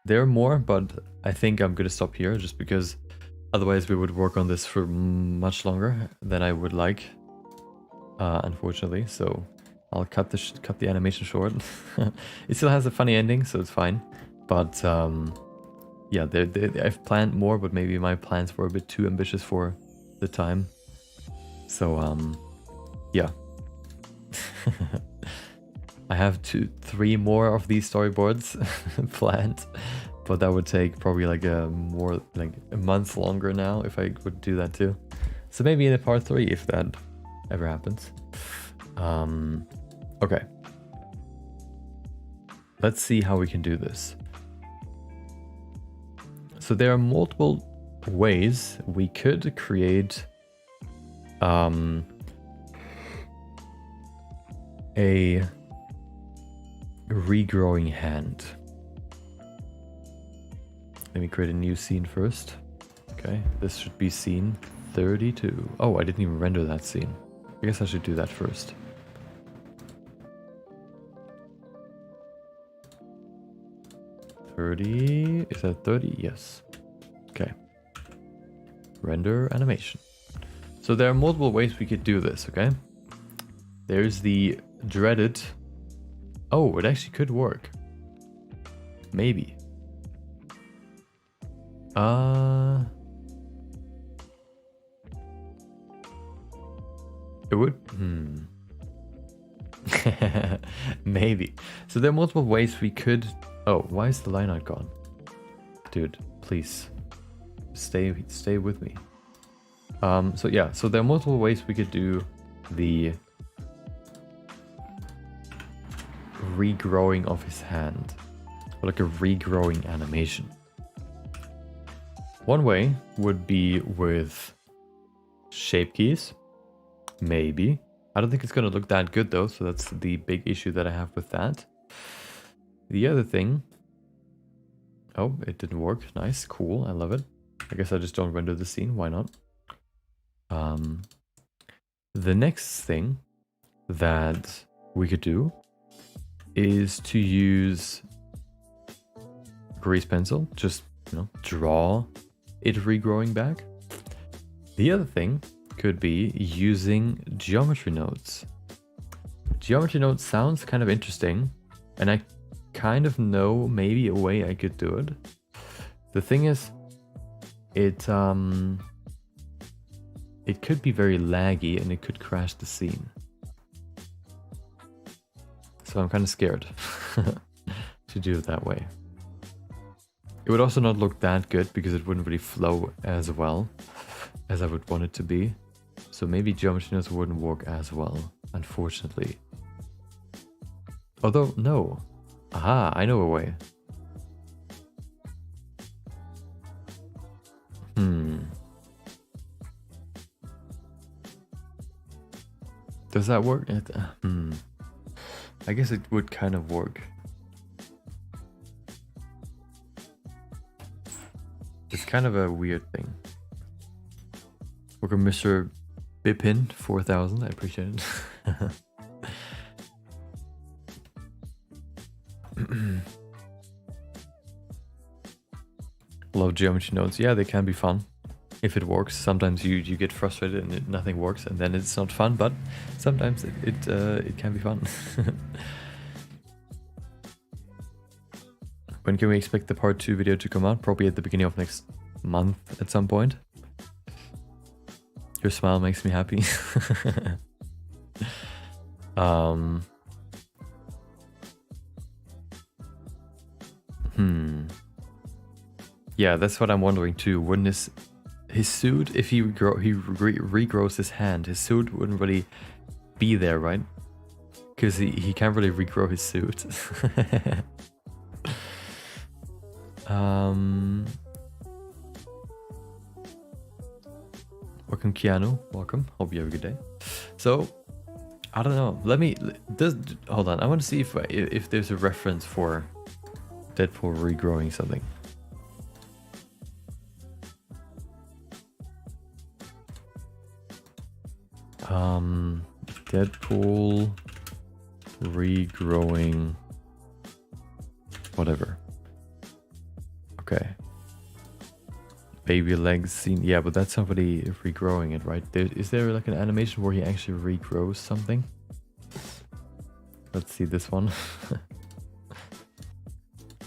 there are more, but I think I'm gonna stop here just because otherwise we would work on this for much longer than I would like, unfortunately. So I'll cut the animation short. It still has a funny ending, so it's fine. But yeah, I've planned more, but maybe my plans were a bit too ambitious for the time. So yeah. I have 3 more of these storyboards planned, but that would take probably like a month longer now if I would do that too. So maybe in a part 3 if that ever happens. Okay. Let's see how we can do this. So there are multiple ways we could create a regrowing hand. Let me create a new scene first. Okay, this should be scene 32. Oh, I didn't even render that scene. I guess I should do that first. Is that 30? Yes. Okay. Render animation. So there are multiple ways we could do this, okay? There's the dreaded... Oh, it actually could work. Maybe. It would... Maybe. So there are multiple ways we could... Oh, why is the line not gone? Dude, please. Stay with me. So yeah, so there are multiple ways we could do the regrowing of his hand. Or like a regrowing animation. One way would be with shape keys. Maybe. I don't think it's going to look that good though, so that's the big issue that I have with that. The other thing... Oh, it didn't work. Nice, cool, I love it. I guess I just don't render the scene, why not? The next thing that we could do is to use grease pencil, just, you know, draw it regrowing back. The other thing could be using geometry nodes. Geometry nodes sounds kind of interesting, and I kind of know maybe a way I could do it. The thing is, it could be very laggy and it could crash the scene. So I'm kind of scared to do it that way. It would also not look that good because it wouldn't really flow as well as I would want it to be. So maybe geometry nodes wouldn't work as well, unfortunately. Although, no. Aha, I know a way. Does that work? I guess it would kind of work. It's kind of a weird thing. Welcome, Mr. Bipin 4000. I appreciate it. Love geometry nodes. Yeah, they can be fun if it works. Sometimes you get frustrated and nothing works, and then it's not fun. But sometimes it can be fun. When can we expect the part 2 video to come out? Probably at the beginning of next month at some point. Your smile makes me happy. Yeah, that's what I'm wondering too. Wouldn't his suit, if he regrows his hand, his suit wouldn't really be there, right? Because he can't really regrow his suit. Welcome, Keanu. Welcome. Hope you have a good day. So, I don't know. Hold on. I want to see if there's a reference for Deadpool regrowing something. Deadpool regrowing whatever. Okay. Baby legs scene. Yeah, but that's somebody regrowing it, right? Is there like an animation where he actually regrows something? Let's see this one.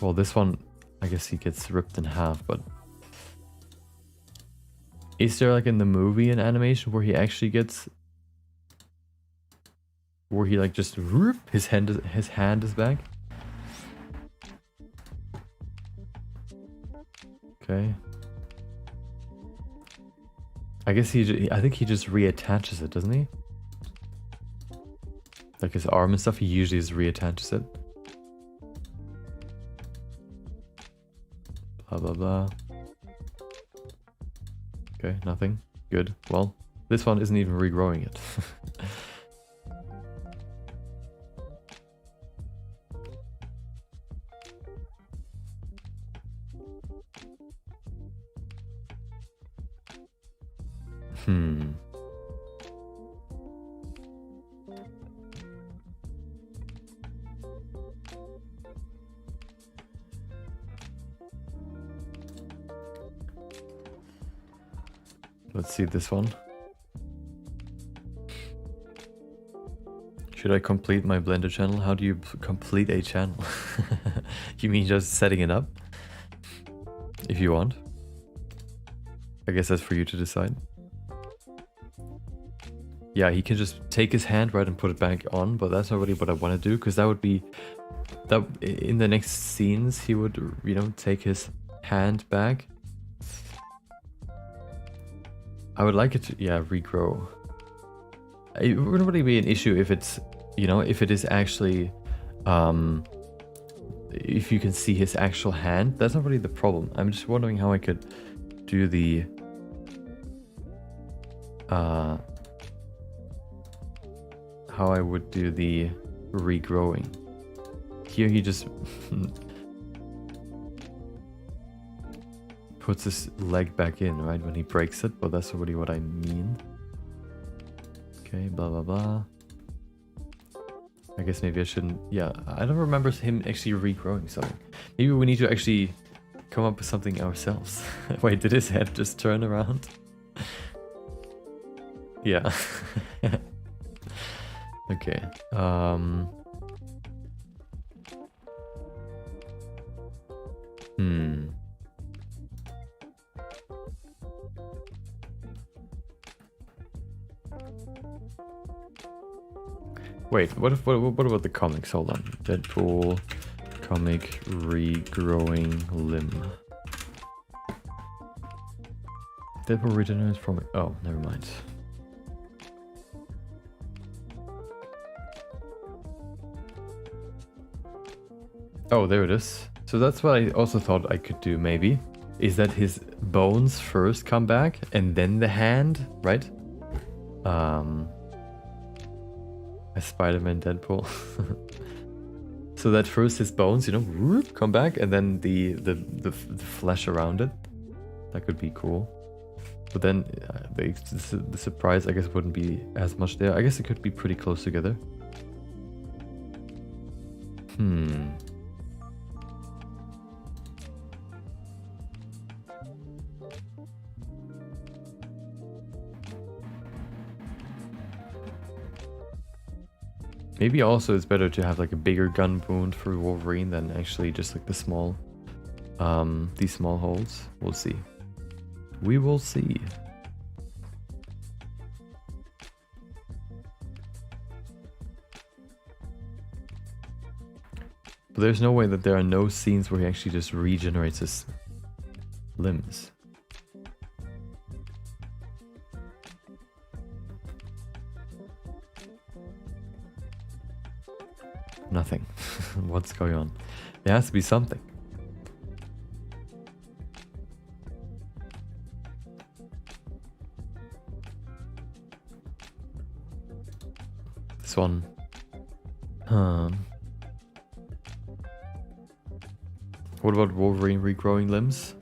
Well, this one, I guess he gets ripped in half, but... Is there like in the movie an animation where he actually gets... Where he like just... His hand is back? Okay. I guess I think he just reattaches it, doesn't he? Like his arm and stuff, he usually just reattaches it. Blah, blah, blah. Okay, nothing. Good. Well, this one isn't even regrowing it. Let's see this one. Should I complete my Blender channel? How do you complete a channel? You mean just setting it up? If you want. I guess that's for you to decide. Yeah, he can just take his hand, right, and put it back on, but that's not really what I want to do, because that would be... that in the next scenes, he would, you know, take his hand back. I would like it to, yeah, regrow. It wouldn't really be an issue if it's, you know, if it is actually, if you can see his actual hand. That's not really the problem. I'm just wondering how I could do the, how I would do the regrowing. Here he just puts his leg back in, right, when he breaks it, but that's already what I mean. Okay, blah, blah, blah. I guess maybe I shouldn't... Yeah, I don't remember him actually regrowing something. Maybe we need to actually come up with something ourselves. Wait, did his head just turn around? Yeah. Okay. Wait, what about the comics? Hold on. Deadpool comic regrowing limb. Deadpool regenerates from... Oh, never mind. Oh, there it is. So that's what I also thought I could do, maybe. Is that his bones first come back and then the hand, right? A Spider-Man Deadpool. So that first his bones, you know, come back, and then the flesh around it. That could be cool. But then the surprise, I guess, wouldn't be as much there. I guess it could be pretty close together. Maybe also it's better to have like a bigger gun wound for Wolverine than actually just like the small, these small holes. We'll see. We will see. But there's no way that there are no scenes where he actually just regenerates his limbs. Nothing. What's going on? There has to be something. This one. What about Wolverine regrowing limbs?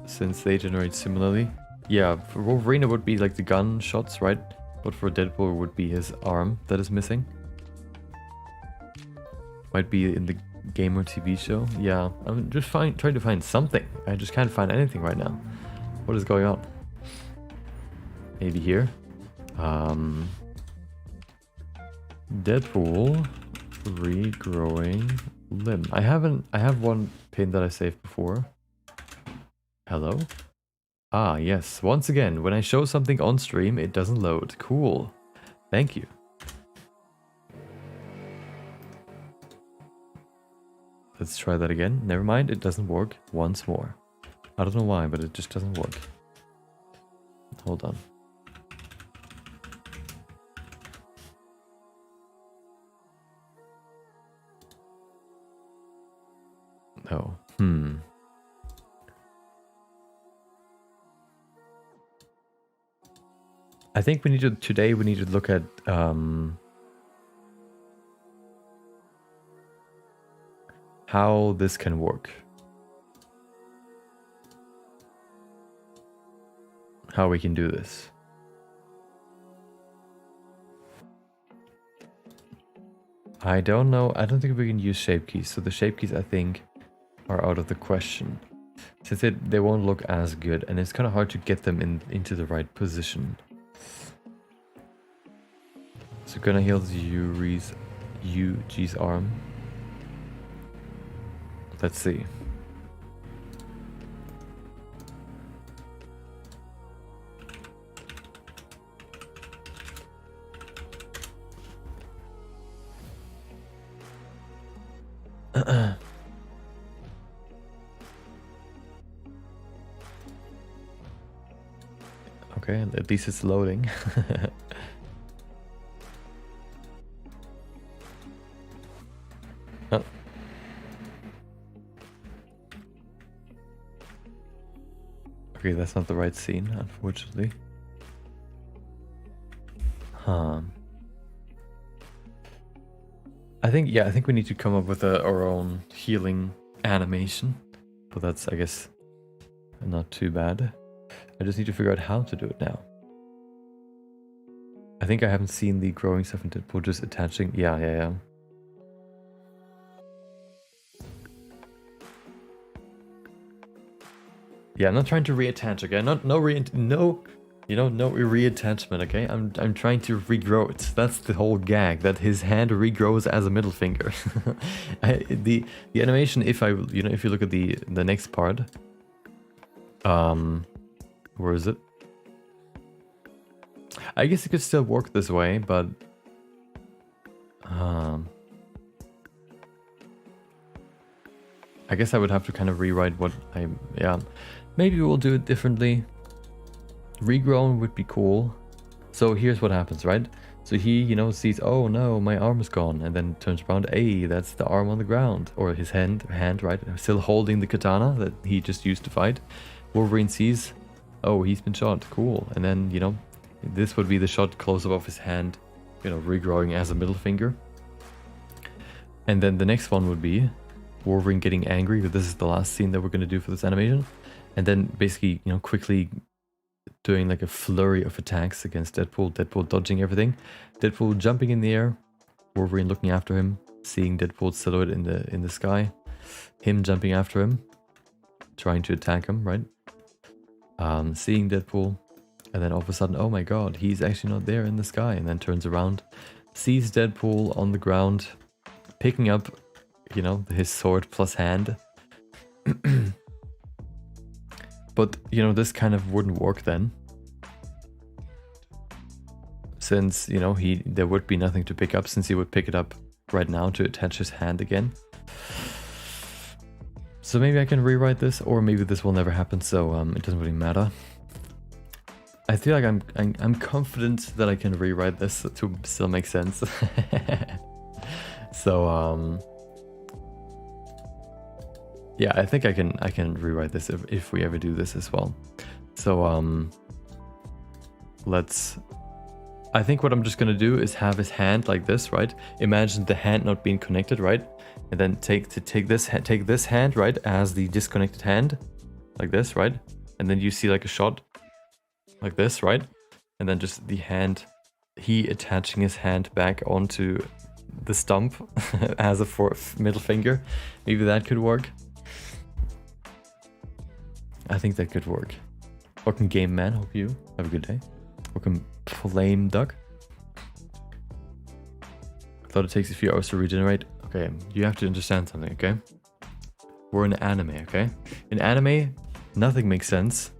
Since they generate similarly. Yeah, for Wolverine it would be like the gun shots, right? But for Deadpool it would be his arm that is missing. Might be in the game or TV show. Yeah, I'm just trying to find something. I just can't find anything right now. What is going on? Maybe here. Deadpool regrowing limb. I have one pin that I saved before. Hello? Ah, yes. Once again, when I show something on stream, it doesn't load. Cool. Thank you. Let's try that again. Never mind, it doesn't work. Once more. I don't know why, but it just doesn't work. Hold on. Oh. I think we need to, today we need to look at how this can work. How we can do this. I don't know. I don't think we can use shape keys. So the shape keys, I think, are out of the question. Since they won't look as good, and it's kind of hard to get them into the right position. So gonna heal Yuji's arm. Let's see. Okay, at least it's loading. Oh. Okay, that's not the right scene, unfortunately. I think we need to come up with our own healing animation, but that's, I guess, not too bad. I just need to figure out how to do it now. I think I haven't seen the growing stuff in Deadpool, just attaching. Yeah. Yeah, I'm not trying to reattach, okay? No reattachment, okay? I'm trying to regrow it. That's the whole gag, that his hand regrows as a middle finger. The animation, if you look at the next part, where is it? I guess it could still work this way, but I guess I would have to kind of rewrite what maybe we'll do it differently. Regrown would be cool. So here's what happens, right? So he, sees, oh no, my arm is gone, and then turns around, hey, that's the arm on the ground, or his hand, right? Still holding the katana that he just used to fight. Wolverine sees, oh, he's been shot, cool. And then, this would be the shot close up of his hand, regrowing as a middle finger. And then the next one would be Wolverine getting angry, but this is the last scene that we're going to do for this animation. And then basically, quickly doing like a flurry of attacks against Deadpool. Deadpool dodging everything. Deadpool jumping in the air. Wolverine looking after him. Seeing Deadpool's silhouette in the sky. Him jumping after him. Trying to attack him, right? Seeing Deadpool. And then all of a sudden, oh my god, he's actually not there in the sky. And then turns around. Sees Deadpool on the ground. Picking up, his sword plus hand. But, this kind of wouldn't work then. Since, there would be nothing to pick up, since he would pick it up right now to attach his hand again. So maybe I can rewrite this, or maybe this will never happen, so it doesn't really matter. I feel like I'm confident that I can rewrite this to still make sense. So, yeah, I think I can rewrite this if we ever do this as well. So I think what I'm just gonna do is have his hand like this, right? Imagine the hand not being connected, right? And then take this hand, right, as the disconnected hand, like this, right? And then you see like a shot like this, right? And then just the hand, he attaching his hand back onto the stump as a middle finger. Maybe that could work. I think that could work. Welcome Game Man, hope you have a good day. Welcome Flame Duck. I thought it takes a few hours to regenerate. Okay, you have to understand something, okay? We're in anime, okay? In anime, nothing makes sense.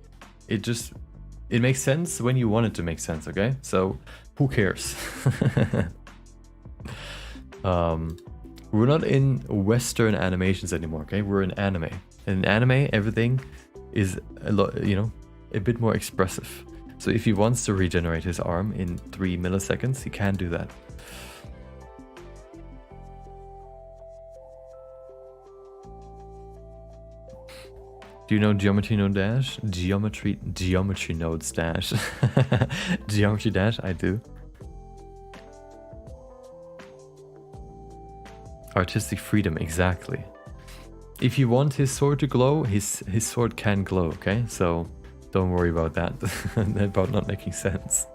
It makes sense when you want it to make sense, okay? So who cares? We're not in Western animations anymore, okay? We're in anime. In anime, everything is a lot, you know, a bit more expressive. So if he wants to regenerate his arm in 3 milliseconds, he can do that. Do you know Geometry Node Dash? Geometry Node Dash. Geometry Dash, I do. Artistic freedom, exactly. If you want his sword to glow, his sword can glow, okay? So don't worry about that, about not making sense.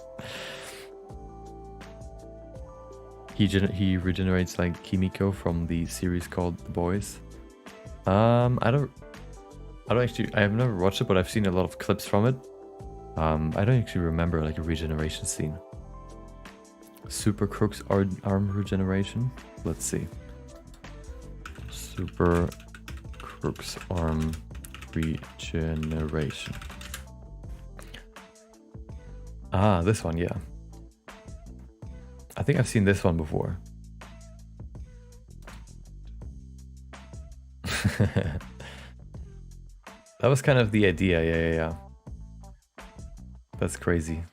He regenerates like Kimiko from the series called The Boys. I have never watched it, but I've seen a lot of clips from it. I don't actually remember like a regeneration scene. Super Crook's arm regeneration. Let's see. Super Crook's arm regeneration. Ah, this one, yeah. I think I've seen this one before. That was kind of the idea, yeah. That's crazy.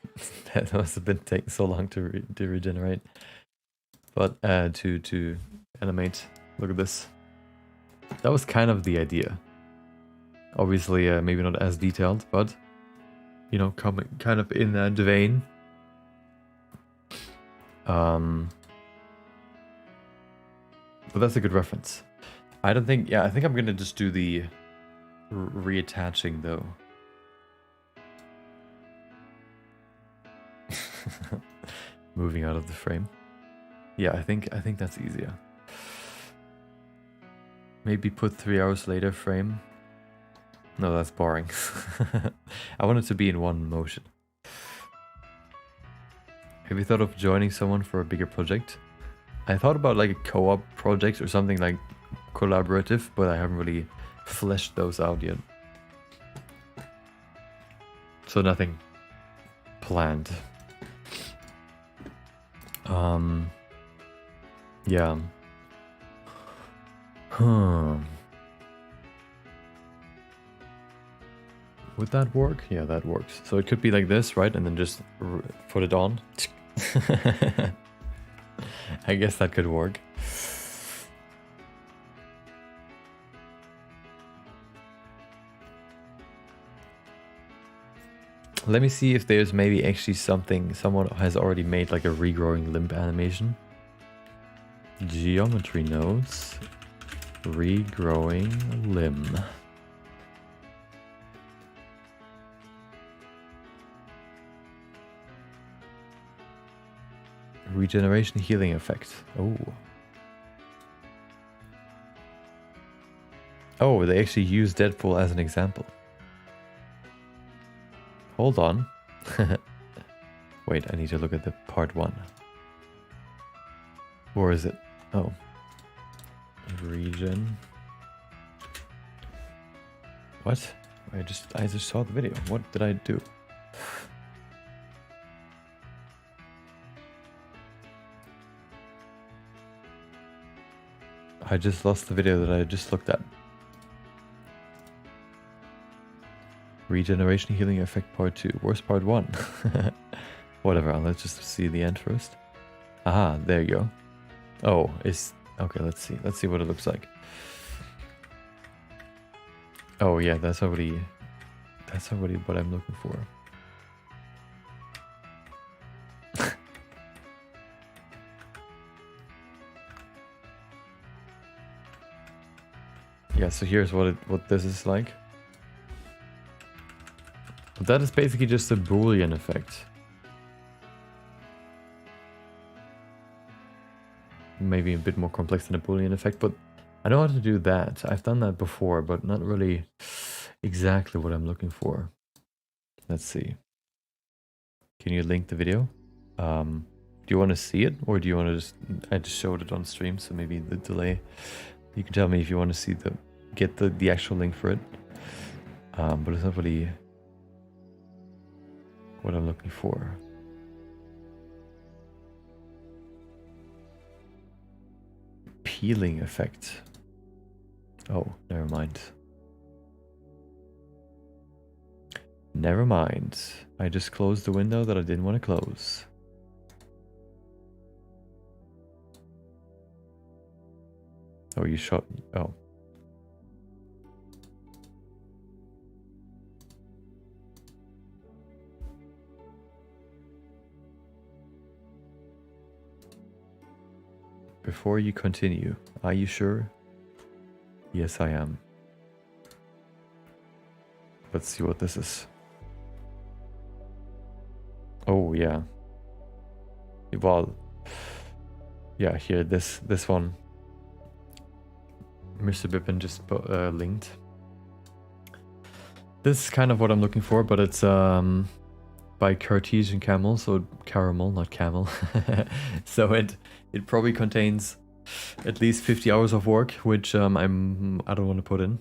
That must have been taking so long to regenerate. But to animate, look at this. That was kind of the idea. Obviously, maybe not as detailed, but you know, kind of in that vein. But that's a good reference. I think I'm gonna just do the reattaching though. Moving out of the frame. Yeah, I think that's easier. Maybe put 3 hours later frame. No, that's boring. I want it to be in one motion. Have you thought of joining someone for a bigger project? I thought about like a co-op project or something like collaborative, but I haven't really fleshed those out yet. So nothing planned. Yeah. Would that work? Yeah, that works. So it could be like this, right? And then just put it on. I guess that could work. Let me see if there's maybe actually someone has already made like a regrowing limb animation. Geometry nodes. Regrowing limb. Regeneration healing effect. Oh, they actually use Deadpool as an example. Hold on. Wait, I need to look at the part 1. Or is it? Oh. Regen. What? I just saw the video. What did I do? I just lost the video that I just looked at. Regeneration healing effect part 2. Where's part 1? Whatever, let's just see the end first. Aha, there you go. Oh, it's okay, let's see. Let's see what it looks like. Oh yeah, that's already what I'm looking for. Yeah, so here's what this is like. That is basically just a Boolean effect. Maybe a bit more complex than a Boolean effect, but I know how to do that. I've done that before, but not really exactly what I'm looking for. Let's see. Can you link the video? Do you want to see it, or do you want to I just showed it on stream, so maybe the delay. You can tell me if you want to see get the actual link for it. But it's not really what I'm looking for. Peeling effect. Oh, never mind. Never mind. I just closed the window that I didn't want to close. Oh, you shot. Oh. Before you continue, are you sure? Yes, I am. Let's see what this is. Oh, yeah. Well, yeah, here, this one. Mr. Bippin just linked. This is kind of what I'm looking for, but it's by Cartesian Camel, so caramel, not camel. So it probably contains at least 50 hours of work, which I don't want to put in.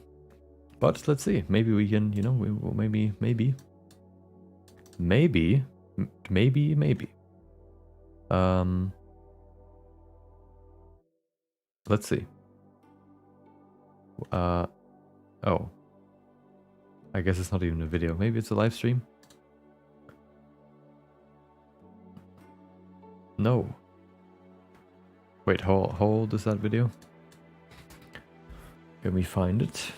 But let's see. Maybe we can, you know, maybe. Let's see. Oh. I guess it's not even a video. Maybe it's a live stream. No. Wait, how old is that video? Let me find it.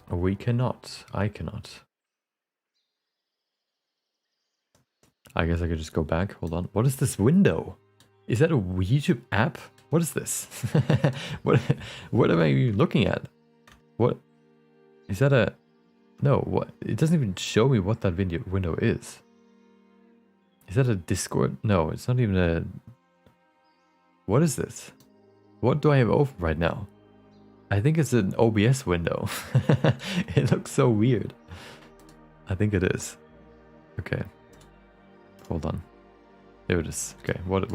We cannot. I cannot. I guess I could just go back. Hold on. What is this window? Is that a YouTube app? What is this? What am I looking at? What? Is that a... No, what? It doesn't even show me what that window is. Is that a Discord? No, it's not even a... What is this? What do I have open right now? I think it's an OBS window. It looks so weird. I think it is. Okay. Hold on. There it is. Okay, what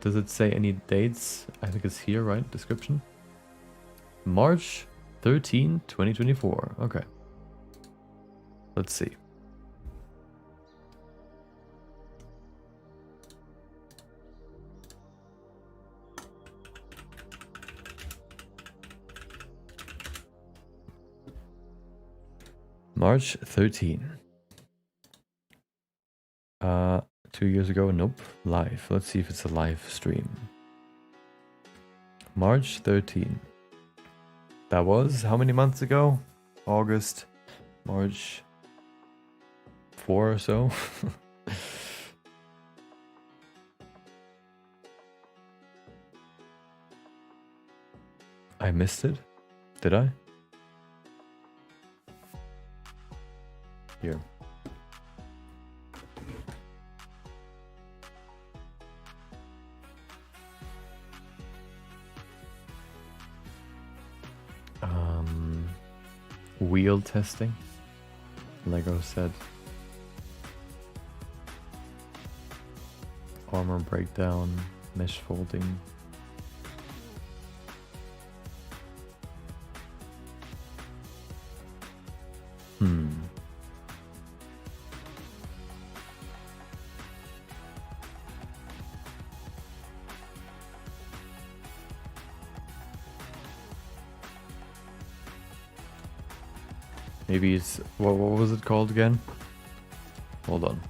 does it say? Any dates? I think it's here, right? Description. March 13, 2024. Okay. Let's see. March 13. 2 years ago, nope. Live. Let's see if it's a live stream. March 13. That was how many months ago? August, March 4 or so. I missed it? Did I? Here. Wheel testing. Lego said. Armor breakdown. Mesh folding. Maybe it's... What was it called again? Hold on.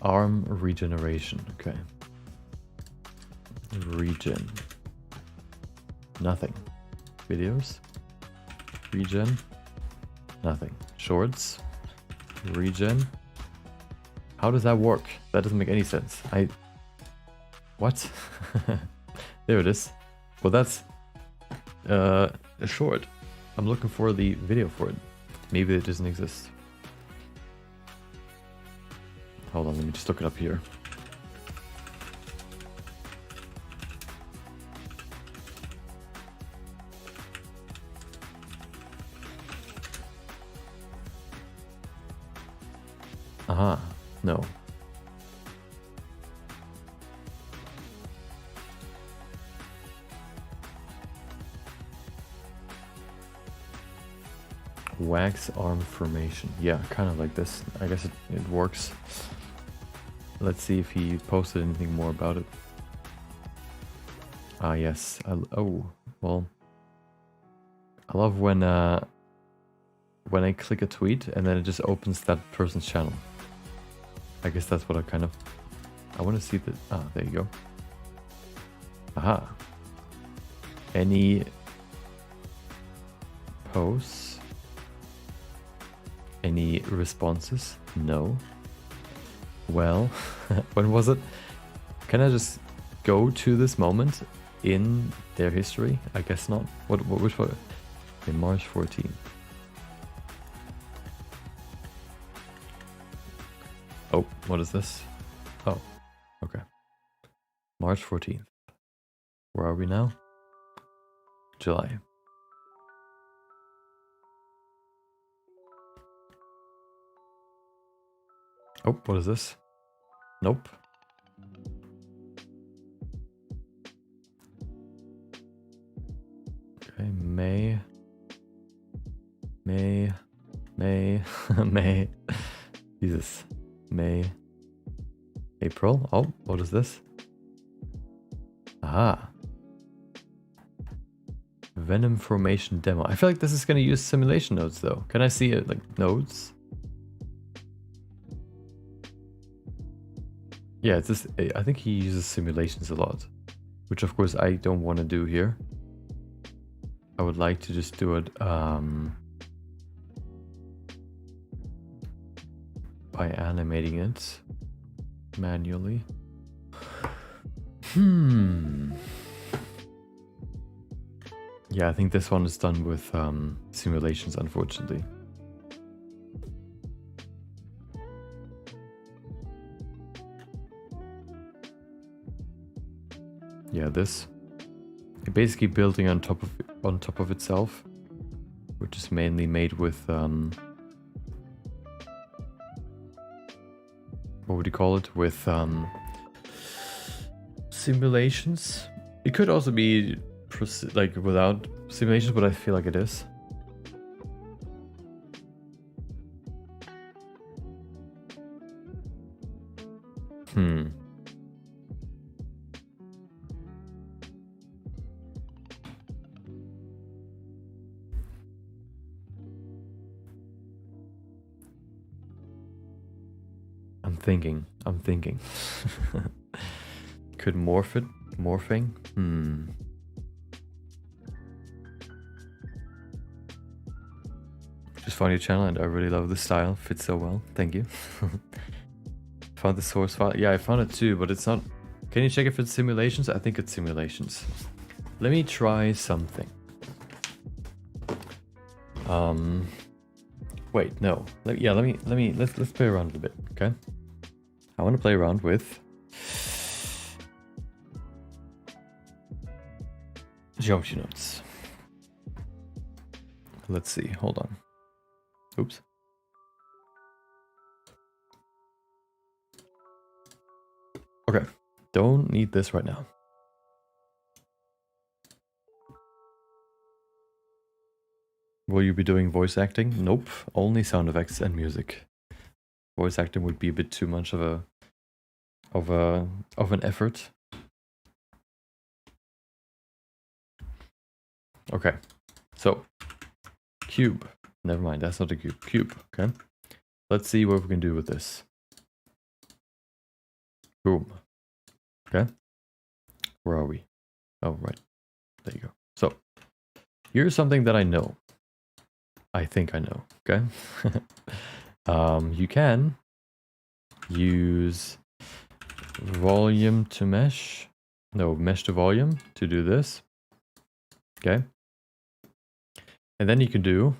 Arm regeneration. Okay. Regen. Nothing. Videos. Regen. Nothing. Shorts. Regen. How does that work? That doesn't make any sense. What? There it is. Well, that's a short. I'm looking for the video for it. Maybe it doesn't exist. Hold on, let me just look it up here. Aha, no. Wax arm formation. Yeah, kind of like this. I guess it works. Let's see if he posted anything more about it. Ah, yes. Oh, well. I love when I click a tweet and then it just opens that person's channel. I guess that's what I want to see the... Ah, there you go. Aha. Any posts? Any responses? No. Well, when was it? Can I just go to this moment in their history? I guess not. Which one? In March 14th. Oh, what is this? Oh, okay. March 14th. Where are we now? July. Oh, what is this? Nope. Okay, May. May. Jesus. May. April. Oh, what is this? Aha. Venom formation demo. I feel like this is going to use simulation nodes though. Can I see it like nodes? Yeah, it's just, I think he uses simulations a lot, which of course I don't want to do here. I would like to just do it by animating it manually. Yeah, I think this one is done with simulations, unfortunately. Yeah, this basically building on top of itself, which is mainly made with what would you call it? With simulations. It could also be like without simulations, but I feel like it is. I'm thinking. Could morph it? Morphing? Just found your channel and I really love the style. Fits so well. Thank you. Found the source file. Yeah, I found it too, but it's not... Can you check if it's simulations? I think it's simulations. Let me try something. Wait, no. Let's play around a little bit, okay? I want to play around with geometry nodes. Let's see, hold on. Oops. Okay, don't need this right now. Will you be doing voice acting? Nope, only sound effects and music. Voice acting would be a bit too much of an effort. Okay, so cube. Never mind, that's not a cube. Cube, okay. Let's see what we can do with this. Boom. Okay. Where are we? Oh, right. There you go. So here's something that I know. I think I know, okay? You can use volume to mesh. No, mesh to volume to do this. Okay. And then you can do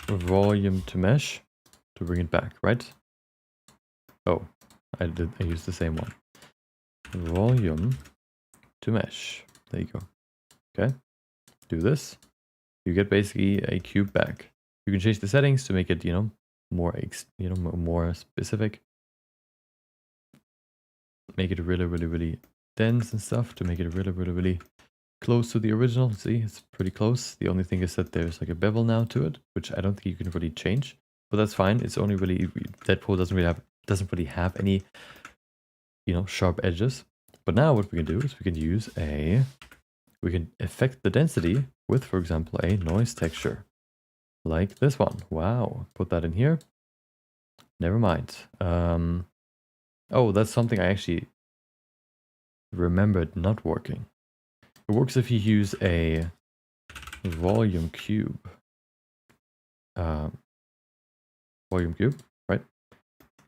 volume to mesh to bring it back, right? Oh, I used the same one. Volume to mesh. There you go. Okay. Do this. You get basically a cube back. You can change the settings to make it, you know, more, more specific. Make it really dense and stuff to make it really close to the original. See, it's pretty close. The only thing is that there's like a bevel now to it, which I don't think you can really change, but that's fine. It's only really, Deadpool doesn't really have any, sharp edges. But now what we can do is we can affect the density with, for example, a noise texture like this one. Wow, put that in here. Never mind. Oh, that's something I actually remembered not working. It works if you use a volume cube. Volume cube, right?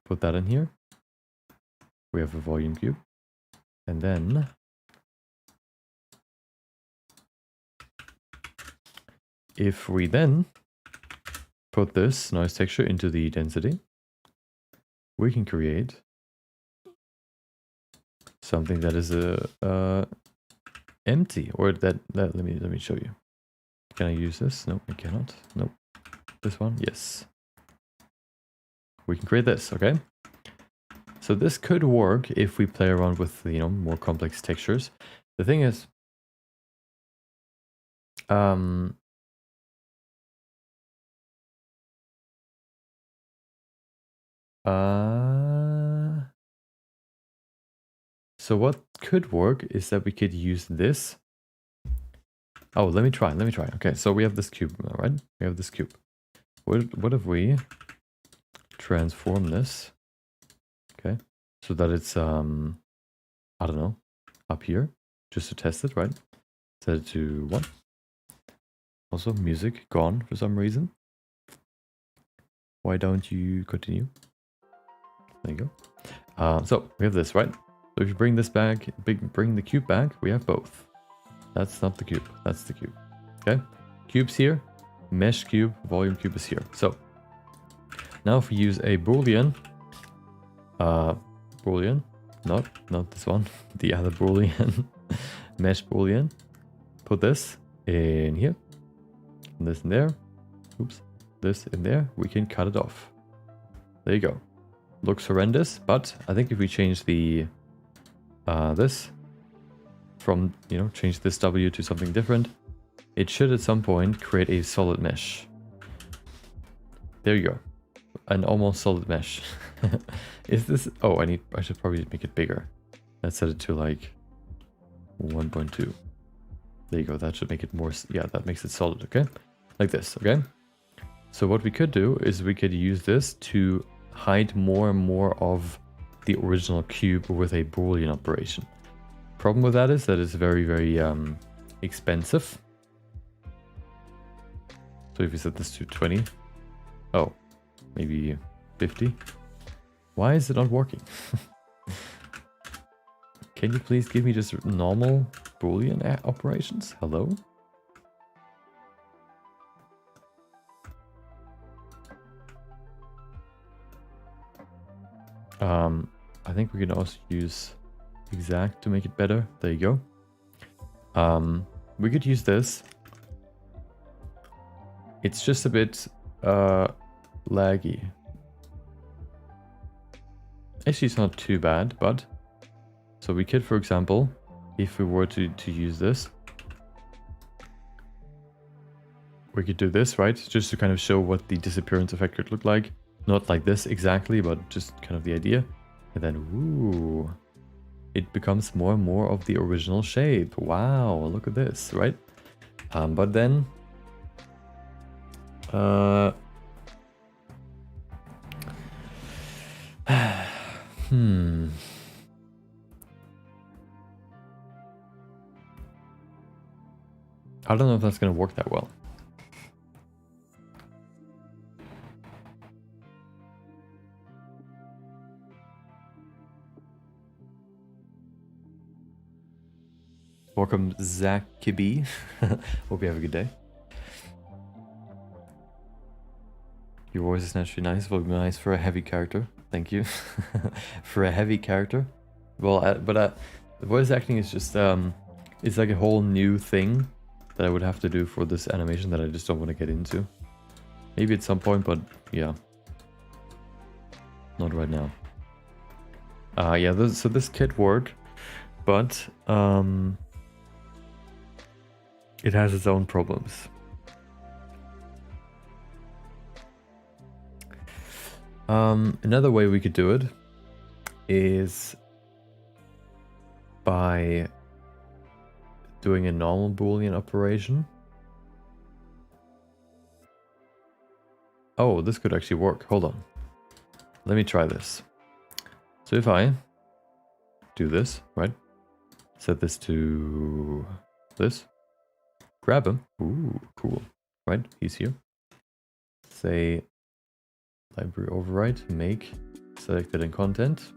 Put that in here. We have a volume cube. And then if we then put this noise texture into the density, we can create something that is empty, or that let me show you. Can I use this? No, I cannot. Nope. This one? Yes. We can create this, okay? So this could work if we play around with, more complex textures. The thing is, so what could work is that we could use this. Oh, let me try. Okay, so we have this cube, right? We have this cube. What if we transform this? Okay, so that it's I don't know, up here, just to test it, right? Set it to 1. Also, music gone for some reason. Why don't you continue? There you go. So we have this, right? So if you bring this back, bring the cube back, we have both. That's not the cube, that's the cube. Okay, cube's here, mesh cube, volume cube is here. So now if we use a Boolean, not this one, the other Boolean, mesh Boolean, put this in here, and this in there, oops, this in there, we can cut it off. There you go. Looks horrendous, but I think if we change the this from, change this W to something different, it should at some point create a solid mesh. There you go. An almost solid mesh. Is this, oh, I should probably make it bigger. Let's set it to like 1.2. There you go. That should make it more, yeah, that makes it solid, okay? Like this, okay? So what we could do is we could use this to hide more and more of the original cube with a Boolean operation. Problem with that is that it's very expensive. So if we set this to 20, oh, maybe 50. Why is it not working? Can you please give me just normal Boolean operations? Hello? I think we can also use exact to make it better. There you go. We could use this. It's just a bit laggy. Actually, it's not too bad, but so we could, for example, if we were to use this, we could do this, right? Just to kind of show what the disappearance effect could look like. Not like this exactly, but just kind of the idea. And then, ooh, it becomes more and more of the original shape. Wow, look at this, right? But then, I don't know if that's going to work that well. Welcome, Zach Kibbe. Hope you have a good day. Your voice is naturally nice. Will be nice for a heavy character. Thank you. For a heavy character. Well, the voice acting is just it's like a whole new thing that I would have to do for this animation that I just don't want to get into. Maybe at some point, but yeah. Not right now. Yeah, so this could work, but it has its own problems. Another way we could do it is by doing a normal Boolean operation. Oh, this could actually work. Hold on. Let me try this. So if I do this, right? Set this to this. Grab him. Ooh, cool. Right? He's here. Say library override, make selected in content.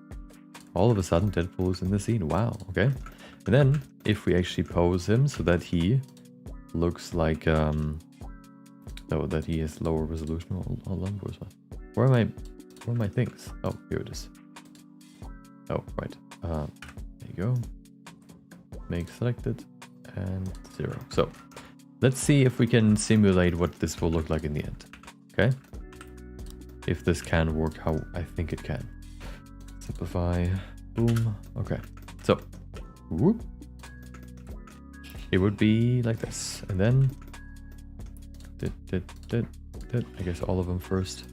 All of a sudden Deadpool is in the scene. Wow, okay. And then if we actually pose him so that he looks like no, that he has lower resolution. Hold on, where are my things? Oh, here it is. Oh, right. There you go. Make selected and 0. So let's see if we can simulate what this will look like in the end. Okay. If this can work how I think it can. Simplify. Boom. Okay. So whoop. It would be like this. And then I guess all of them first.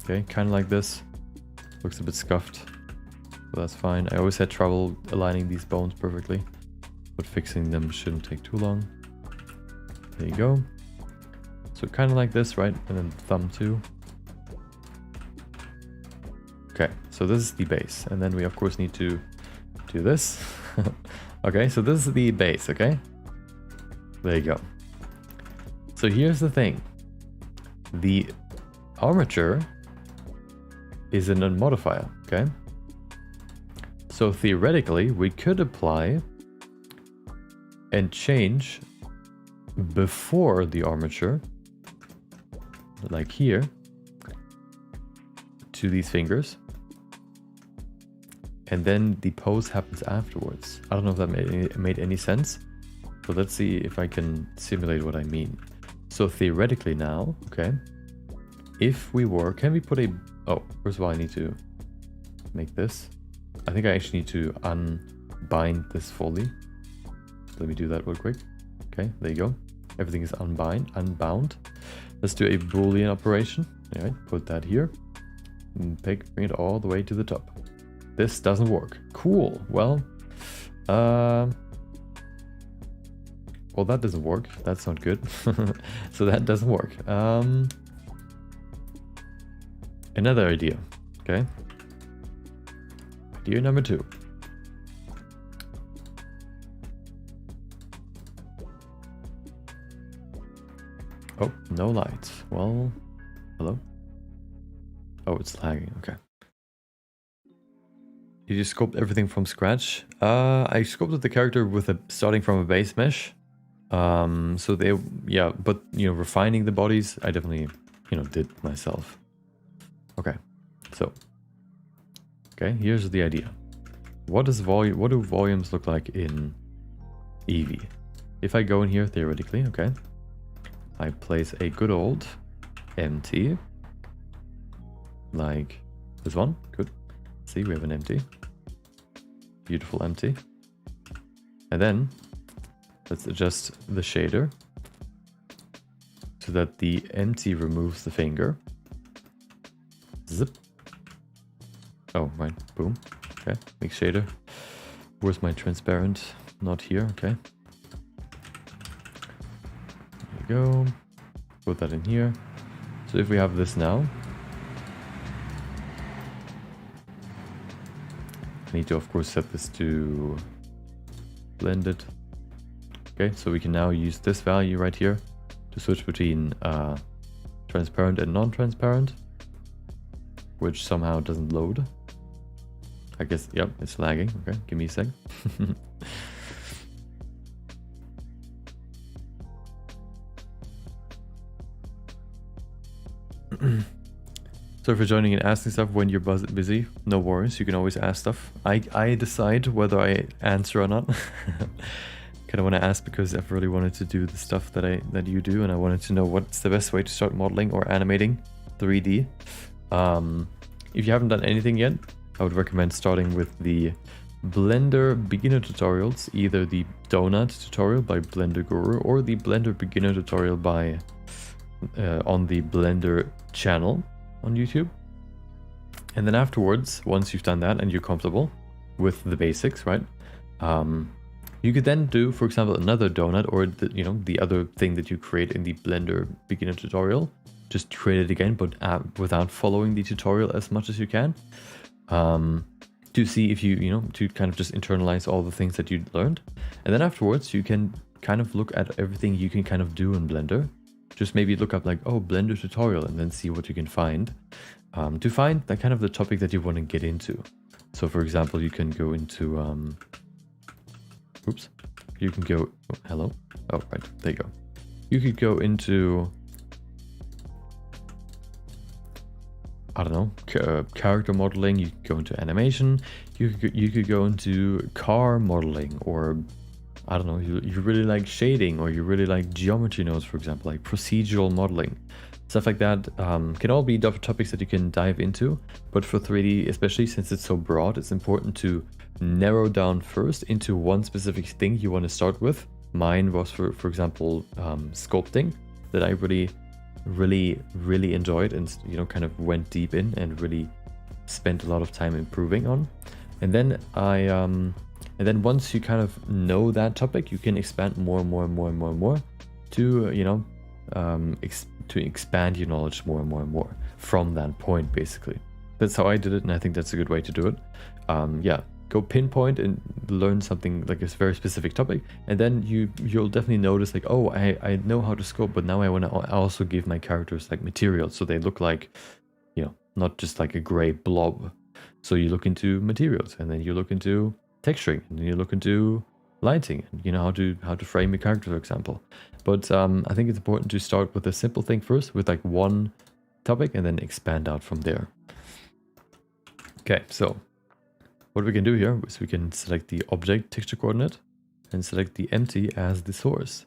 Okay, kind of like this. Looks a bit scuffed, but that's fine. I always had trouble aligning these bones perfectly, but fixing them shouldn't take too long. There you go. So kind of like this, right? And then thumb too. Okay, so this is the base. And then we of course need to do this. Okay, so this is the base, okay? There you go. So here's the thing. The armature is an unmodifier, okay? So theoretically, we could apply and change before the armature, like here, to these fingers. And then the pose happens afterwards. I don't know if that made any sense, but let's see if I can simulate what I mean. So theoretically now, okay, if we were, can we put a, oh, first of all, I need to make this. I think I actually need to unbind this fully. Let me do that real quick. Okay, there you go. Everything is unbound. Let's do a Boolean operation. All right, put that here. And bring it all the way to the top. This doesn't work. Cool. Well, that doesn't work. That's not good. So that doesn't work. Another idea. Okay. Idea number 2. Oh, no lights. Well, hello? Oh, it's lagging. Okay. Did you sculpt everything from scratch? I sculpted the character with starting from a base mesh. So they, yeah, but refining the bodies, I definitely, did myself. Okay, so, okay, here's the idea. What do volumes look like in Eevee? If I go in here theoretically, okay, I place a good old empty, like this one. Good. See, we have an empty. Beautiful empty. And then let's adjust the shader so that the empty removes the finger. Zip. Oh, right. Boom. Okay. Make shader. Where's my transparent? Not here. Okay. There you go. Put that in here. So if we have this now, I need to, of course, set this to blended. Okay, so we can now use this value right here to switch between transparent and non-transparent, which somehow doesn't load. I guess, yep, it's lagging. Okay, give me a sec. So for joining and asking stuff when you're busy, no worries, you can always ask stuff. I decide whether I answer or not. kind of want to ask because I've really wanted to do the stuff that you do, and I wanted to know what's the best way to start modeling or animating 3D. If you haven't done anything yet, I would recommend starting with the Blender beginner tutorials, either the Donut tutorial by Blender Guru or the Blender beginner tutorial by on the Blender channel on YouTube. And then afterwards, once you've done that and you're comfortable with the basics, right? You could then do, for example, another donut, or the other thing that you create in the Blender beginner tutorial. Just create it again, but without following the tutorial as much as you can. To see if to kind of just internalize all the things that you learned. And then afterwards, you can kind of look at everything you can kind of do in Blender. Just maybe look up like, oh, Blender tutorial, and then see what you can find. To find that kind of the topic that you want to get into. So for example, you can go into, you can go, oh, hello? Oh, right, there you go. You could go into, I don't know, character modeling. You could go into animation. You could go into car modeling, or I don't know, you really like shading, or you really like geometry nodes, for example, like procedural modeling. Stuff like that can all be topics that you can dive into, but for 3D, especially since it's so broad, it's important to narrow down first into one specific thing you want to start with. Mine was, for example, sculpting, that I really enjoyed, and kind of went deep in and really spent a lot of time improving on. And then and then once you kind of know that topic, you can expand more and more to to expand your knowledge more and more from that point. Basically, that's how I did it, and I think that's a good way to do it. Yeah, go pinpoint and learn something like a very specific topic, and then you'll definitely notice like, oh, I know how to sculpt, but now I want to also give my characters like materials so they look like, not just like a gray blob. So you look into materials, and then you look into texturing, and then you look into lighting, and how to frame your character, for example. But I think it's important to start with a simple thing first, with like one topic, and then expand out from there. Okay, so what we can do here is we can select the object texture coordinate and select the empty as the source.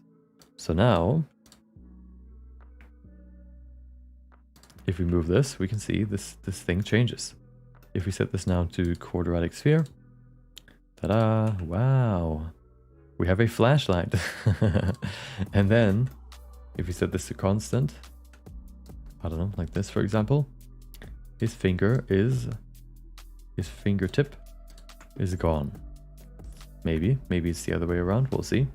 So now, if we move this, we can see this thing changes. If we set this now to quadratic sphere, ta-da, wow, we have a flashlight. And then if we set this to constant, I don't know, like this, for example, his fingertip is gone. Maybe it's the other way around, we'll see.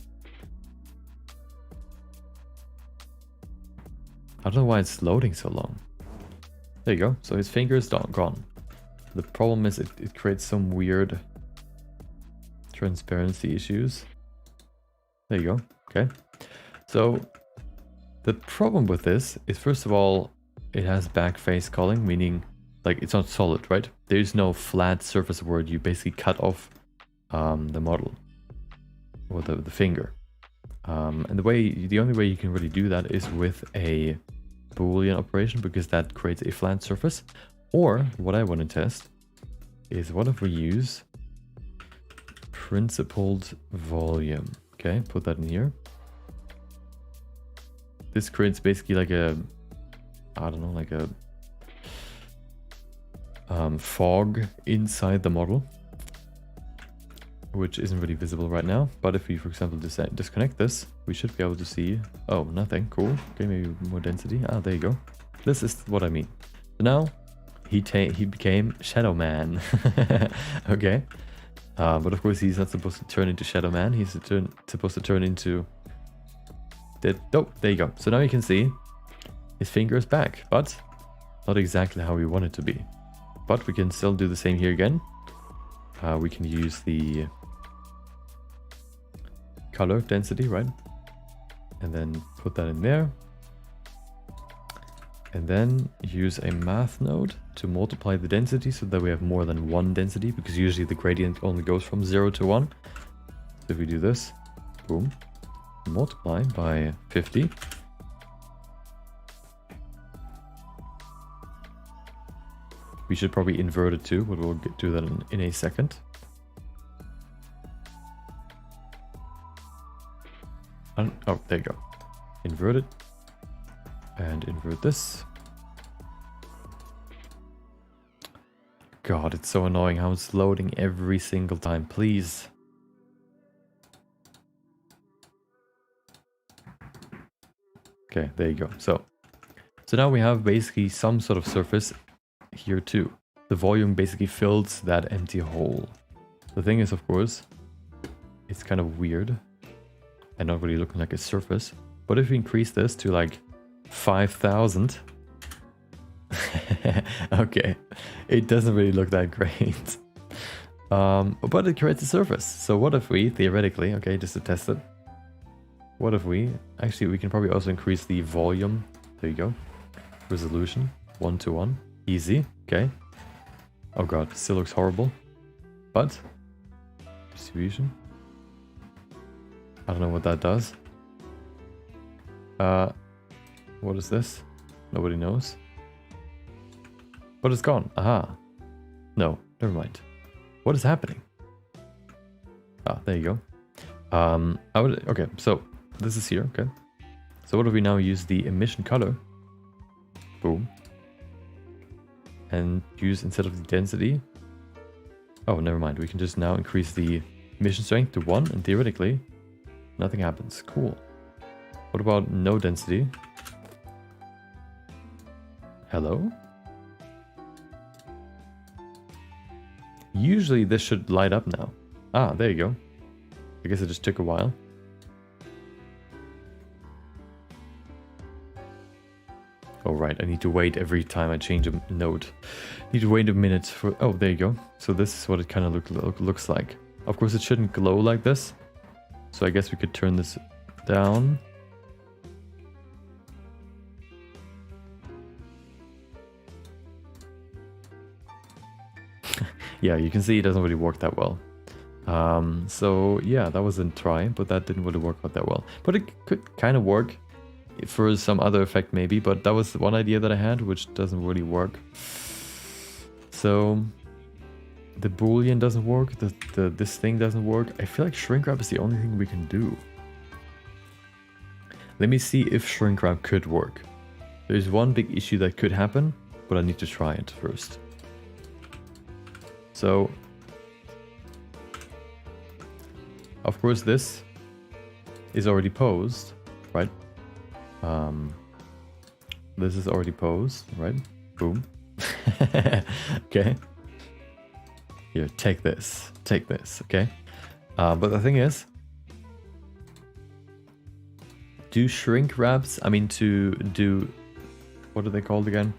I don't know why it's loading so long. There you go, so his finger is gone. The problem is it creates some weird transparency issues. There you go, okay. So the problem with this is, first of all, it has back face culling, meaning like it's not solid, right? There's no flat surface where you basically cut off the model or the finger. And the only way you can really do that is with a Boolean operation, because that creates a flat surface. Or what I want to test is, what if we use principled volume? Okay, put that in here. This creates basically like a, I don't know, like a fog inside the model, which isn't really visible right now. But if we, for example, disconnect this, we should be able to see, oh, nothing, cool. Okay, maybe more density. Ah, there you go. This is what I mean. So now he became Shadow Man. Okay. But of course he's not supposed to turn into Shadow Man. He's supposed to turn into oh, there you go. So now you can see his finger is back, but not exactly how we want it to be. But we can still do the same here again. We can use the color density, right? And then put that in there. And then use a math node to multiply the density so that we have more than one density, because usually the gradient only goes from 0 to 1. So if we do this, boom, multiply by 50. We should probably invert it too, but we'll do that in a second. Oh, there you go. Invert it. And invert this. God, it's so annoying how it's loading every single time. Please. Okay, there you go. So now we have basically some sort of surface here too. The volume basically fills that empty hole. The thing is, of course, it's kind of weird and not really looking like a surface. But if we increase this to like 5,000, okay, it doesn't really look that great. But it creates a surface. So what if we, theoretically, okay, just to test it, what if we, actually we can probably also increase the volume, there you go, resolution, 1:1, easy, okay. Oh god, still looks horrible, but distribution, I don't know what that does. What is this? Nobody knows. But it's gone. Aha. No, never mind. What is happening? Ah, there you go. Okay, so this is here, okay. So what if we now use the emission color? Boom. And use, instead of the density, oh, never mind. We can just now increase the emission strength to 1 and theoretically nothing happens. Cool. What about no density? Hello? Usually this should light up now. Ah, there you go. I guess it just took a while. Oh right, I need to wait every time I change a node. Need to wait a minute for... Oh, there you go. So this is what it kind of looks like. Of course it shouldn't glow like this. So I guess we could turn this down. Yeah, you can see it doesn't really work that well. So yeah, that was a try, but that didn't really work out that well. But it could kind of work for some other effect maybe, but that was one idea that I had, which doesn't really work. So the Boolean doesn't work, this thing doesn't work. I feel like shrink wrap is the only thing we can do. Let me see if shrink wrap could work. There's one big issue that could happen, but I need to try it first. So, of course this is already posed, right? This is already posed, right? Boom. Okay. Here, take this, okay? But the thing is, do shrink wraps, I mean to do, what are they called again?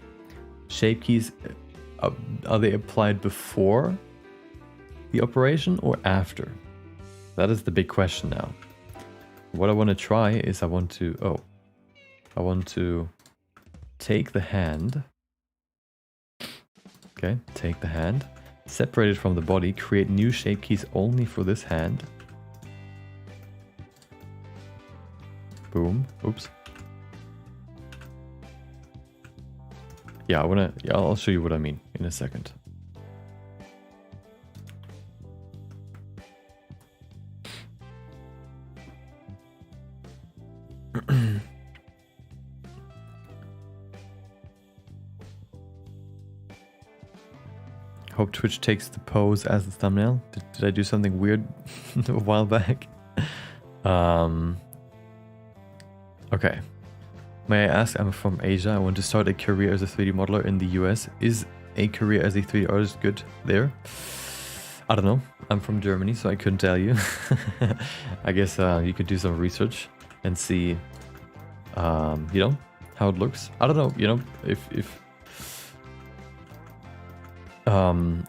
Shape keys, are they applied before the operation or after? That is the big question now. What I want to try is I want to take the hand. Okay, take the hand, separate it from the body, create new shape keys only for this hand. Boom. Oops. Yeah, I'll show you what I mean in a second. Hope Twitch takes the pose as the thumbnail. Did I do something weird a while back? Okay. May I ask, I'm from Asia. I want to start a career as a 3D modeler in the US. Is a career as a 3D artist good there? I don't know. I'm from Germany, so I couldn't tell you. I guess you could do some research and see, you know, how it looks. I don't know, you know,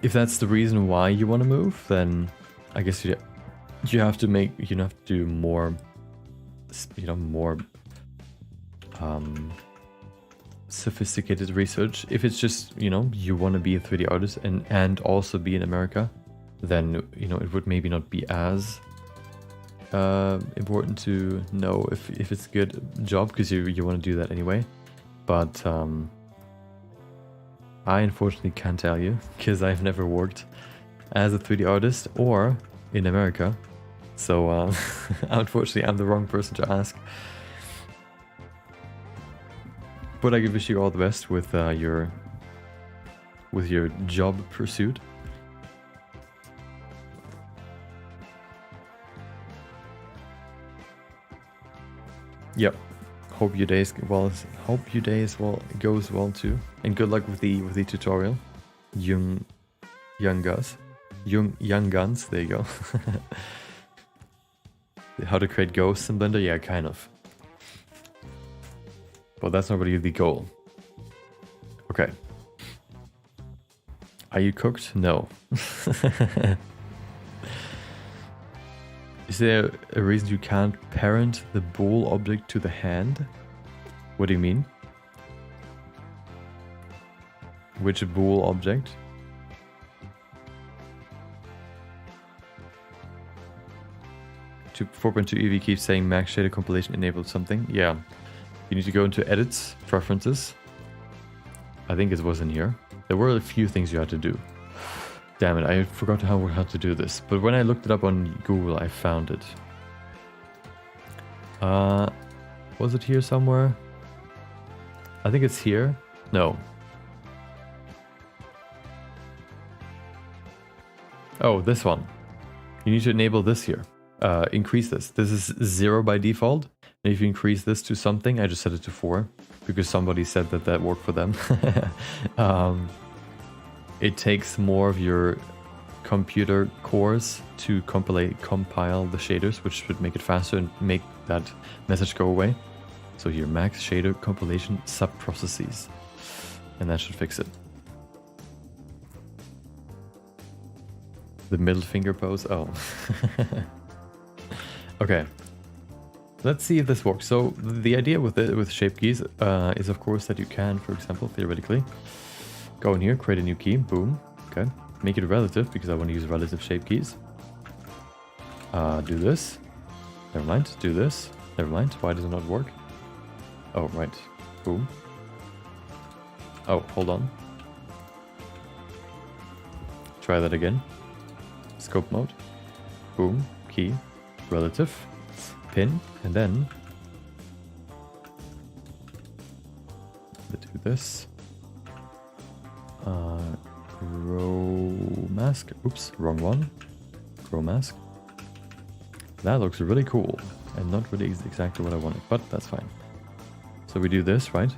if that's the reason why you want to move, then I guess you have to do more, you know, more sophisticated research. If it's just, you know, you want to be a 3D artist and also be in America, then, you know, it would maybe not be as important to know if it's a good job, because you want to do that anyway. But I unfortunately can't tell you, because I've never worked as a 3D artist or in America. So unfortunately, I'm the wrong person to ask. But I wish you all the best with your job pursuit. Yep. Hope your days goes well too, and good luck with the tutorial. Young guns. There you go. How to create ghosts in Blender? Yeah, kind of. But that's not really the goal. Okay. Are you cooked? No. Is there a reason you can't parent the ball object to the hand? What do you mean? Which ball object? To 4.2 EV keeps saying max shader compilation enabled something. Yeah. You need to go into edits, preferences. I think it was in here. There were a few things you had to do. Damn it, I forgot how to do this. But when I looked it up on Google, I found it. Was it here somewhere? I think it's here. No. Oh, this one. You need to enable this here. Increase this. This is 0 by default. And if you increase this to something, I just set it to 4. Because somebody said that worked for them. It takes more of your computer cores to compile the shaders, which should make it faster and make that message go away. So here, max shader compilation sub-processes. And that should fix it. The middle finger pose, oh. Okay. Let's see if this works. So the idea with shape keys is of course that you can, for example, theoretically, go in here, create a new key, boom, okay. Make it relative because I want to use relative shape keys. Do this, never mind, do this, never mind, why does it not work? Oh, right, boom. Oh, hold on. Try that again. Scope mode, boom, key, relative, pin, and then do this. Grow mask. Oops, wrong one. Grow mask. That looks really cool and not really exactly what I wanted, but that's fine. So we do this, right?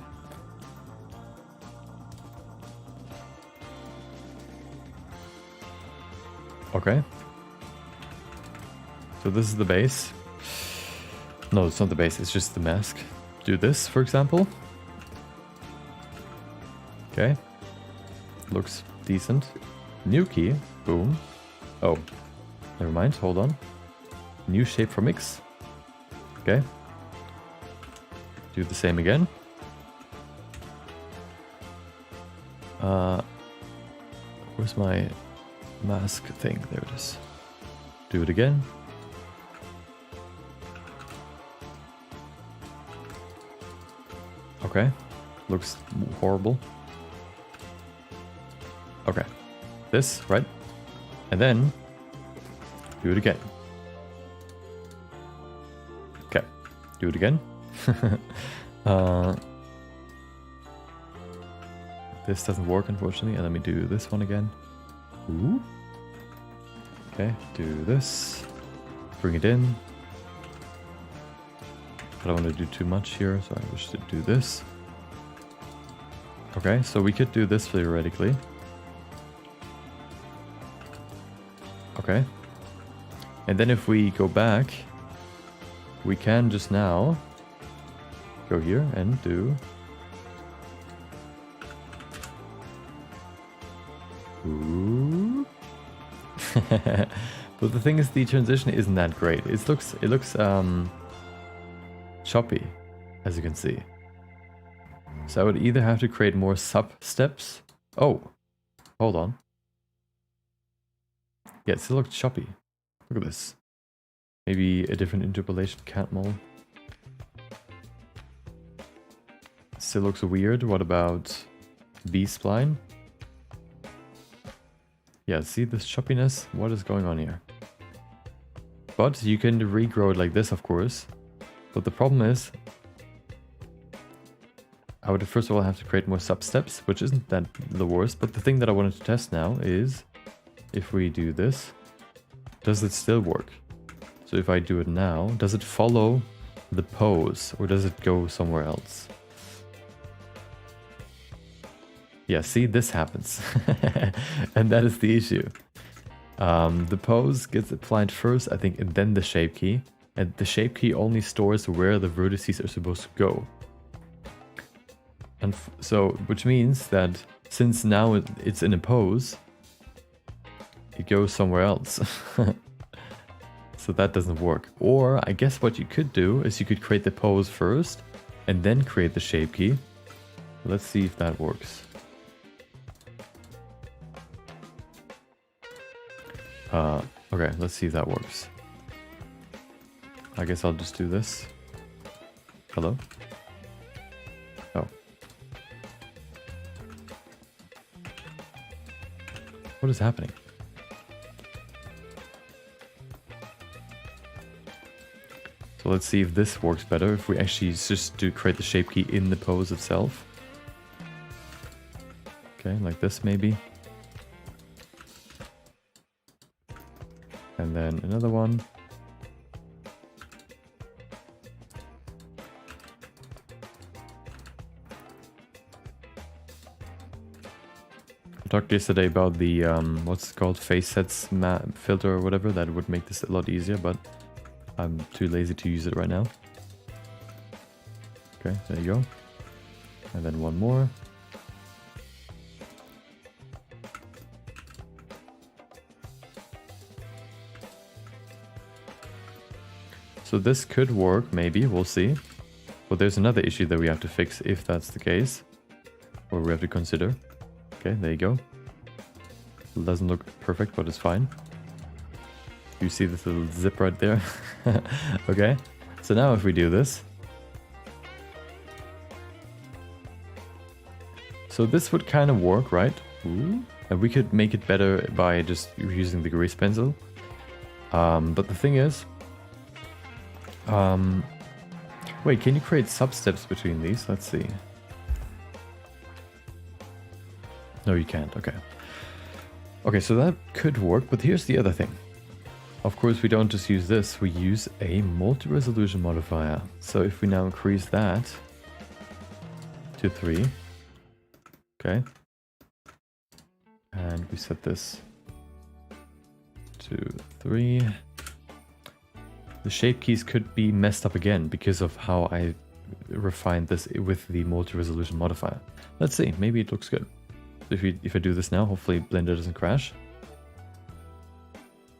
Okay. So this is the base. No, it's not the base, it's just the mask. Do this, for example. Okay. Looks decent. New key. Boom. Oh. Never mind, hold on. New shape for mix. Okay. Do the same again. Where's my mask thing? There it is. Do it again. Okay. Looks horrible. Okay. This, right? And then do it again. Okay. Do it again. This doesn't work, unfortunately. And let me do this one again. Ooh. Okay, do this. Bring it in. I don't want to do too much here, so I wish to do this. Okay, so we could do this theoretically. Okay. And then if we go back, we can just now go here and do... Ooh. But the thing is, the transition isn't that great. It looks choppy, as you can see. So I would either have to create more sub steps. Oh, hold on. Yeah, it still looks choppy. Look at this. Maybe a different interpolation cat mole. Still looks weird. What about B-spline? Yeah, see this choppiness? What is going on here? But you can regrow it like this, of course. But the problem is, I would first of all have to create more sub-steps, which isn't that the worst. But the thing that I wanted to test now is, if we do this, does it still work? So if I do it now, does it follow the pose or does it go somewhere else? Yeah, see, this happens. And that is the issue. The pose gets applied first, I think, and then the shape key. And the shape key only stores where the vertices are supposed to go. And so, which means that since now it's in a pose, it goes somewhere else. So that doesn't work. Or I guess what you could do is you could create the pose first and then create the shape key. Let's see if that works. Okay, let's see if that works. I guess I'll just do this. Hello? Oh. What is happening? So let's see if this works better, if we actually just do create the shape key in the pose itself. Okay, like this maybe. And then another one. I talked yesterday about the, what's it called, face sets filter or whatever, that would make this a lot easier, but I'm too lazy to use it right now. Okay, there you go. And then one more. So this could work, maybe, we'll see. But there's another issue that we have to fix if that's the case. Or we have to consider. Okay, there you go. It doesn't look perfect, but it's fine. You see this little zip right there? Okay, so now if we do this. So this would kind of work, right? Ooh. And we could make it better by just using the grease pencil. But the thing is, wait, can you create sub-steps between these? Let's see. No, you can't. Okay. Okay, so that could work, but here's the other thing. Of course, we don't just use this, we use a multi-resolution modifier. So if we now increase that to 3, okay, and we set this to 3, the shape keys could be messed up again because of how I refined this with the multi-resolution modifier. Let's see, maybe it looks good. If I do this now, hopefully Blender doesn't crash.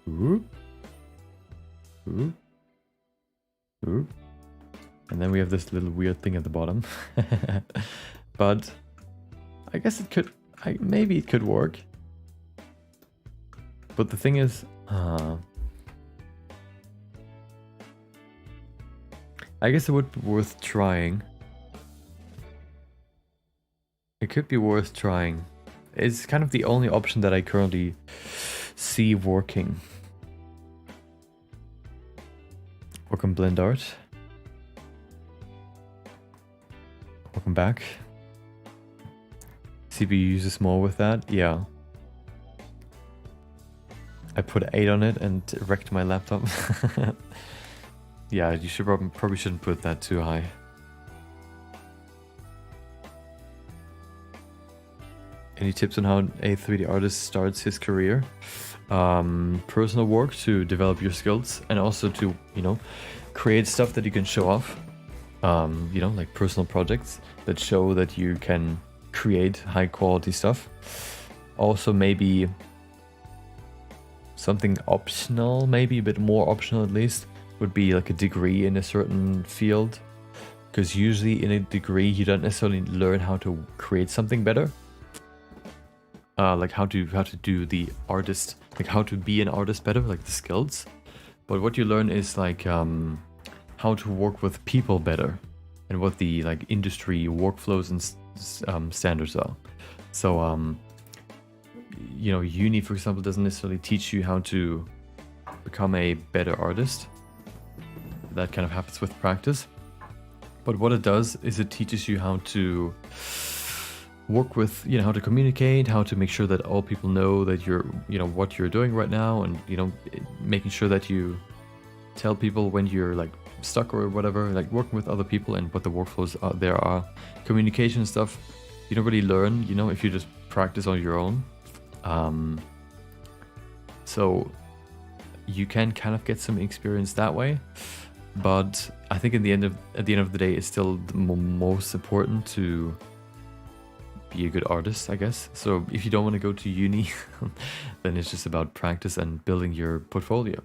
Ooh. Ooh. Ooh. And then we have this little weird thing at the bottom. But I guess it could, maybe it could work. But the thing is, I guess it would be worth trying. It could be worth trying. It's kind of the only option that I currently see working. Welcome Blend Art. Welcome back. CPU uses more with that, yeah. I put 8 on it and wrecked my laptop. Yeah, you should probably shouldn't put that too high. Any tips on how a 3D artist starts his career? Personal work to develop your skills and also to, you know, create stuff that you can show off. You know, like personal projects that show that you can create high quality stuff. Also maybe something optional, maybe a bit more optional at least, would be like a degree in a certain field. Because usually in a degree you don't necessarily learn how to create something better. Like how to do the artist, like how to be an artist better, like the skills. But what you learn is like how to work with people better, and what the like industry workflows and standards are. So you know, uni for example doesn't necessarily teach you how to become a better artist. That kind of happens with practice. But what it does is it teaches you how to work with, you know, how to communicate, how to make sure that all people know that you're, you know, what you're doing right now, and, you know, making sure that you tell people when you're like stuck or whatever, like working with other people and what the workflows there are, communication stuff. You don't really learn, you know, if you just practice on your own. So you can kind of get some experience that way, but I think at the end of the day, it's still the most important to be a good artist, I guess. So if you don't want to go to uni, then it's just about practice and building your portfolio.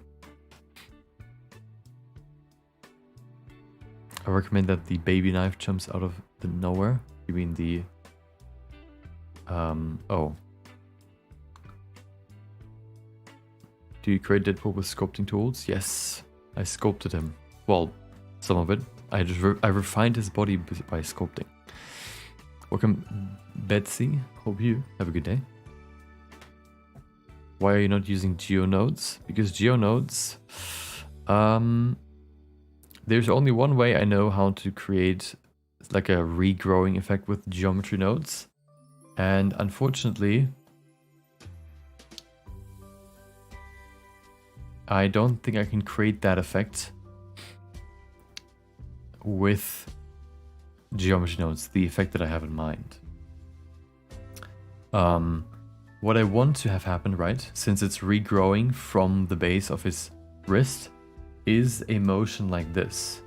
I recommend that the baby knife jumps out of the nowhere. You mean the oh. Do you create Deadpool with sculpting tools? Yes, I sculpted him. Well, some of it. I refined his body by sculpting. Welcome, Betsy. Hope you have a good day. Why are you not using GeoNodes? Because GeoNodes, there's only one way I know how to create like a regrowing effect with geometry nodes, and unfortunately, I don't think I can create that effect with geometry nodes, the effect that I have in mind. What I want to have happen, right, since it's regrowing from the base of his wrist, is a motion like this.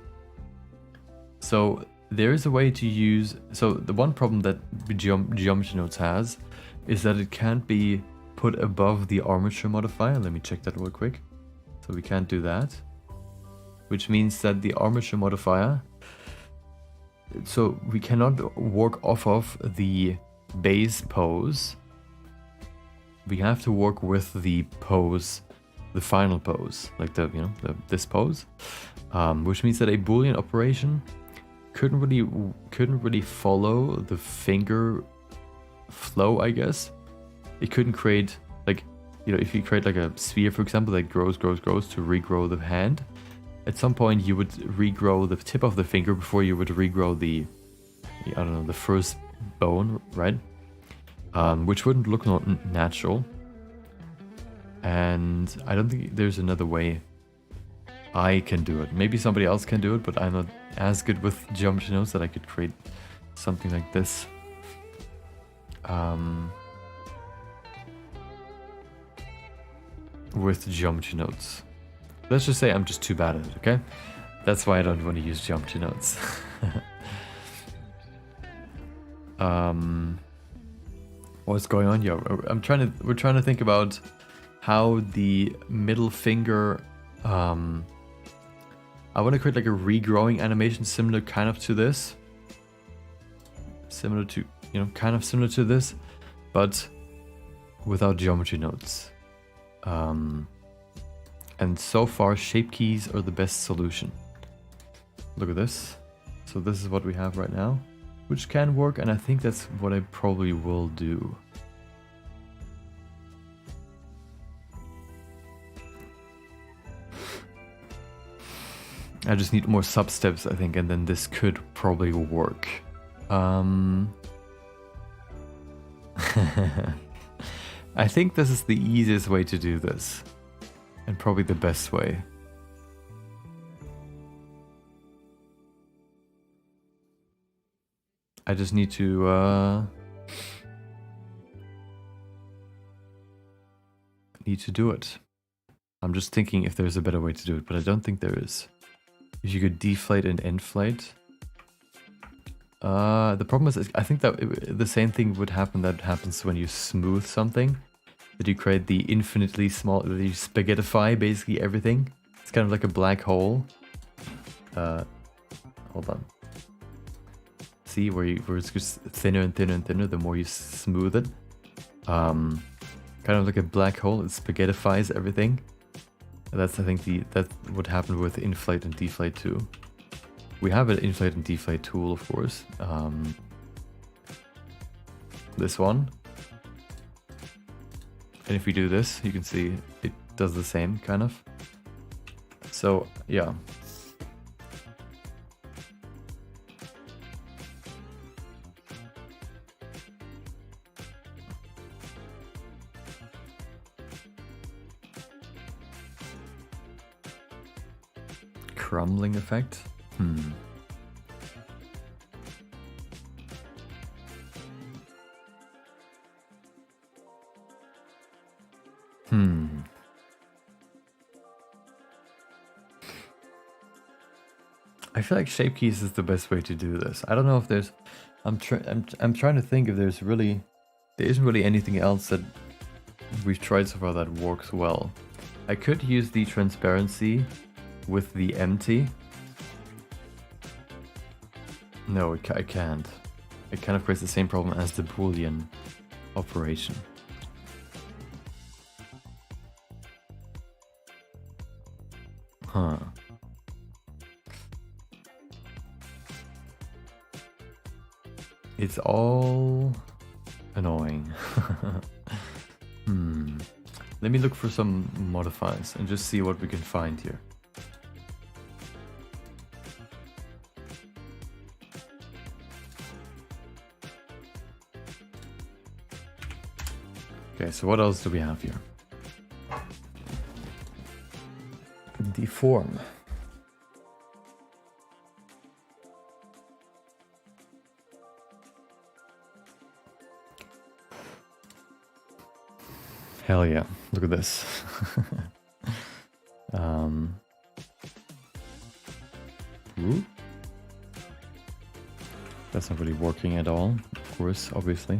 So there is a way to use, so the one problem that geometry nodes has is that it can't be put above the armature modifier. Let me check that real quick. So we can't do that, which means that the armature modifier, so we cannot work off of the base pose. We have to work with the pose, the final pose, like the, you know, this pose, which means that a Boolean operation couldn't really follow the finger flow, I guess. It couldn't create, like, you know, if you create like a sphere, for example, that grows to regrow the hand, at some point you would regrow the tip of the finger before you would regrow the, I don't know, the first bone, right? Which wouldn't look natural. And I don't think there's another way I can do it. Maybe somebody else can do it, but I'm not as good with geometry nodes that I could create something like this. With geometry nodes. Let's just say I'm just too bad at it, okay? That's why I don't want to use geometry nodes. What's going on here? We're trying to think about how the middle finger, I want to create like a regrowing animation similar kind of to this. Similar to, you know, kind of similar to this, but without geometry nodes. And so far, shape keys are the best solution. Look at this. So this is what we have right now, which can work, and I think that's what I probably will do. I just need more sub-steps, I think, and then this could probably work. I think this is the easiest way to do this, and probably the best way. I just need to do it. I'm just thinking if there's a better way to do it, but I don't think there is. If you could deflate and inflate. The problem is, I think that the same thing would happen that happens when you smooth something. That you create the infinitely small, that you spaghettify basically everything. It's kind of like a black hole. Hold on. See where it's just thinner and thinner and thinner the more you smooth it. Kind of like a black hole. It spaghettifies everything. That's, I think, that would happen with inflate and deflate too. We have an inflate and deflate tool, of course. This one. And if we do this, you can see it does the same, kind of. So, yeah. Crumbling effect? I feel like shape keys is the best way to do this. I don't know if there's... I'm trying to think if there isn't really anything else that we've tried so far that works well. I could use the transparency with the empty. No, I can't. It kind of creates the same problem as the Boolean operation. Huh. It's all annoying. Let me look for some modifiers and just see what we can find here. Okay, so what else do we have here? Deform. Hell yeah, look at this. Ooh. That's not really working at all, of course, obviously.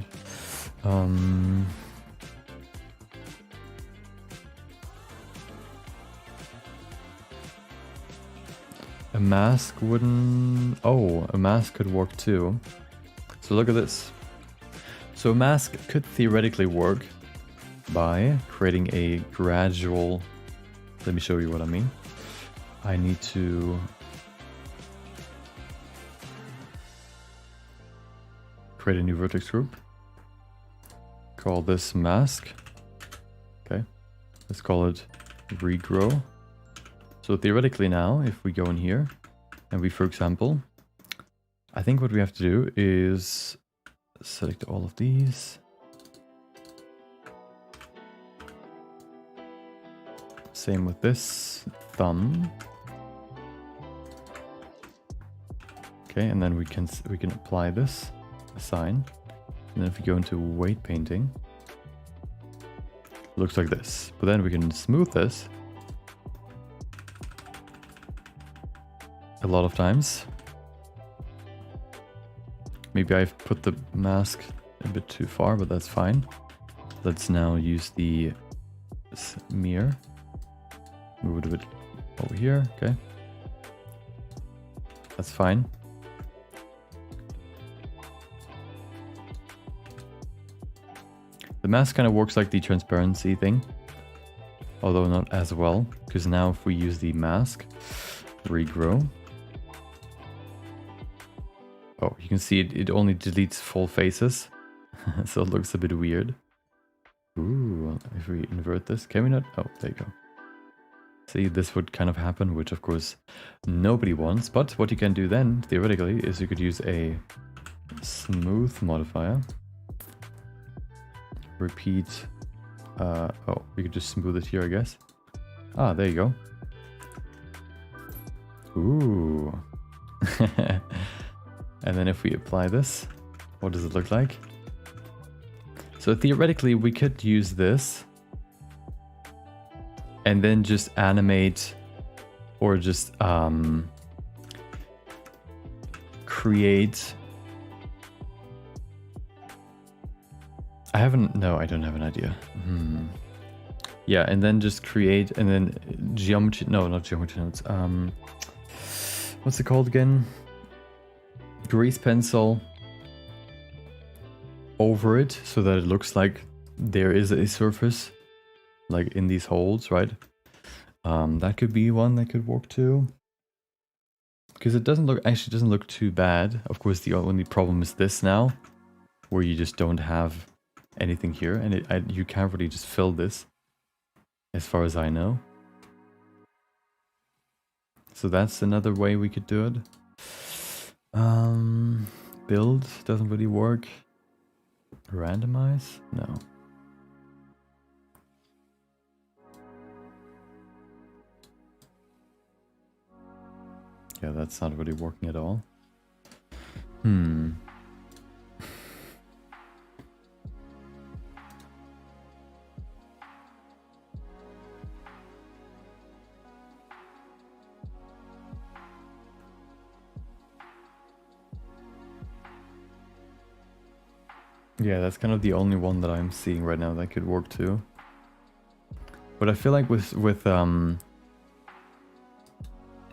A mask wouldn't... Oh, a mask could work too. So look at this. So a mask could theoretically work by creating a gradual... Let me show you what I mean. I need to create a new vertex group. Call this mask. Okay. Let's call it regrow. So theoretically now, if we go in here and we, for example, I think what we have to do is select all of these. Same with this thumb. Okay, and then we can apply this assign. And then if we go into weight painting, it looks like this. But then we can smooth this a lot of times. Maybe I've put the mask a bit too far, but that's fine. Let's now use the smear. Move it a bit over here, okay. That's fine. The mask kind of works like the transparency thing, although not as well, because now if we use the mask, regrow. Oh, you can see it only deletes full faces, so it looks a bit weird. Ooh, if we invert this, can we not? Oh, there you go. See, this would kind of happen, which of course nobody wants, but what you can do then, theoretically, is you could use a smooth modifier. Repeat, oh, we could just smooth it here, I guess. Ah, there you go. Ooh. And then if we apply this, what does it look like? So theoretically, we could use this and then just animate or just create. I don't have an idea. Yeah, and then just create, and then geometry, no, not geometry nodes. What's it called again? Grease pencil over it so that it looks like there is a surface, like in these holes, right? That could be one that could work too, because it doesn't look too bad. Of course, the only problem is this now, where you just don't have anything here, and you can't really just fill this. as far as I know. So that's another way we could do it. Build doesn't really work. Randomize? No. Yeah, that's not really working at all. Yeah, that's kind of the only one that I'm seeing right now that could work too. But I feel like with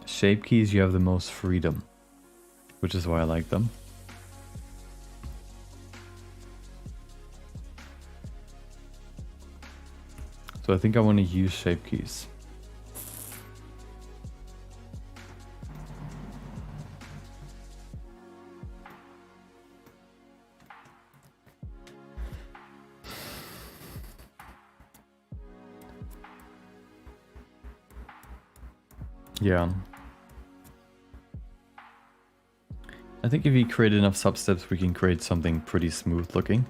shape keys you have the most freedom, which is why I like them. So I think I want to use shape keys. Yeah. I think if we create enough substeps, we can create something pretty smooth looking.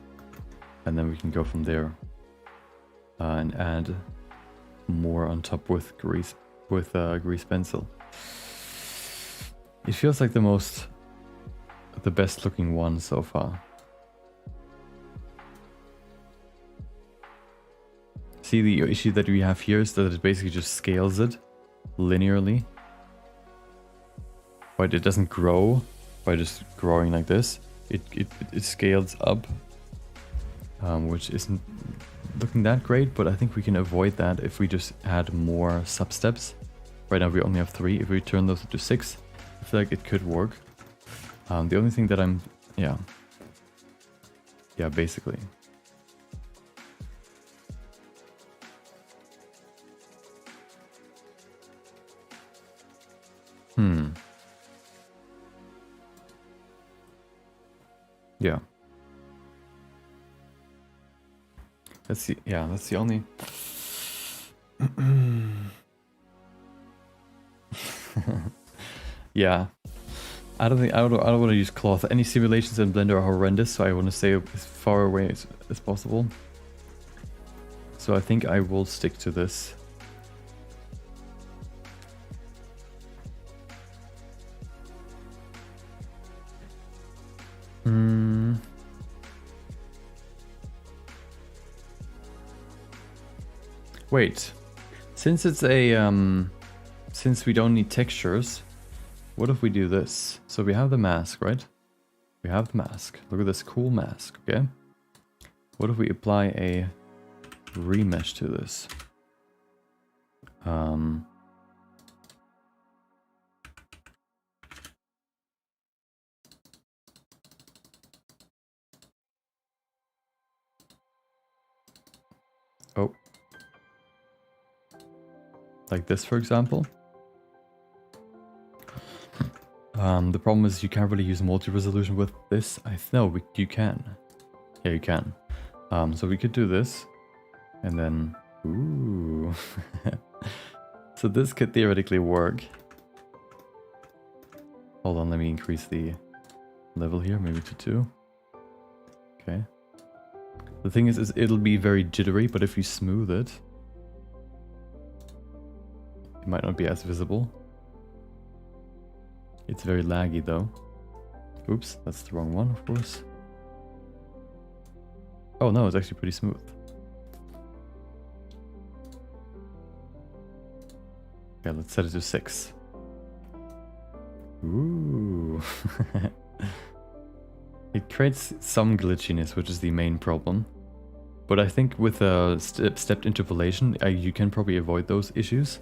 And then we can go from there. And add more on top with grease pencil. It feels like the best looking one so far. See, the issue that we have here is that it basically just scales it linearly, but it doesn't grow by just growing like this. It scales up, which isn't looking that great, but I think we can avoid that if we just add more substeps. Right now we only have 3. If we turn those into 6, I feel like it could work. The only thing that yeah, basically. Yeah. That's the only. Yeah. I don't want to use cloth. Any simulations in Blender are horrendous, so I want to stay as far away as possible. So I think I will stick to this. Wait, since it's a since we don't need textures, what if we do this? So we have the mask, right? We have the mask. Look at this cool mask, okay? What if we apply a remesh to this? Oh. Like this, for example. The problem is you can't really use multi-resolution with this. You can. Yeah, you can. So we could do this. And then... Ooh. So this could theoretically work. Hold on, let me increase the level here, maybe to 2. Okay. The thing is it'll be very jittery, but if you smooth it, it might not be as visible. It's very laggy though. Oops, that's the wrong one, of course. Oh no, it's actually pretty smooth. Yeah, let's set it to 6. Ooh. It creates some glitchiness, which is the main problem. But I think with a stepped interpolation, you can probably avoid those issues.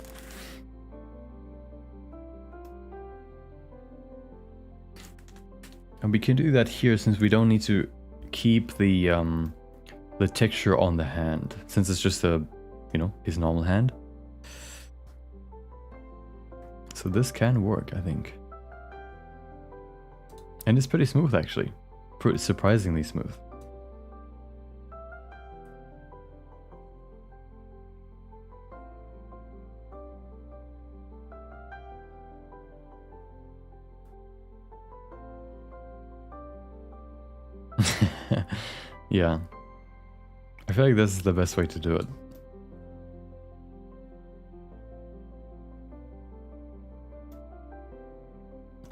And we can do that here since we don't need to keep the texture on the hand, since it's just his normal hand. So this can work, I think. And it's pretty smooth actually. Pretty surprisingly smooth. Yeah. I feel like this is the best way to do it.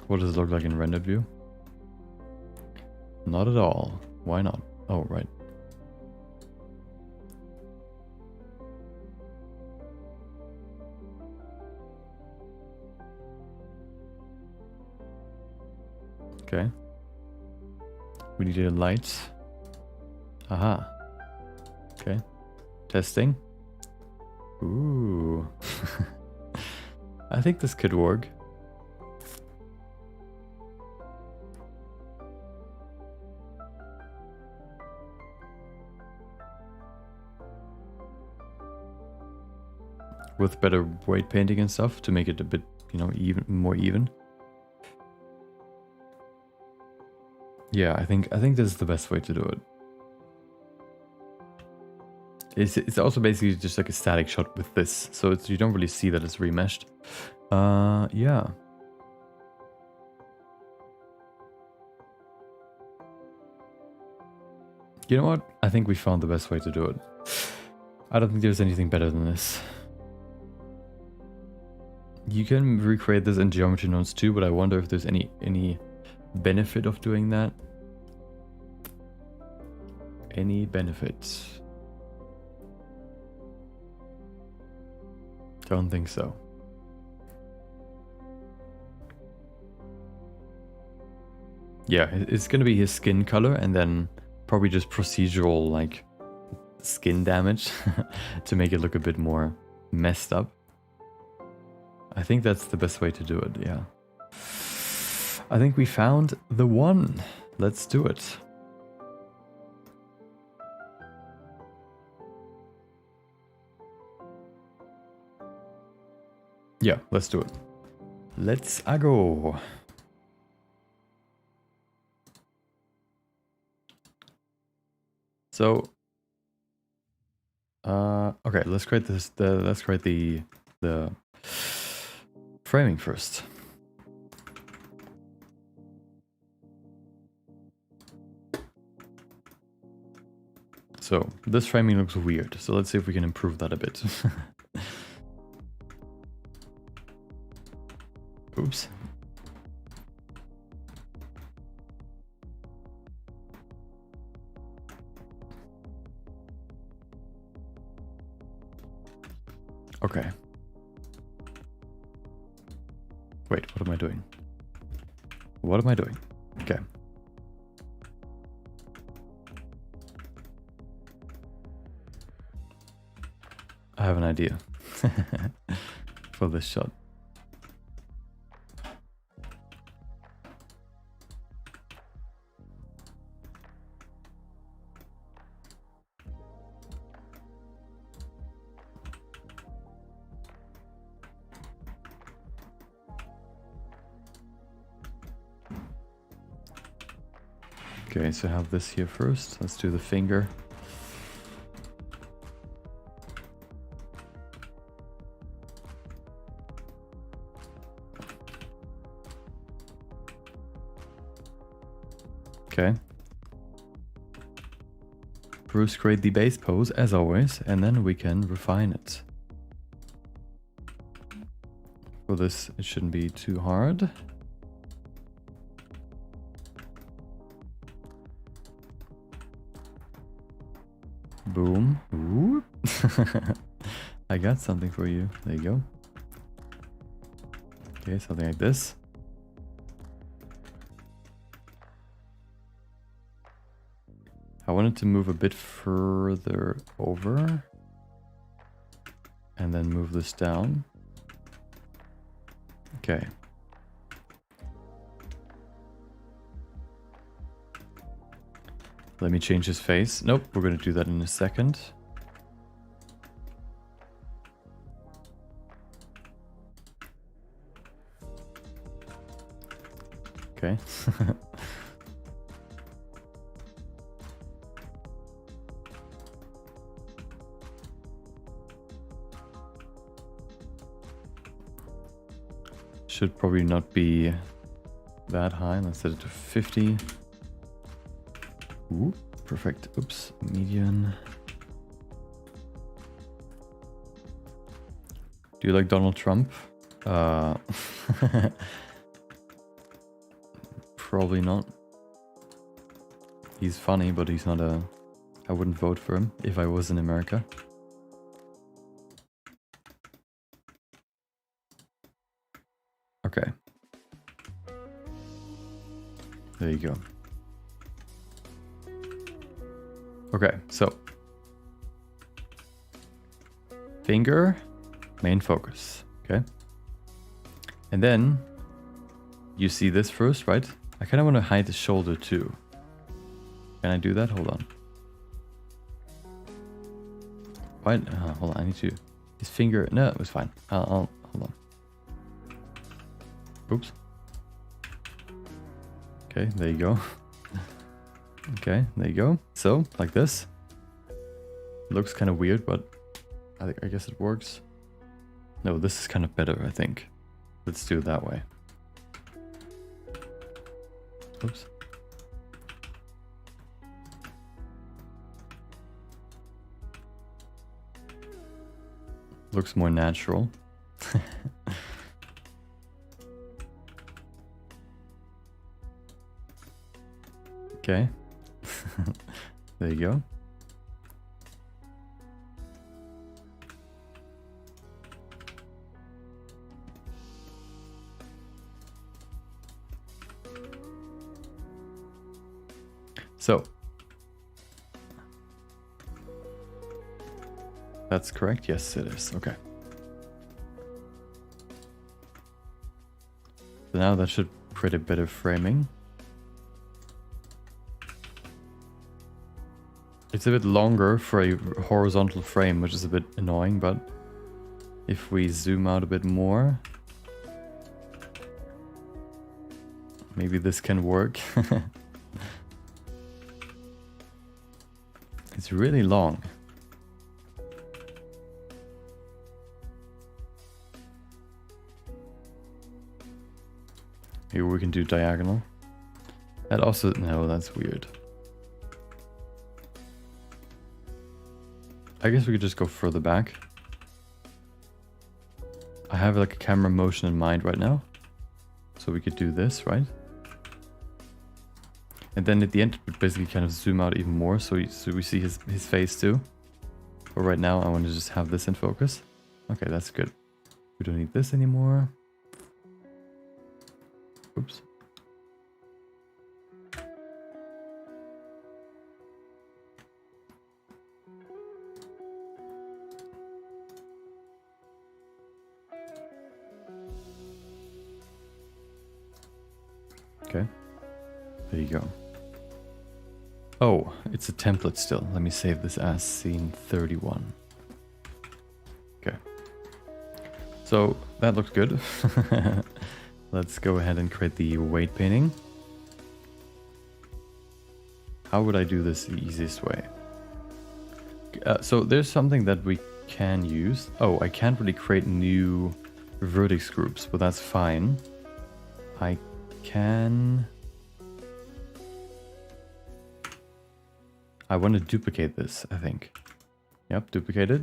What does it look like in rendered view? Not at all. Why not? Oh, right. Okay. We need a light. Aha. Okay. Testing. Ooh. I think this could work. With better weight painting and stuff to make it a bit, you know, even more even. Yeah, I think this is the best way to do it. It's also basically just like a static shot with this, so you don't really see that it's remeshed. Yeah. You know what? I think we found the best way to do it. I don't think there's anything better than this. You can recreate this in geometry nodes too, but I wonder if there's any benefit of doing that. Any benefits? Don't think so. Yeah, it's gonna be his skin color and then probably just procedural like skin damage to make it look a bit more messed up. I think that's the best way to do it, yeah. I think we found the one. Let's do it. Yeah, let's do it. Let's go. So, okay, let's create this. Let's create the framing first. So this framing looks weird. So let's see if we can improve that a bit. Oops. Okay. Wait, what am I doing? What am I doing? Okay. I have an idea for this shot. Okay, so I have this here first. Let's do the finger. Okay. Bruce create the base pose as always, and then we can refine it. For this, it shouldn't be too hard. Boom. Ooh. I got something for you. There you go. Okay, something like this. I wanted to move a bit further over. And then move this down. Okay. Let me change his face. Nope, we're going to do that in a second. Okay. Should probably not be that high. Let's set it to 50. Ooh, perfect. Oops, median. Do you like Donald Trump? Probably not. He's funny, but he's not a... I wouldn't vote for him if I was in America. Okay. There you go. Okay, so. Finger, main focus, okay? And then, you see this first, right? I kind of want to hide the shoulder too. Can I do that? Hold on. Why? Hold on, I need to... His finger... No, it was fine. I'll hold on. Oops. Okay, there you go. Okay, there you go. So, like this. Looks kind of weird, but I guess it works. No, this is kind of better, I think. Let's do it that way. Oops. Looks more natural. Okay. There you go. So. That's correct? Yes, it is. Okay. So now that should create a bit of framing. It's a bit longer for a horizontal frame, which is a bit annoying, but if we zoom out a bit more, maybe this can work. It's really long. Maybe we can do diagonal. That also, no, that's weird. I guess we could just go further back. I have like a camera motion in mind right now. So we could do this, right? And then at the end, we basically kind of zoom out even more so we see his face too. But right now, I want to just have this in focus. Okay, that's good. We don't need this anymore. Oops. Okay, there you go. Oh, it's a template still. Let me save this as scene 31. Okay. So that looks good. Let's go ahead and create the weight painting. How would I do this the easiest way? So there's something that we can use. Oh, I can't really create new vertex groups, but that's fine. I can... I want to duplicate this, I think. Yep, duplicate it.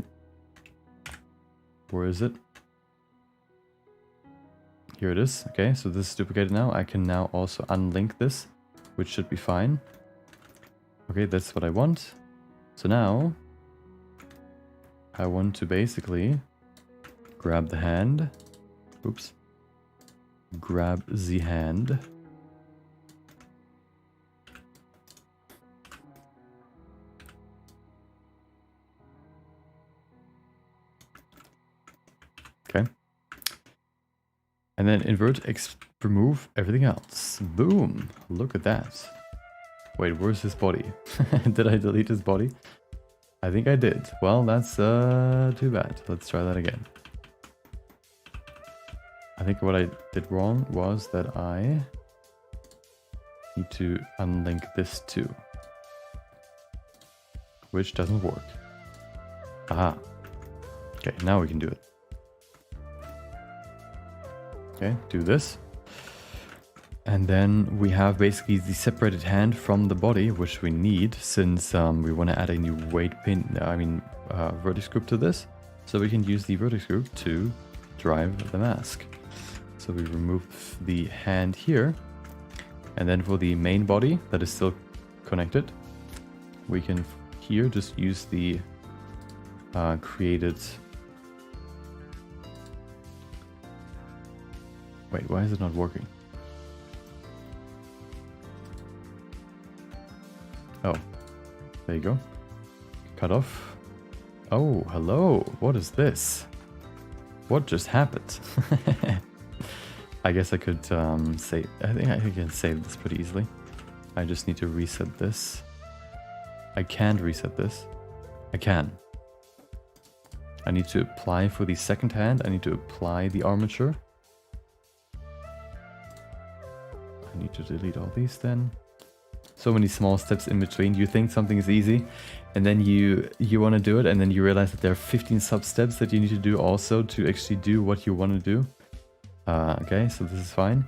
Where is it? Here it is. Okay, so this is duplicated now. I can now also unlink this, which should be fine. Okay, that's what I want. So now, I want to basically grab the hand. Oops. Grab the hand. Okay. And then invert, remove everything else. Boom. Look at that. Wait, where's his body? Did I delete his body? I think I did. Well, that's too bad. Let's try that again. I think what I did wrong was that I need to unlink this too. Which doesn't work. Aha. Okay, now we can do it. Okay, do this. And then we have basically the separated hand from the body, which we need since we want to add a new vertex group to this. So we can use the vertex group to drive the mask. So we remove the hand here. And then for the main body that is still connected, we can here just use the created... Wait, why is it not working? Oh, there you go. Cut off. Oh, hello. What is this? What just happened? I guess I could save. I think I can save this pretty easily. I just need to reset this. I can't reset this. I can. I need to apply for the second hand. I need to apply the armature. I need to delete all these then. So many small steps in between. You think something is easy, and then you want to do it, and then you realize that there are 15 sub steps that you need to do also to actually do what you want to do. Okay, so this is fine.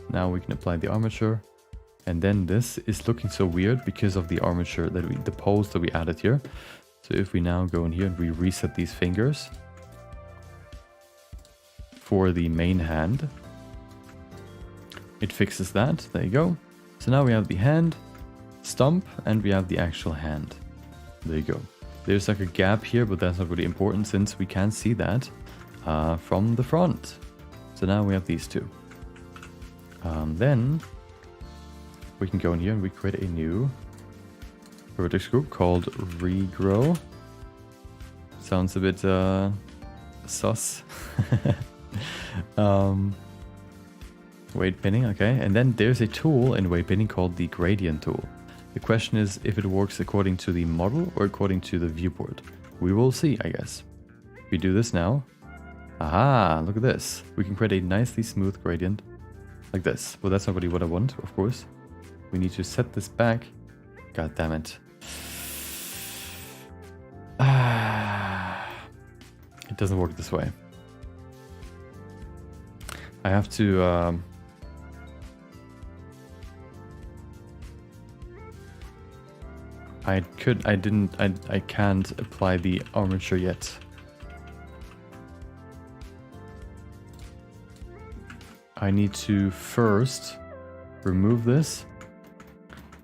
Now we can apply the armature, and then this is looking so weird because of the armature that the pose that we added here. So if we now go in here and we reset these fingers for the main hand, it fixes that. There you go. So now we have the hand, stump, and we have the actual hand. There you go. There's like a gap here, but that's not really important since we can't see that from the front. So now we have these two. Then we can go in here and we create a new vertex group called regrow. Sounds a bit sus. Weight pinning, okay. And then there's a tool in weight pinning called the gradient tool. The question is if it works according to the model or according to the viewport. We will see, I guess. If we do this now. Aha, look at this. We can create a nicely smooth gradient like this. Well, that's not really what I want, of course. We need to set this back. God damn it. It doesn't work this way. I have to I can't apply the armature yet. I need to first remove this,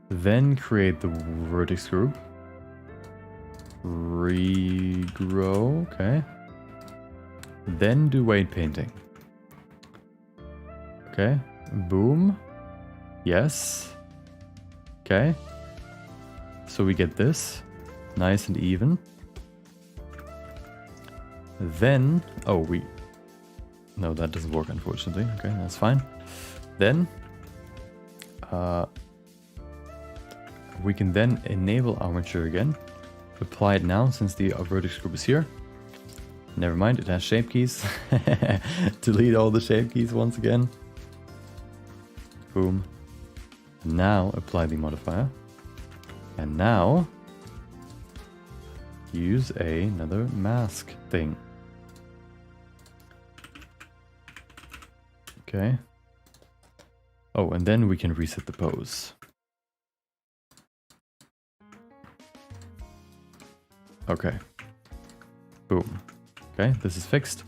then create the vertex group. Regrow, okay. Then do weight painting. Okay, boom. Yes. Okay. So we get this, nice and even. Then, no, that doesn't work unfortunately. Okay, that's fine. Then, we can then enable armature again. Apply it now since the vertex group is here. Never mind, it has shape keys. Delete all the shape keys once again. Boom. Now apply the modifier. And now use another mask thing. Okay. Oh, and then we can reset the pose. Okay. Boom. Okay, this is fixed.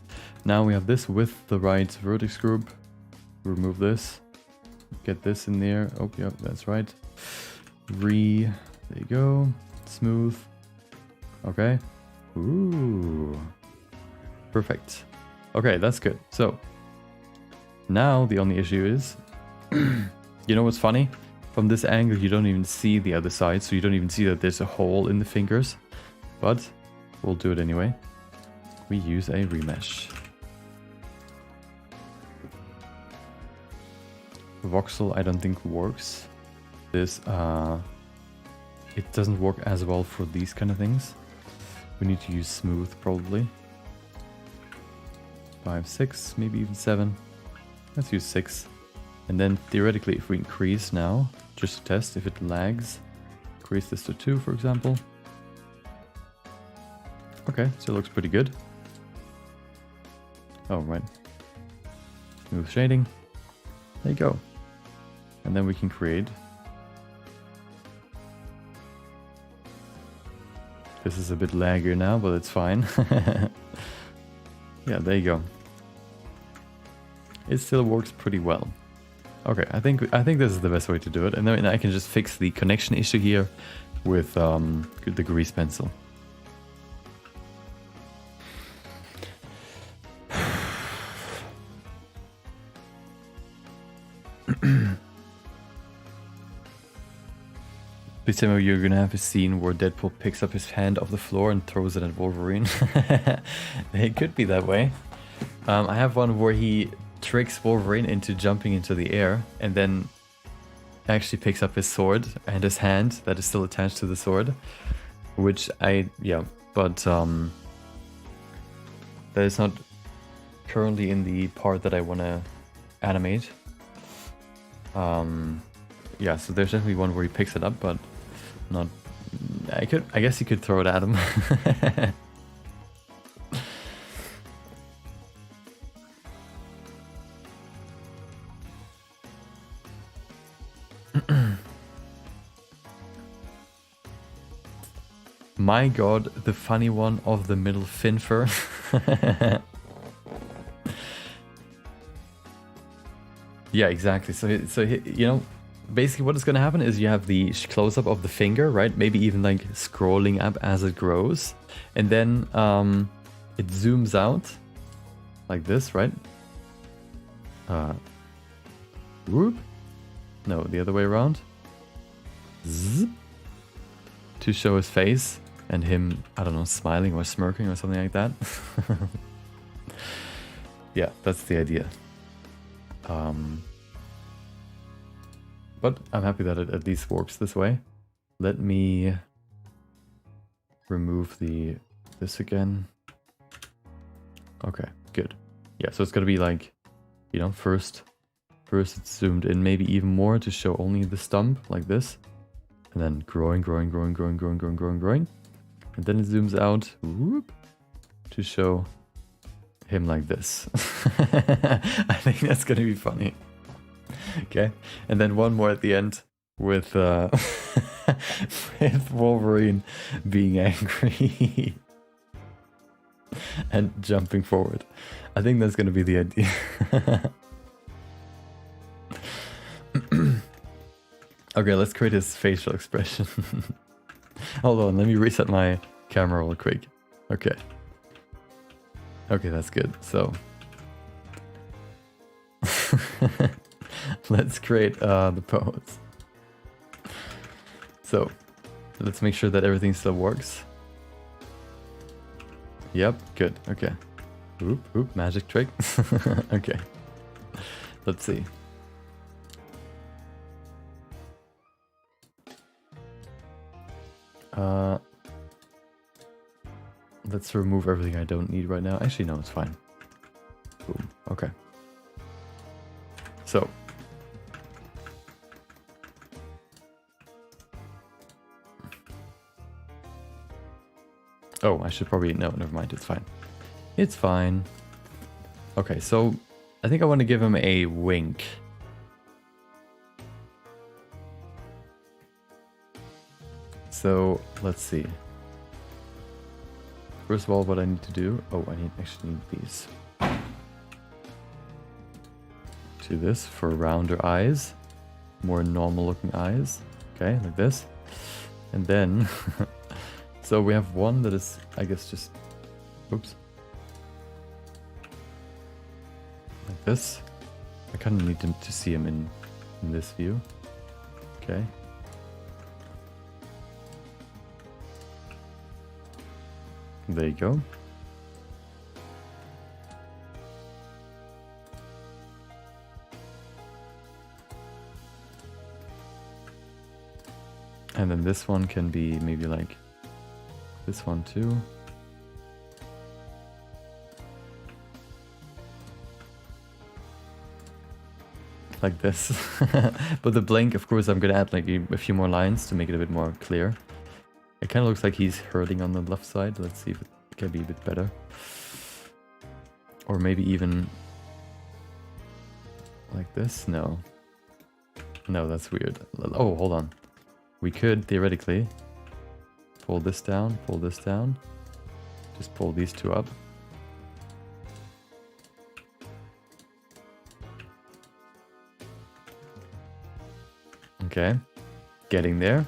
Now we have this with the right vertex group. Remove this. Get this in there. Oh, yeah, that's right. There you go. Smooth. Okay. Ooh. Perfect. Okay, that's good. So, now the only issue is, you know what's funny? From this angle, you don't even see the other side, so you don't even see that there's a hole in the fingers. But, we'll do it anyway. We use a remesh. Voxel I don't think works. This, it doesn't work as well for these kind of things. We need to use smooth probably. 5, 6, maybe even 7. Let's use 6. And then theoretically if we increase now, just to test if it lags, increase this to 2 for example. Okay, so it looks pretty good. Oh, right. Smooth shading. There you go. And then we can create. This is a bit laggier now, but it's fine. Yeah, there you go. It still works pretty well. Okay, I think this is the best way to do it. And then I can just fix the connection issue here with the grease pencil. Please tell me you're gonna have a scene where Deadpool picks up his hand off the floor and throws it at Wolverine. It could be that way. I have one where he tricks Wolverine into jumping into the air and then actually picks up his sword and his hand that is still attached to the sword. Which but that is not currently in the part that I want to animate. Yeah, so there's definitely one where he picks it up, but not. I guess you could throw it at him. My god, the funny one of the middle fin fur. Yeah, exactly. So you know, basically what is going to happen is you have the close-up of the finger, right? Maybe even like scrolling up as it grows. And then it zooms out like this, right? Whoop. No, the other way around. Zzz, to show his face and him, I don't know, smiling or smirking or something like that. Yeah, that's the idea. But I'm happy that it at least works this way. Let me remove this again. Okay, good. Yeah, so it's gonna be like, you know, first it's zoomed in maybe even more to show only the stump like this. And then growing. And then it zooms out, whoop, to show him like this. I think that's gonna be funny. Okay, and then one more at the end with with Wolverine being angry and jumping forward. I think that's gonna be the idea. Okay, let's create his facial expression. Hold on, let me reset my camera real quick. Okay. Okay, that's good. So let's create the pose. So let's make sure that everything still works. Yep, good. Okay. Oop, magic trick. Okay. Let's see. Let's remove everything I don't need right now. Actually, no, it's fine. Boom. Okay. So. Oh, I should probably... No, never mind. It's fine. It's fine. Okay, so I think I want to give him a wink. So, let's see. First of all, what I need to do... Oh, I actually need these. To this for rounder eyes. More normal looking eyes. Okay, like this. And then... so we have one that is, I guess, just... Oops. Like this. I kind of need to see him in this view. Okay. There you go. And then this one can be maybe like this one too. Like this. But the blink, of course, I'm gonna add like a few more lines to make it a bit more clear. It kind of looks like he's hurting on the left side. Let's see if it can be a bit better. Or maybe even like this. No. No, that's weird. Oh, hold on. We could theoretically pull this down, pull this down. Just pull these two up. Okay, getting there.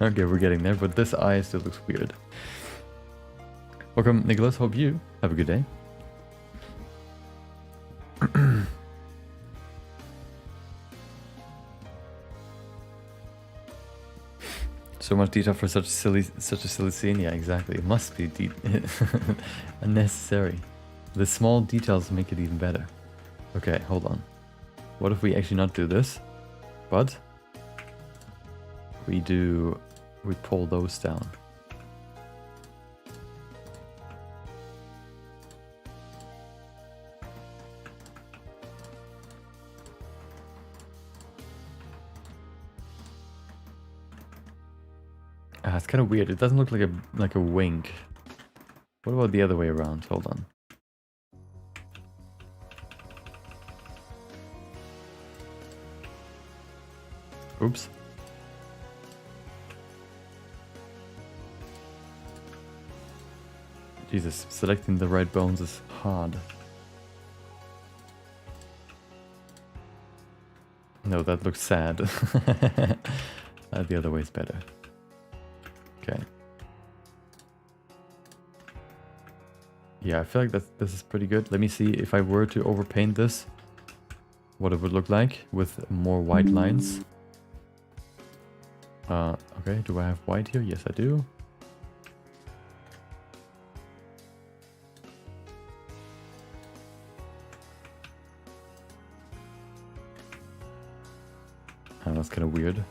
Okay, we're getting there, but this eye still looks weird. Welcome, Nicholas. Hope you have a good day. So much detail for such a silly scene. Yeah, exactly. It must be unnecessary. The small details make it even better. Okay, hold on. What if we actually not do this, but we pull those down. It's kind of weird. It doesn't look like a wink. What about the other way around? Hold on. Oops. Jesus, selecting the right bones is hard. No, that looks sad. The other way is better. Okay. Yeah, I feel like this is pretty good. Let me see if I were to overpaint this, what it would look like with more white lines. Okay, do I have white here? Yes, I do. That's kind of weird.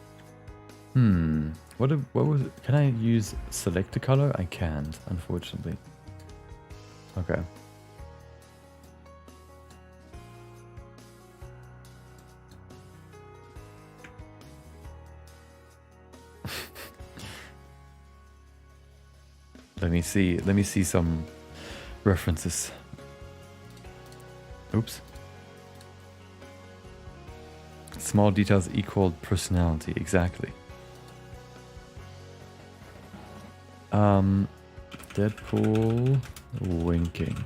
What was it? Can I use select a color? I can't, unfortunately. Okay. Let me see some references. Oops. Small details equal personality, exactly. Deadpool winking.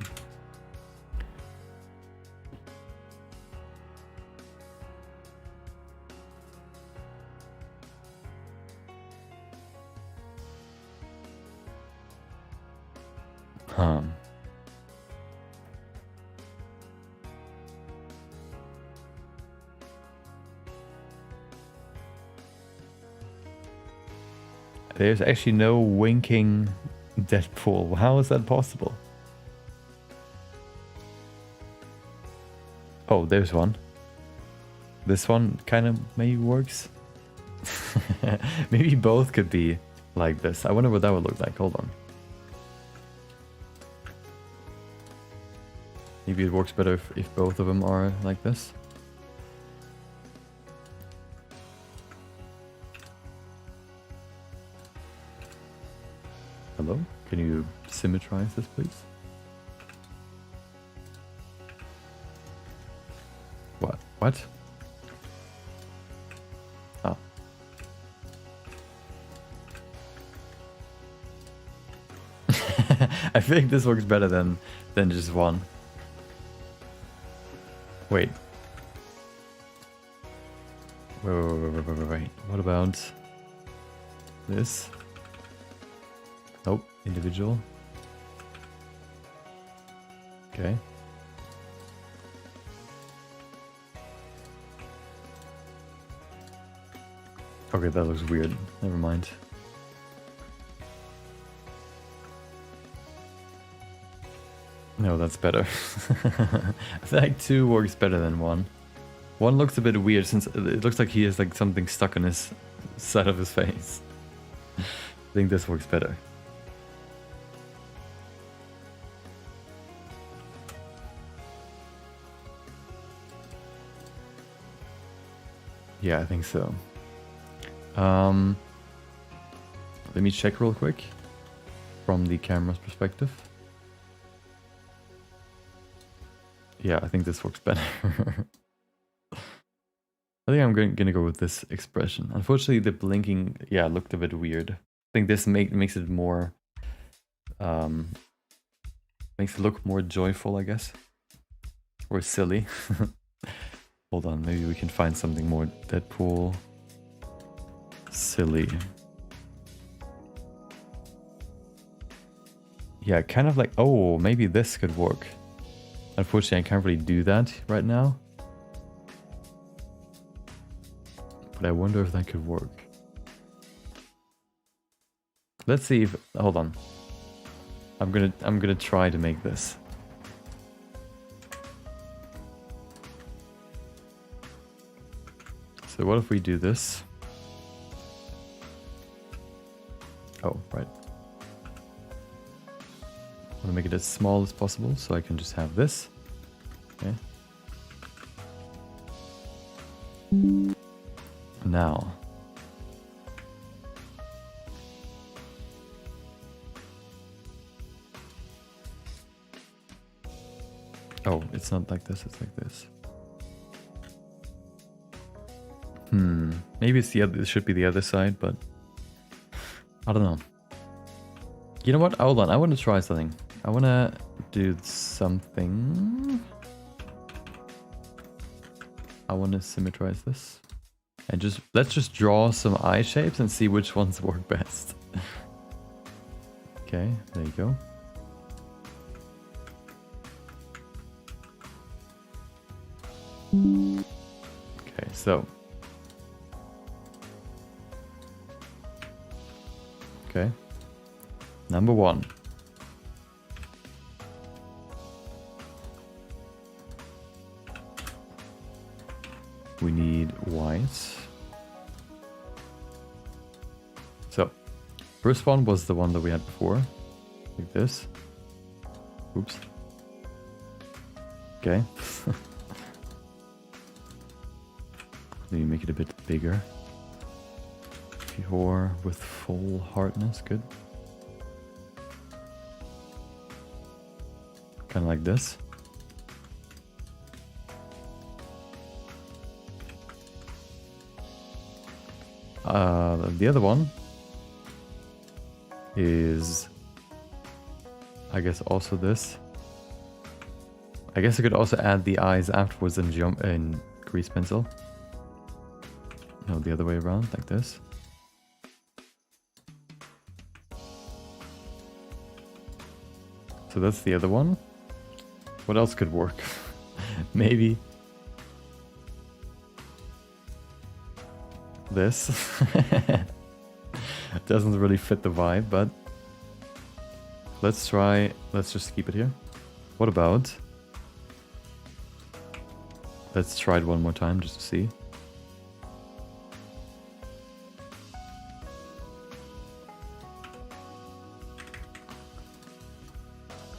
There's actually no winking Deadpool. How is that possible? Oh, there's one. This one kind of maybe works. Maybe both could be like this. I wonder what that would look like. Hold on. Maybe it works better if both of them are like this. Hello? Can you symmetrize this, please? What? What? Oh. I think this works better than just one. Wait. Wait. What about this? Nope, individual. Okay. Okay, that looks weird. Never mind. No, that's better. I feel like 2 works better than 1. 1 looks a bit weird since it looks like he has like something stuck on his side of his face. I think this works better. Yeah, I think so. Let me check real quick from the camera's perspective. Yeah, I think this works better. I think I'm going to go with this expression. Unfortunately, the blinking, yeah, looked a bit weird. I think this makes it more, makes it look more joyful, I guess. Or silly. Hold on, maybe we can find something more Deadpool. Silly. Yeah, kind of like, oh, maybe this could work. Unfortunately, I can't really do that right now. But I wonder if that could work. Let's see if, hold on. I'm gonna try to make this. So what if we do this? Oh, right. I want to make it as small as possible, so I can just have this. Okay. Now. Oh, it's not like this, it's like this. Maybe it's the other, it should be the other side, but I don't know. You know what? Hold on, I want to try something. I want to do something. I want to symmetrize this. And let's just draw some eye shapes and see which ones work best. Okay, there you go. Okay, so. Okay. Number one. We need white. So, first one was the one that we had before. Like this. Oops. Okay. Maybe make it a bit bigger. Pure with full hardness, good. Kind of like this. The other one is, I guess, also this. I guess I could also add the eyes afterwards and jump in grease pencil. No, the other way around, like this. So that's the other one. What else could work? Maybe this. Doesn't really fit the vibe, but let's just keep it here. What about, let's try it one more time just to see.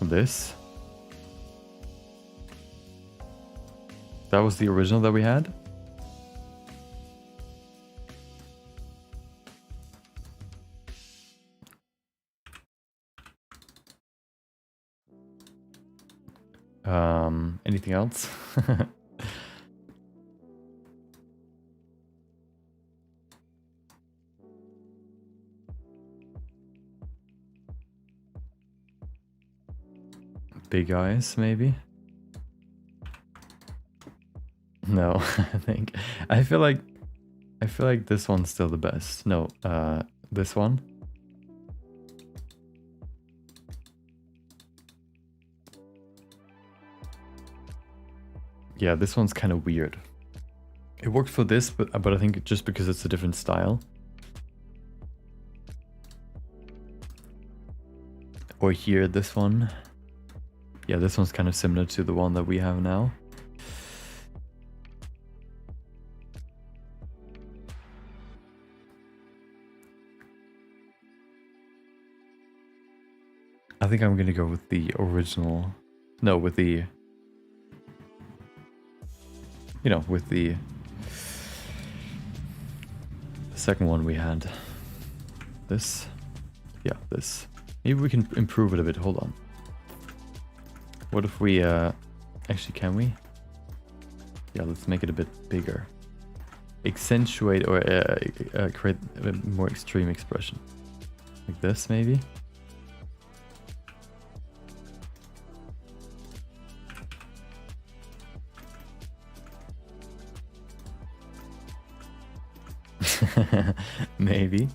This. That was the original that we had. Anything else? Big eyes, maybe? No, I feel like this one's still the best. No, this one. Yeah, this one's kind of weird. It worked for this, but I think just because it's a different style. Or here, this one. Yeah, this one's kind of similar to the one that we have now. I think I'm gonna go with the original. No, with the... You know, with the second one we had. This. Yeah, this. Maybe we can improve it a bit. Hold on. What if we, actually, can we? Yeah, let's make it a bit bigger. Accentuate or create a more extreme expression. Like this, maybe? Maybe.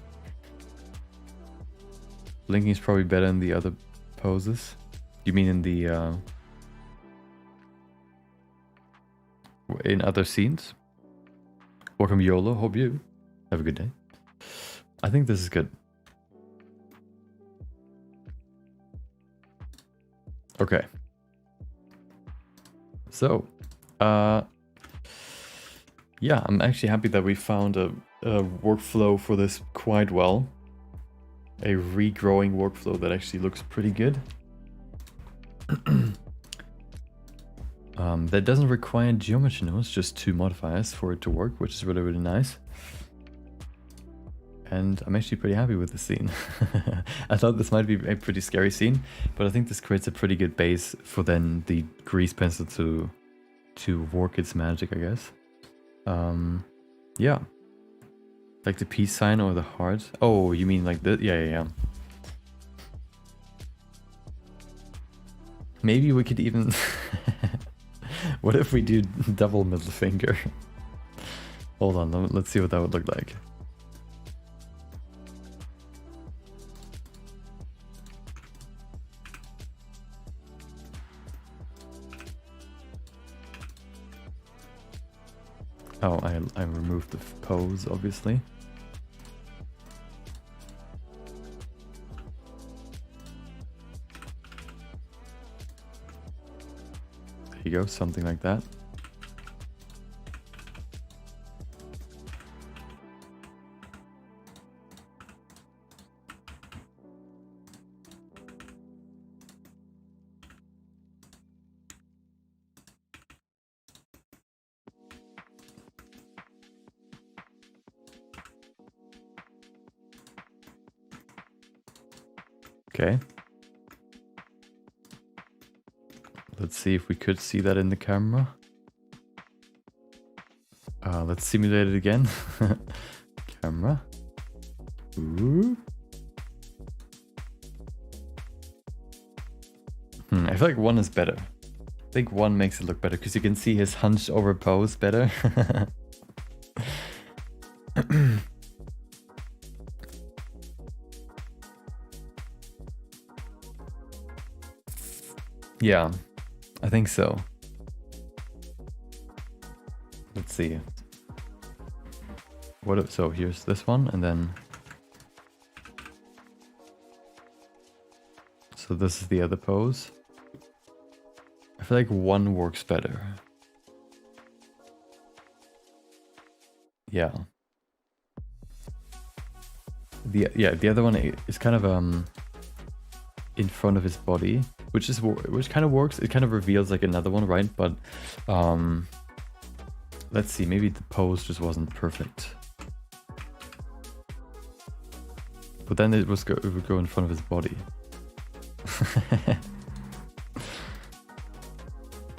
Blinking is probably better in the other poses. You mean in the in other scenes? Welcome YOLO, hope you have a good day. I think this is good. Okay. So, yeah, I'm actually happy that we found a workflow for this quite well. A regrowing workflow that actually looks pretty good. That doesn't require geometry nodes, just 2 modifiers for it to work, which is really, really nice. And I'm actually pretty happy with the scene. I thought this might be a pretty scary scene, but I think this creates a pretty good base for then the grease pencil to work its magic, I guess. Yeah. Like the peace sign or the heart. Oh, you mean like this? Yeah. Maybe we could even... What if we do double middle finger? Hold on, let's see what that would look like. Oh, I removed the pose, obviously. There you go, something like that. Okay. Let's see if we could see that in the camera. Let's simulate it again. Camera. Ooh. I feel like 1 is better. I think 1 makes it look better because you can see his hunched over pose better. Yeah, I think so. Let's see. What if, so here's this one, and then... So this is the other pose. I feel like 1 works better. Yeah. The other one is kind of in front of his body, which kind of works. It kind of reveals like another one, right? But let's see, maybe the pose just wasn't perfect. But then it would go in front of his body.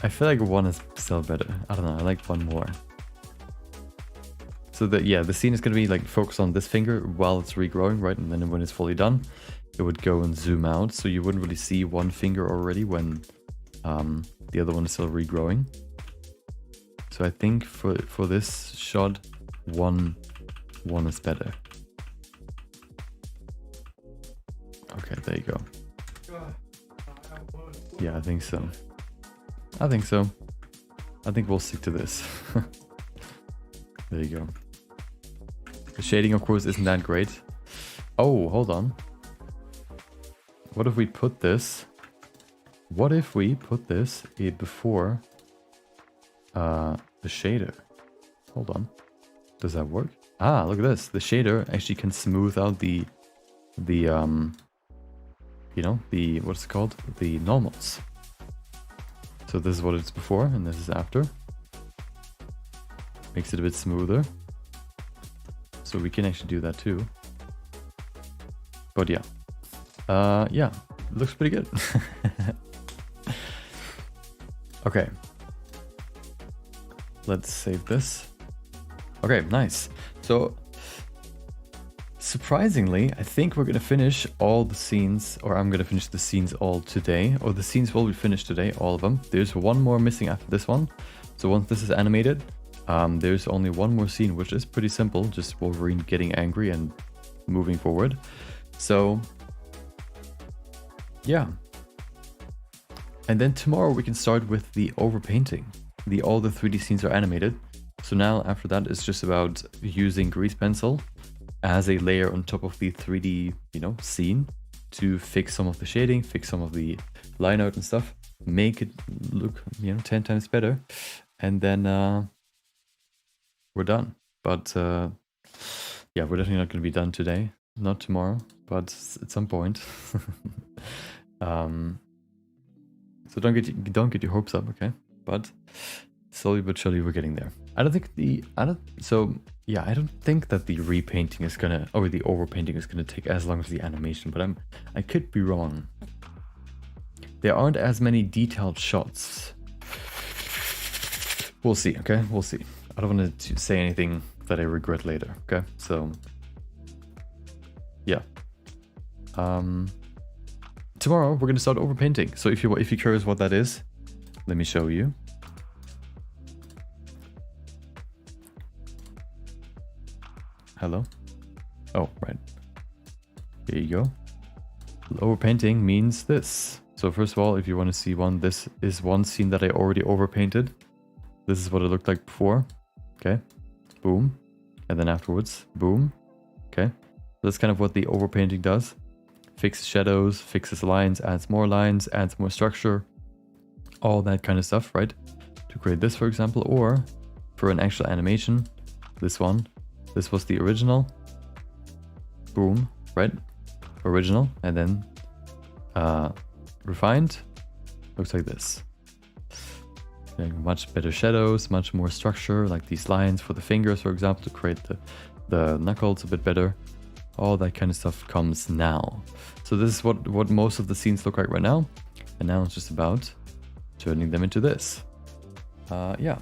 I feel like 1 is still better. I don't know, I like 1 more. So the scene is going to be like focused on this finger while it's regrowing, right? And then when it's fully done, it would go and zoom out. So you wouldn't really see 1 finger already when the other one is still regrowing. So I think for this shot, 1 is better. Okay, there you go. Yeah, I think so. I think we'll stick to this. There you go. The shading, of course, isn't that great. Oh, hold on. What if we put this... What if we put this before the shader? Hold on. Does that work? Ah, look at this. The shader actually can smooth out the you know, the, what's it called? The normals. So this is what it's before, and this is after. Makes it a bit smoother. So we can actually do that too. But yeah, Yeah, looks pretty good. Okay. Let's save this. Okay, nice. So, surprisingly, I think we're gonna finish all the scenes, or I'm gonna finish the scenes all today, or the scenes will be finished today, all of them. There's one more missing after this one. So once this is animated, there's only one more scene, which is pretty simple, just Wolverine getting angry and moving forward. So, yeah. And then tomorrow we can start with the overpainting. All the 3D scenes are animated. So now after that, it's just about using grease pencil as a layer on top of the 3D, scene to fix some of the shading, fix some of the line art and stuff, make it look, 10 times better. And then we're done. But yeah, we're definitely not going to be done today. Not tomorrow, but at some point. So don't get your hopes up, okay? But slowly but surely we're getting there. I don't think that the repainting is gonna, or the overpainting is gonna take as long as the animation, but I could be wrong. There aren't as many detailed shots. We'll see, okay? We'll see. I don't want to say anything that I regret later, okay? So, yeah. Tomorrow we're gonna start overpainting. So if you're curious what that is, let me show you. Hello? Oh, right. Here you go. Overpainting means this. So first of all, if you want to see one, this is one scene that I already overpainted. This is what it looked like before. Okay. Boom. And then afterwards, boom. Okay. That's kind of what the overpainting does. Fixes shadows, fixes lines, adds more structure. All that kind of stuff, right? To create this, for example, or for an actual animation, this one. This was the original. Boom, right? Original, and then refined. Looks like this. Like much better shadows, much more structure, like these lines for the fingers, for example, to create the knuckles a bit better. All that kind of stuff comes now. So this is what most of the scenes look like right now. And now it's just about turning them into this. Yeah.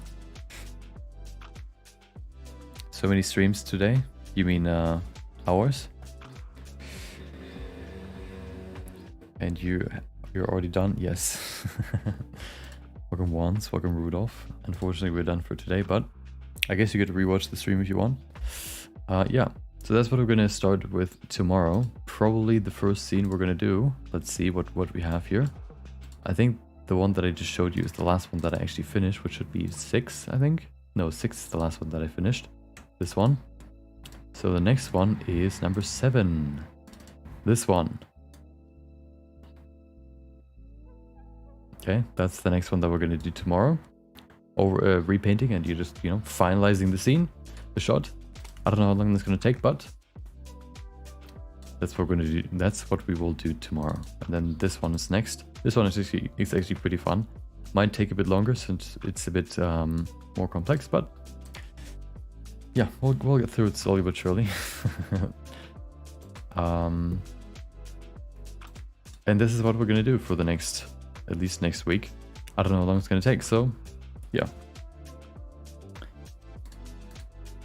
So many streams today? You mean hours? And you're already done? Yes. Welcome Wands, welcome Rudolph. Unfortunately we're done for today, but I guess you get to rewatch the stream if you want. Yeah, so that's what we're gonna start with tomorrow. Probably the first scene we're gonna do. Let's see what we have here. I think the one that I just showed you is the last one that I actually finished, which should be 6, I think. No, 6 is the last one that I finished. This one. So the next one is number 7. This one. Okay, that's the next one that we're gonna do tomorrow. Over repainting, and you're just, finalizing the scene, the shot. I don't know how long that's gonna take, but that's what we're gonna do. That's what we will do tomorrow. And then this one is next. This one is actually pretty fun. Might take a bit longer since it's a bit more complex, but yeah, we'll get through it slowly but surely. And this is what we're gonna do for the next, at least next week. I don't know how long it's gonna take, so yeah.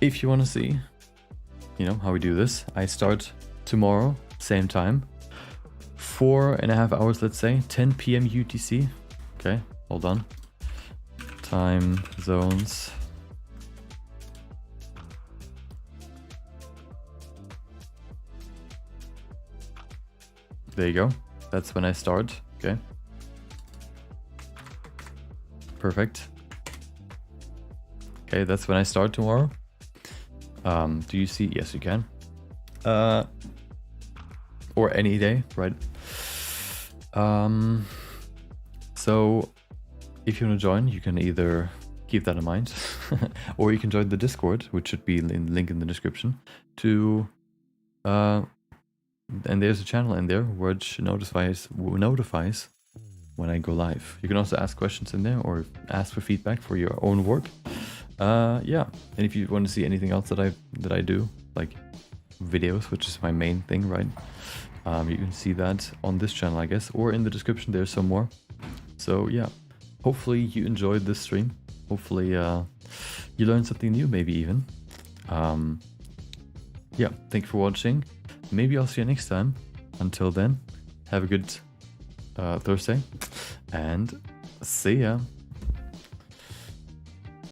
If you want to see, how we do this, I start tomorrow, same time, 4.5 hours, let's say, 10 p.m. UTC. Okay, hold on. Time zones. There you go. That's when I start. Okay. Perfect. Okay, that's when I start tomorrow. Do you see? Yes, you can. Or any day, right? So if you want to join, you can either keep that in mind, or you can join the Discord, which should be link in the description. And there's a channel in there which notifies when I go live. You can also ask questions in there or ask for feedback for your own work. Yeah, and if you want to see anything else that I do, like videos, which is my main thing, right? You can see that on this channel, I guess, or in the description there's some more. So yeah, hopefully you enjoyed this stream. Hopefully you learned something new, maybe even. Yeah, thank you for watching. Maybe I'll see you next time. Until then, have a good Thursday, and see ya.